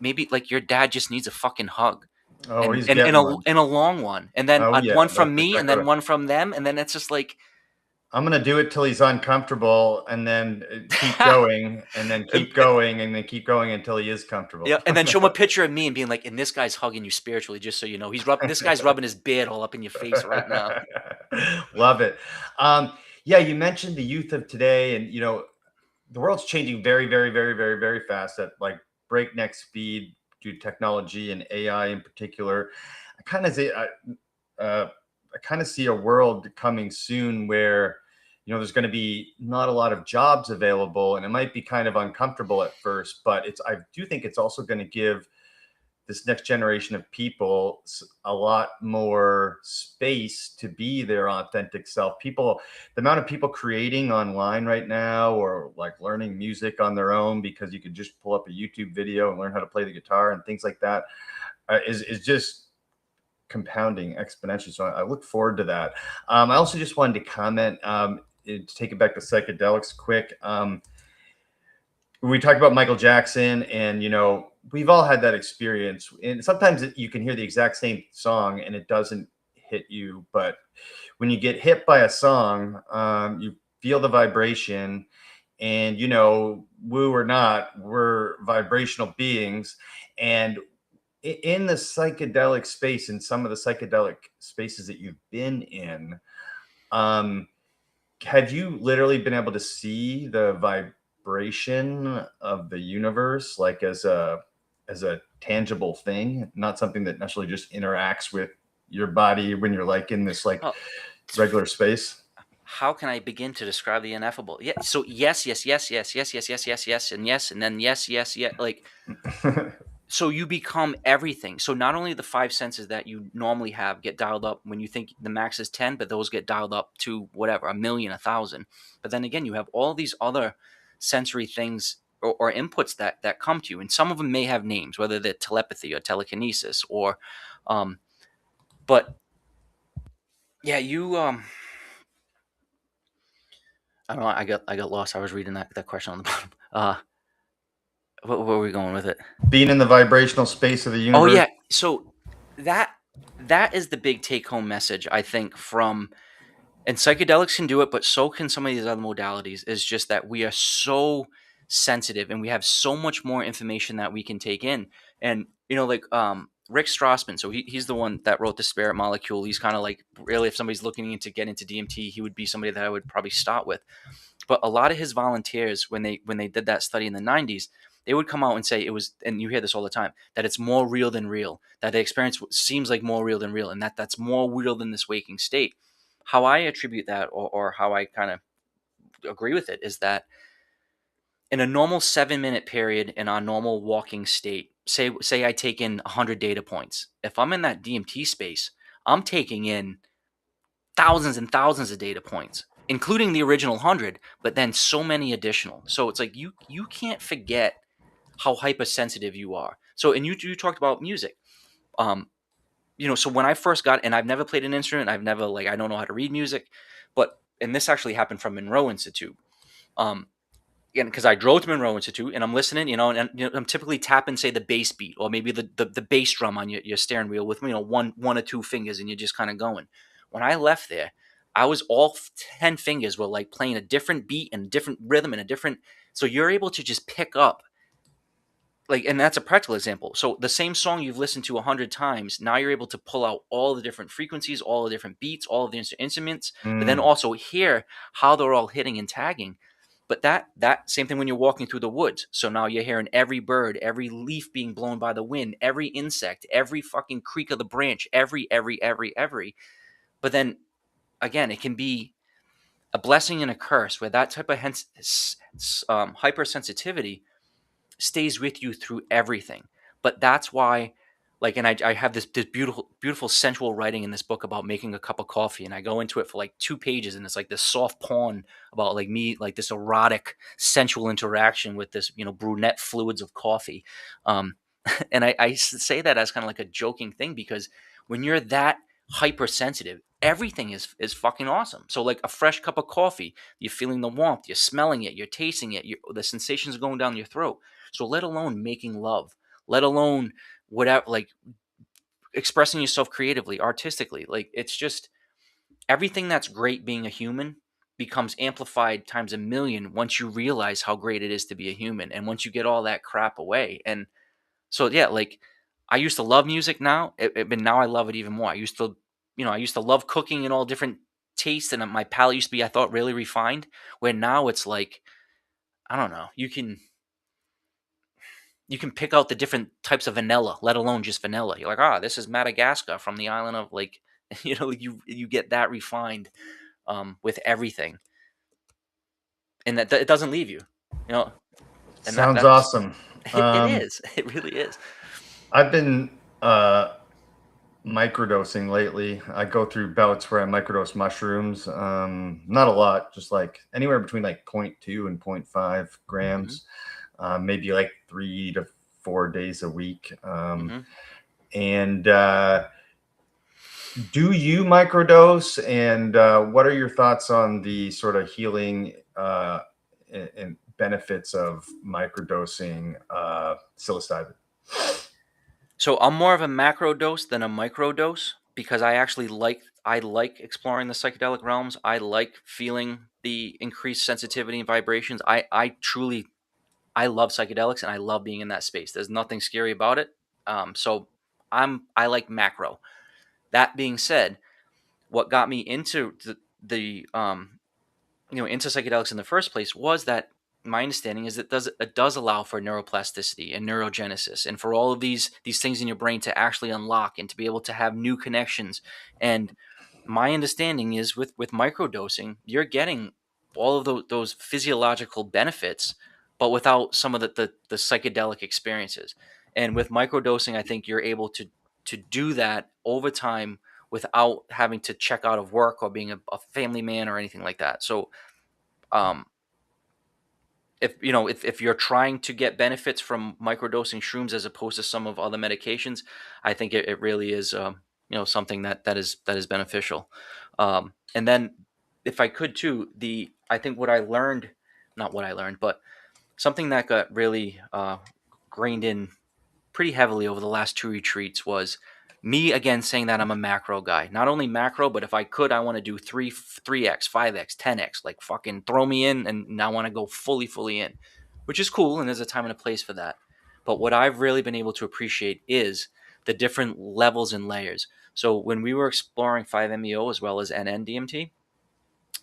maybe like your dad just needs a fucking hug. Oh, And he's and, and, getting a, one. and a long one. And then Oh yeah, one that's from me and exactly then right. one from them. And then it's just like, I'm gonna do it till he's uncomfortable, and then keep going, and then keep going, and then keep going until he is comfortable. yeah, and then show him a picture of me and being like, and this guy's hugging you spiritually, just so you know. This guy's rubbing his beard all up in your face right now. Love it. Yeah, you mentioned the youth of today, and the world's changing very, very, very, very, very fast at like breakneck speed due to technology and AI in particular. I kind of say, I kind of see a world coming soon where there's going to be not a lot of jobs available, and it might be kind of uncomfortable at first, but I do think it's also going to give this next generation of people a lot more space to be their authentic self. The amount of people creating online right now, or like learning music on their own because you could just pull up a YouTube video and learn how to play the guitar and things like that, is just compounding exponentially. So I look forward to that. I also just wanted to comment, to take it back to psychedelics quick. We talked about Michael Jackson, and we've all had that experience. And sometimes you can hear the exact same song and it doesn't hit you, but when you get hit by a song, you feel the vibration, and woo or not, we're vibrational beings. And in the psychedelic space, in some of the psychedelic spaces that you've been in, have you literally been able to see the vibration of the universe, like as a tangible thing, not something that necessarily just interacts with your body when you're like in this like Oh, regular space? how can I begin to describe the ineffable? Yeah. So yes, yes, yes, yes, yes, yes, yes, yes, yes, and yes, and then yes, yes, yes. Like, so you become everything. So not only the five senses that you normally have get dialed up when you think the max is 10, but those get dialed up to whatever, 1,000,000, 1,000. But then again, you have all these other sensory things or inputs that come to you. And some of them may have names, whether they're telepathy or telekinesis or, but yeah, I don't know. I got lost. I was reading that question on the bottom. Where were we going with it? Being in the vibrational space of the Oh universe. yeah. So that that is the big take home message, I think, from, and psychedelics can do it, but so can some of these other modalities, is just that we are so sensitive and we have so much more information that we can take in. And like Rick Strassman, so he's the one that wrote The Spirit Molecule. He's kind of like, really, if somebody's looking into get into DMT, he would be somebody that I would probably start with. But a lot of his volunteers, when they did that study in the 90s, they would come out and say it was, and you hear this all the time, that it's more real than real, that the experience seems like more real than real, and that's more real than this waking state. How I attribute that, or how I kind of agree with it, is that in a normal 7-minute period in our normal walking state, say I take in 100 data points. If I'm in that DMT space, I'm taking in thousands and thousands of data points, including the original 100, but then so many additional. So it's like you can't forget how hypersensitive you are. So, and you talked about music. Um, so when I first got, and I've never played an instrument, I've never, like, I don't know how to read music, but, and this actually happened from Monroe Institute. Again, because I drove to Monroe Institute and I'm listening, and I'm typically tapping, say, the bass beat, or maybe the bass drum on your steering wheel with, one or two fingers, and you're just kind of going. When I left there, I was all 10 fingers were like playing a different beat and a different rhythm and a different, so you're able to just pick up like, and that's a practical example. So the same song you've listened to 100 times, now you're able to pull out all the different frequencies, all the different beats, all of the instruments, but then also hear how they're all hitting and tagging. But that same thing when you're walking through the woods. So now you're hearing every bird, every leaf being blown by the wind, every insect, every fucking creak of the branch, every. But then again, it can be a blessing and a curse where that type of hypersensitivity stays with you through everything. But that's why, like, and I have this beautiful sensual writing in this book about making a cup of coffee, and I go into it for like 2 pages, and it's like this soft porn about like me, like this erotic sensual interaction with this, brunette fluids of coffee. And I say that as kind of like a joking thing, because when you're that hypersensitive, everything is fucking awesome. So like a fresh cup of coffee, you're feeling the warmth, you're smelling it, you're tasting it, the sensations are going down your throat. So let alone making love, let alone whatever, like expressing yourself creatively, artistically. Like, it's just everything that's great being a human becomes amplified times a million once you realize how great it is to be a human, and once you get all that crap away. And so yeah, like, I used to love music, but now I love it even more. I used to love cooking in all different tastes, and my palate used to be, I thought, really refined, where now it's like, I don't know, you can pick out the different types of vanilla, let alone just vanilla. You're like, this is Madagascar from the island of, like, like, you get that refined with everything, and that it doesn't leave you, you know, and Sounds that's awesome. it is. It really is. I've been microdosing lately. I go through bouts where I microdose mushrooms. Not a lot, just like anywhere between like 0.2 and 0.5 grams, maybe like 3 to 4 days a week. And do you microdose? And what are your thoughts on the sort of healing and benefits of microdosing psilocybin? So I'm more of a macro dose than a micro dose, because I like exploring the psychedelic realms. I like feeling the increased sensitivity and vibrations. I love psychedelics, and I love being in that space. There's nothing scary about it. So I like macro. That being said, what got me into into psychedelics in the first place was that my understanding is that it does allow for neuroplasticity and neurogenesis, and for all of these things in your brain to actually unlock and to be able to have new connections. And my understanding is with microdosing, you're getting all of those physiological benefits, but without some of the psychedelic experiences. And with microdosing, I think you're able to do that over time without having to check out of work or being a family man or anything like that. So um, if you're trying to get benefits from microdosing shrooms as opposed to some of other medications, I think it really is something that is beneficial. And then, if I could too, I think what I learned, not what I learned, but something that got really grained in pretty heavily over the last 2 retreats was me again saying that I'm a macro guy. Not only macro, but if I could, I want to do 3x, 5x, 10x, like fucking throw me in, and I want to go fully in, which is cool, and there's a time and a place for that. But what I've really been able to appreciate is the different levels and layers. So when we were exploring 5-MeO as well as NN-DMT,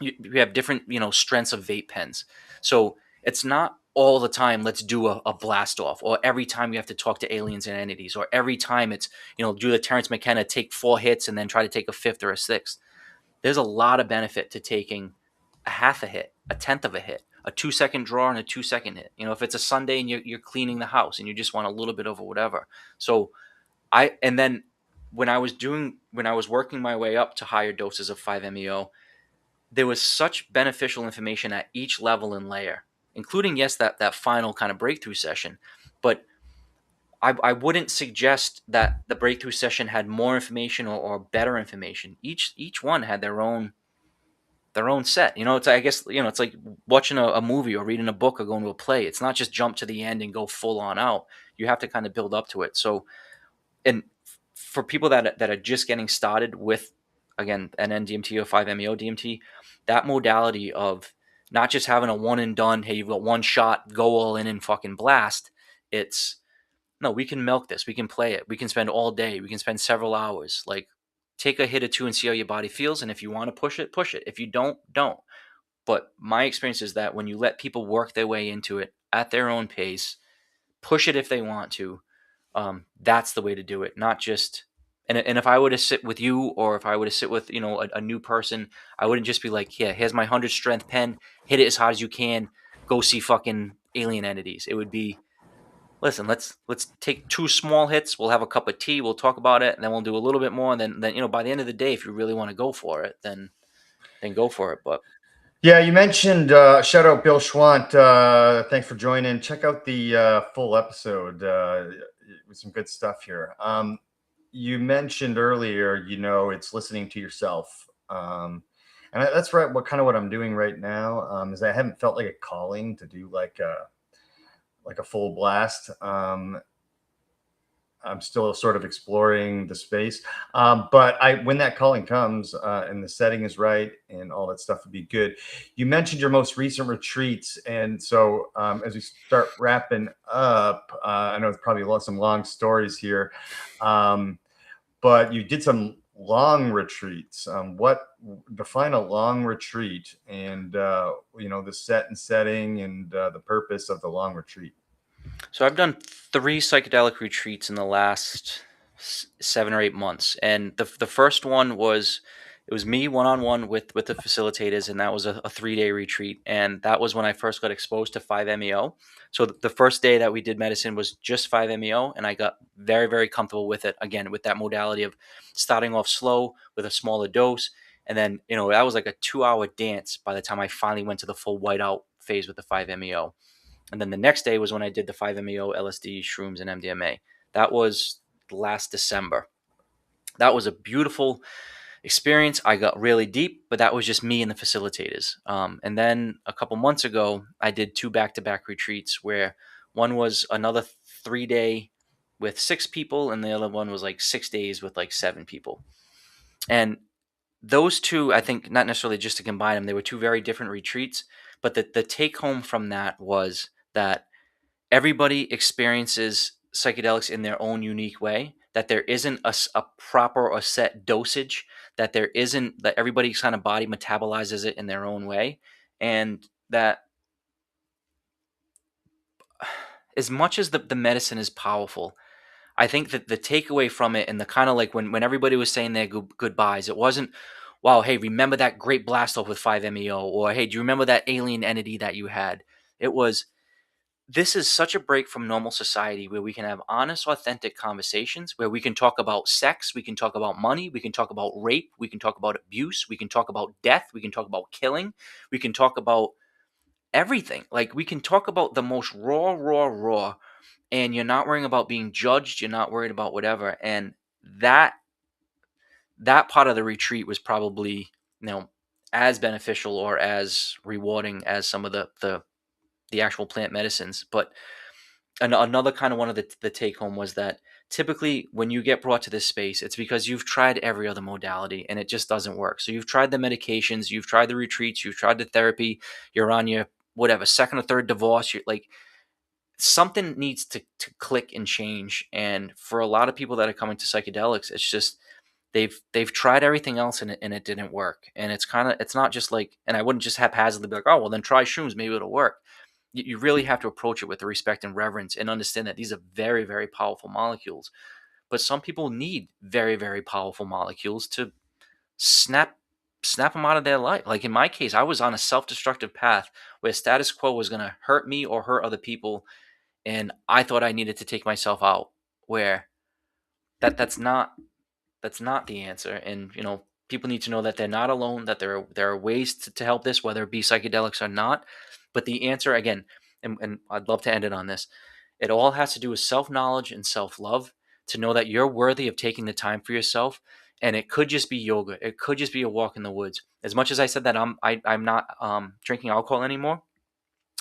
we have different strengths of vape pens. So it's not all the time let's do a blast off, or every time you have to talk to aliens and entities, or every time it's do the Terrence McKenna, take 4 hits and then try to take a fifth or a sixth. There's a lot of benefit to taking a half a hit, a tenth of a hit, a 2-second draw and a 2-second hit. If it's a Sunday and you're cleaning the house and you just want a little bit of whatever. So and then when I was working my way up to higher doses of 5-MeO, there was such beneficial information at each level and layer, including, yes, that final kind of breakthrough session. But I wouldn't suggest that the breakthrough session had more information or better information. Each one had their own set. I guess it's like watching a movie or reading a book or going to a play. It's not just jump to the end and go full on out. You have to kind of build up to it. So, and for people that are just getting started with, again, NN-DMT or 5-MeO DMT, that modality of not just having a one and done, hey, you've got one shot, go all in and fucking blast. It's No, we can milk this. We can play it. We can spend all day. We can spend several hours. Like, take a hit or two and see how your body feels. And if you want to push it, push it. If you don't, don't. But my experience is that when you let people work their way into it at their own pace, push it if they want to, that's the way to do it. Not just, and if I were to sit with you, or if I were to sit with, a new person, I wouldn't just be like, yeah, here's my 100 strength pen, hit it as hard as you can, go see fucking alien entities. It would be, listen, let's take 2 small hits. We'll have a cup of tea. We'll talk about it, and then we'll do a little bit more. And then by the end of the day, if you really want to go for it, then go for it. But Yeah, you mentioned shout out Bill Schwant. Thanks for joining. Check out the full episode with some good stuff here. You mentioned earlier, it's listening to yourself, and that's right. What I'm doing right now is I haven't felt like a calling to do like a full blast. I'm still sort of exploring the space. But when that calling comes and the setting is right and all that stuff would be good. You mentioned your most recent retreats. And so as we start wrapping up, I know it's probably some long stories here, but you did some long retreats. What define a long retreat, and the set and setting and the purpose of the long retreat? so I've done 3 psychedelic retreats in the last 7 or 8 months, and the first one was, it was me one on one with the facilitators, and that was a 3 day retreat, and that was when I first got exposed to 5-MeO. So the first day that we did medicine was just 5-MeO, and I got very very comfortable with it. Again, with that modality of starting off slow with a smaller dose, and then that was like a 2 hour dance by the time I finally went to the full whiteout phase with the 5-MeO. And then the next day was when I did the 5-MeO, LSD, shrooms, and MDMA. That was last December. That was a beautiful experience. I got really deep, but that was just me and the facilitators. And then a couple months ago, I did 2 back-to-back retreats where one was another 3 day with 6 people, and the other one was like 6 days with like 7 people. And those two, I think, not necessarily just to combine them, they were 2 very different retreats. But the take home from that was that everybody experiences psychedelics in their own unique way, that there isn't a proper or set dosage, that there isn't, that everybody's kind of body metabolizes it in their own way, and that as much as the medicine is powerful, I think that the takeaway from it, and the kind of like when everybody was saying their goodbyes, it wasn't, wow, hey, remember that great blast off with 5-MeO, or hey, do you remember that alien entity that you had? It was, this is such a break from normal society where we can have honest, authentic conversations, where we can talk about sex, we can talk about money, we can talk about rape, we can talk about abuse, we can talk about death, we can talk about killing, we can talk about everything. Like, we can talk about the most raw, and you're not worrying about being judged, you're not worried about whatever. And that part of the retreat was probably, as beneficial or as rewarding as some of the actual plant medicines. But another kind of one of the take home was that typically when you get brought to this space, it's because you've tried every other modality and it just doesn't work. So you've tried the medications, you've tried the retreats, you've tried the therapy, you're on your whatever second or third divorce. You're like, something needs to click and change. And for a lot of people that are coming to psychedelics, it's just they've tried everything else and it didn't work. And it's not just like, and I wouldn't just haphazardly be like, oh well, then try shrooms, maybe it'll work. You really have to approach it with the respect and reverence, and understand that these are very very powerful molecules. But some people need very very powerful molecules to snap them out of their life. Like in my case, I was on a self-destructive path where status quo was going to hurt me or hurt other people, and I thought I needed to take myself out. Where that's not the answer. And people need to know that they're not alone, that there are ways to help this, whether it be psychedelics or not. But the answer, again, and I'd love to end it on this, it all has to do with self-knowledge and self-love, to know that you're worthy of taking the time for yourself. And it could just be yoga, it could just be a walk in the woods. As much as I said that I'm not drinking alcohol anymore,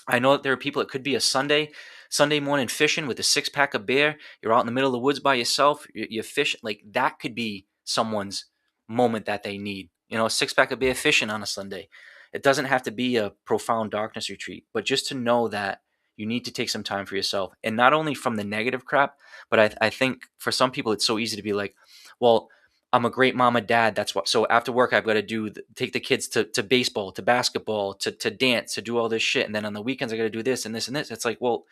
I know that there are people, it could be a Sunday morning fishing with a 6-pack of beer. You're out in the middle of the woods by yourself. You're fishing. Like, that could be someone's moment that they need. A 6-pack of beer fishing on a Sunday. It doesn't have to be a profound darkness retreat, but just to know that You need to take some time for yourself, and not only from the negative crap, but I think for some people it's so easy to be like, well, I'm a great mom and dad. That's what. So after work, I've got to take the kids to baseball, to basketball, to dance, to do all this shit, and then on the weekends I got to do this and this and this. It's like, well,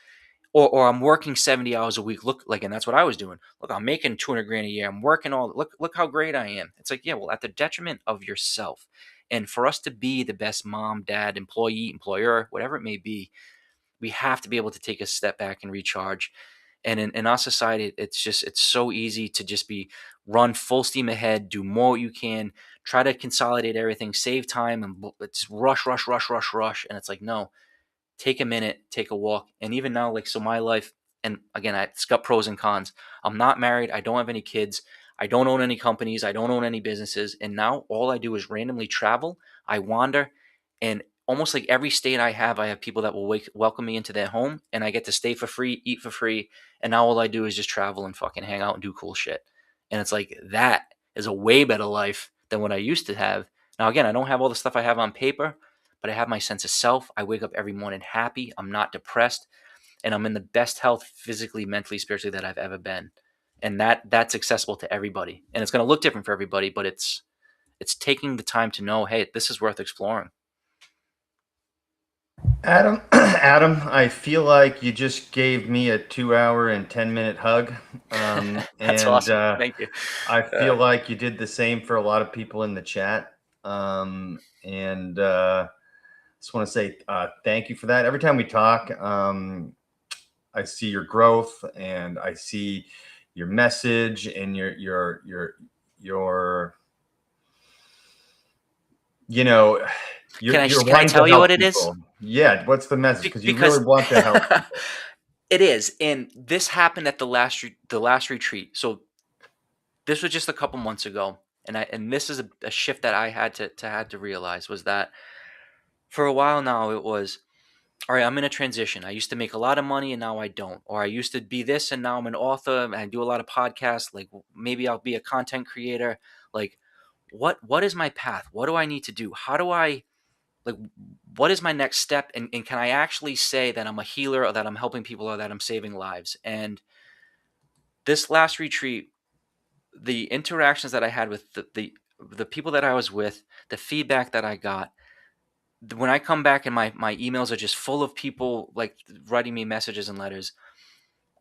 or I'm working 70 hours a week. Look, like, and that's what I was doing. Look, I'm making 200 grand a year. I'm working look how great I am. It's like, yeah, well, at the detriment of yourself. And for us to be the best mom, dad, employee, employer, whatever it may be, we have to be able to take a step back and recharge. And in our society, it's so easy to just be run full steam ahead, do more what you can, try to consolidate everything, save time, and it's rush, rush, rush, rush, rush. And it's like, no, take a minute, take a walk. And even now, like, so my life, and again, it's got pros and cons. I'm not married. I don't have any kids. I don't own any companies. I don't own any businesses. And now all I do is randomly travel. I wander, and almost like every state I have people that will welcome me into their home, and I get to stay for free, eat for free. And now all I do is just travel and fucking hang out and do cool shit. And it's like, that is a way better life than what I used to have. Now, again, I don't have all the stuff I have on paper, but I have my sense of self. I wake up every morning happy. I'm not depressed, and I'm in the best health physically, mentally, spiritually that I've ever been. And that's accessible to everybody. And it's going to look different for everybody, but it's taking the time to know, hey, this is worth exploring. Adam, Adam, I feel like you just gave me a 2-hour and 10-minute hug. That's And awesome. Thank you. I feel like you did the same for a lot of people in the chat. And just want to say thank you for that. Every time we talk, I see your growth, and I see your message and your you know, Can I wanting to tell you help what it is? people. Yeah, what's the message? Because you Because really want to help people. it is, and this happened at the last retreat. So this was just a couple months ago, and this is a shift that I had to realize, was that for a while now it was, all right, I'm in a transition. I used to make a lot of money and now I don't. Or I used to be this and now I'm an author and I do a lot of podcasts. Like, maybe I'll be a content creator. Like, what is my path? What do I need to do? How do I, like, what is my next step? And can I actually say that I'm a healer, or that I'm helping people, or that I'm saving lives? And this last retreat, the interactions that I had with the people that I was with, the feedback that I got, when I come back and my emails are just full of people like writing me messages and letters,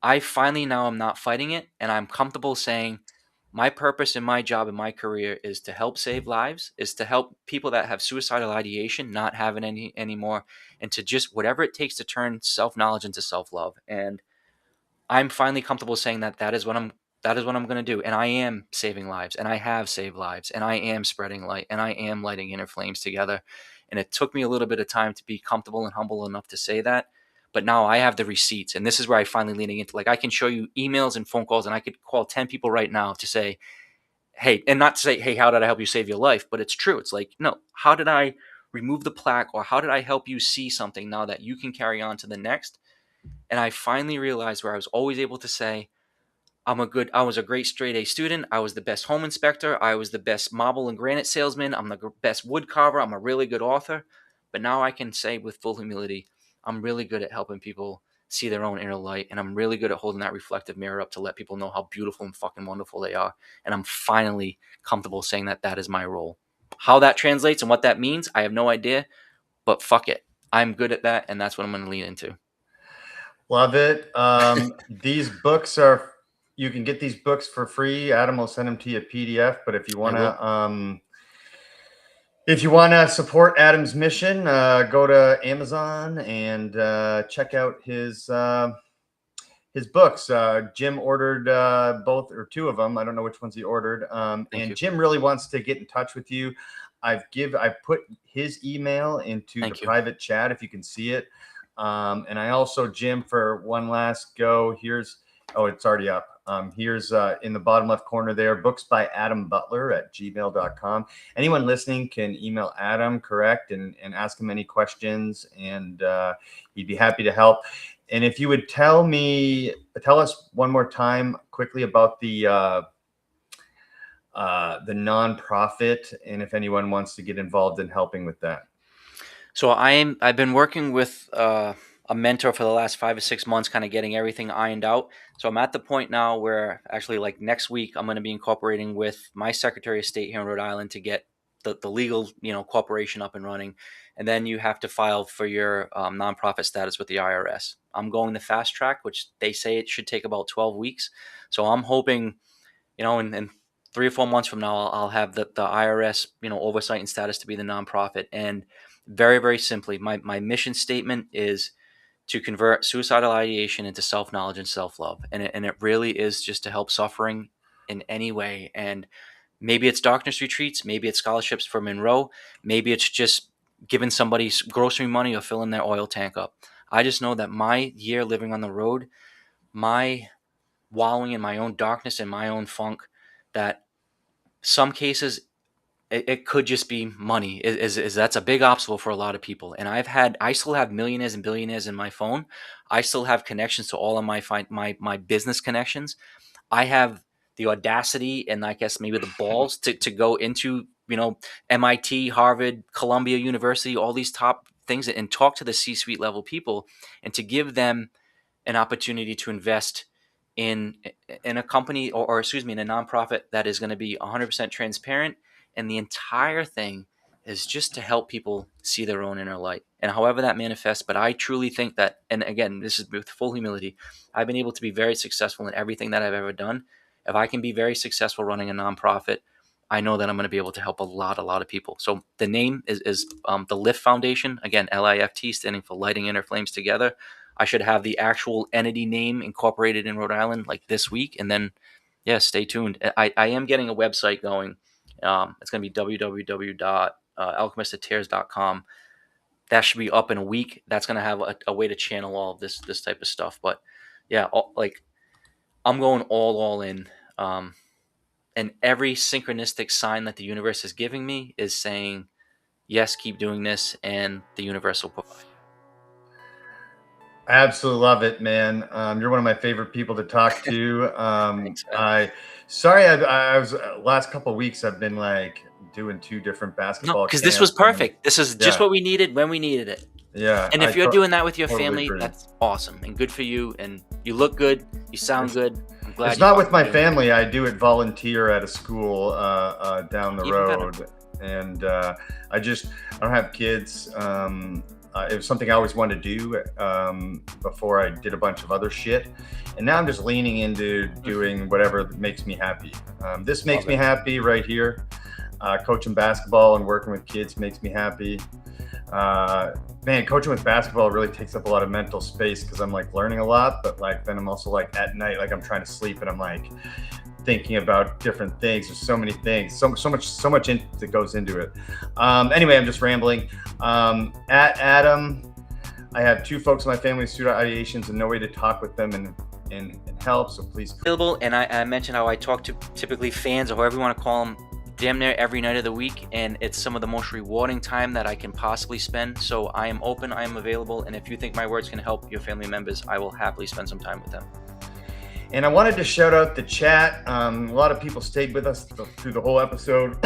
I finally now am not fighting it, and I'm comfortable saying my purpose in my job and my career is to help save lives, is to help people that have suicidal ideation not have it anymore, and to just whatever it takes to turn self-knowledge into self-love. And I'm finally comfortable saying that is what I'm going to do. And I am saving lives, and I have saved lives, and I am spreading light, and I am lighting inner flames together. And it took me a little bit of time to be comfortable and humble enough to say that. But now I have the receipts, and this is where I finally leaning into, like, I can show you emails and phone calls, and I could call 10 people right now to say, hey, and not to say, hey, how did I help you save your life? But it's true. It's like, no, how did I remove the plaque, or how did I help you see something now that you can carry on to the next? And I finally realized where I was always able to say, I was a great straight A student. I was the best home inspector. I was the best marble and granite salesman. I'm the best wood carver. I'm a really good author. But now I can say with full humility, I'm really good at helping people see their own inner light. And I'm really good at holding that reflective mirror up to let people know how beautiful and fucking wonderful they are. And I'm finally comfortable saying that that is my role. How that translates and what that means, I have no idea. But fuck it. I'm good at that. And that's what I'm going to lean into. Love it. These books you can get these books for free. Adam will send them to you PDF. But if you want to, support Adam's mission, go to Amazon and check out his books. Jim ordered both or two of them. I don't know which ones he ordered. And you. Jim really wants to get in touch with you. I've put his email into the private chat if you can see it. And I also, Jim, for one last go, it's already up. Here's in the bottom left corner there, books by Adam Butler at gmail.com. Anyone listening can email Adam, correct, and ask him any questions, and he'd be happy to help. And if you would tell us one more time quickly about the nonprofit, and if anyone wants to get involved in helping with that. So I've been working with a mentor for the last 5 or 6 months, kind of getting everything ironed out. So I'm at the point now where actually, like next week, I'm going to be incorporating with my Secretary of State here in Rhode Island to get the legal, corporation up and running. And then you have to file for your nonprofit status with the IRS. I'm going the fast track, which they say it should take about 12 weeks. So I'm hoping, in 3 or 4 months from now, I'll have the IRS, oversight and status to be the nonprofit. And very, very simply, my mission statement is to convert suicidal ideation into self-knowledge and self-love. And it really is just to help suffering in any way. And maybe it's darkness retreats, maybe it's scholarships for Monroe, maybe it's just giving somebody grocery money or filling their oil tank up. I just know that my year living on the road, my wallowing in my own darkness and my own funk, that some cases it could just be money is that's a big obstacle for a lot of people. And I still have millionaires and billionaires in my phone. I still have connections to all of my business connections. I have the audacity and I guess maybe the balls to go into, MIT, Harvard, Columbia University, all these top things, and talk to the C-suite level people and to give them an opportunity to invest in a company or excuse me, in a nonprofit that is going to be 100% transparent. And the entire thing is just to help people see their own inner light, and however that manifests. But I truly think that, and again, this is with full humility, I've been able to be very successful in everything that I've ever done. If I can be very successful running a nonprofit, I know that I'm going to be able to help a lot of people. So the name is the LIFT Foundation. Again, LIFT, standing for Lighting Inner Flames Together. I should have the actual entity name incorporated in Rhode Island like this week. And then, yeah, stay tuned. I am getting a website going. It's going to be www.alchemistatears.com. That should be up in a week. That's going to have a way to channel all of this type of stuff. But yeah, I'm going all in. And every synchronistic sign that the universe is giving me is saying, yes, keep doing this, and the universe will provide. I absolutely love it, man. You're one of my favorite people to talk to. Thanks, man. I was last couple of weeks I've been like doing 2 different basketball because this was perfect. This is just what we needed when we needed it. Yeah. And if you're doing that with your totally family, agree. that's awesome and good for you. And you look good. You sound good. I'm glad. It's not with my family. I do it volunteer at a school down the Even road. better. And I don't have kids. It was something I always wanted to do before I did a bunch of other shit. And now I'm just leaning into doing whatever makes me happy. This makes me happy right here. Coaching basketball and working with kids makes me happy. Man, coaching with basketball really takes up a lot of mental space because I'm like learning a lot, but like then I'm also like at night, like I'm trying to sleep and I'm like thinking about different things. There's so many things, so much that goes into it. Anyway, I'm just rambling. At Adam, I have 2 folks in my family with suicidal ideations and no way to talk with them and help. So please. Available, and I mentioned how I talk to typically fans or whoever you want to call them damn near every night of the week, and it's some of the most rewarding time that I can possibly spend. So I am open, I am available, and if you think my words can help your family members, I will happily spend some time with them. And I wanted to shout out the chat. A lot of people stayed with us through the whole episode.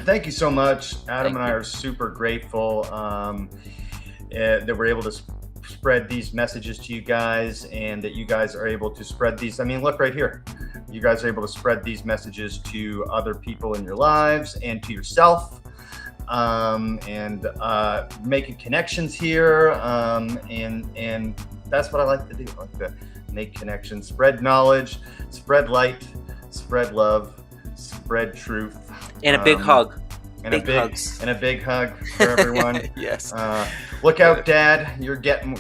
Thank you so much. Adam and I are super grateful that we're able to spread these messages to you guys and that you guys are able to spread these. I mean, look right here. You guys are able to spread these messages to other people in your lives and to yourself, and making connections here. And that's what I like to do. I like to make connections, spread knowledge, spread light, spread love, spread truth. And a big hug. And a big hug for everyone. Yes. Look out, Dad. You're getting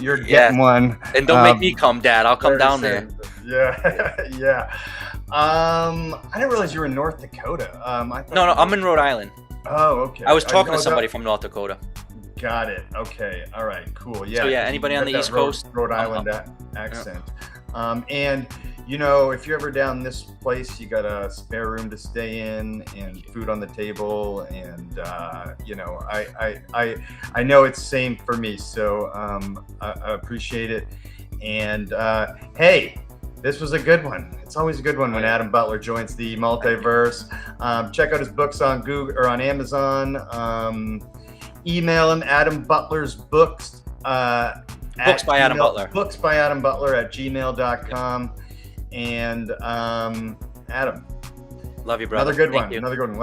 one. And don't make me come, Dad. I'll come down there. Yeah. Yeah. I didn't realize you were in North Dakota. No, I'm in Rhode Island. Oh, okay. I was talking to somebody from North Dakota. Got it. Okay. All right. Cool. Yeah. So yeah, anybody on the East Coast? Rhode Island accent. And if you're ever down this place, you got a spare room to stay in and food on the table, and I know it's the same for me, so I appreciate it. And hey, this was a good one. It's always a good one when Adam Butler joins the Multiverse. Check out his books on Google or on Amazon. Email him, Adam Butler's books Books by Adam Butler. Books by Adam Butler at gmail.com. And Adam, Love you, brother. another good Thank one. you. Another good one.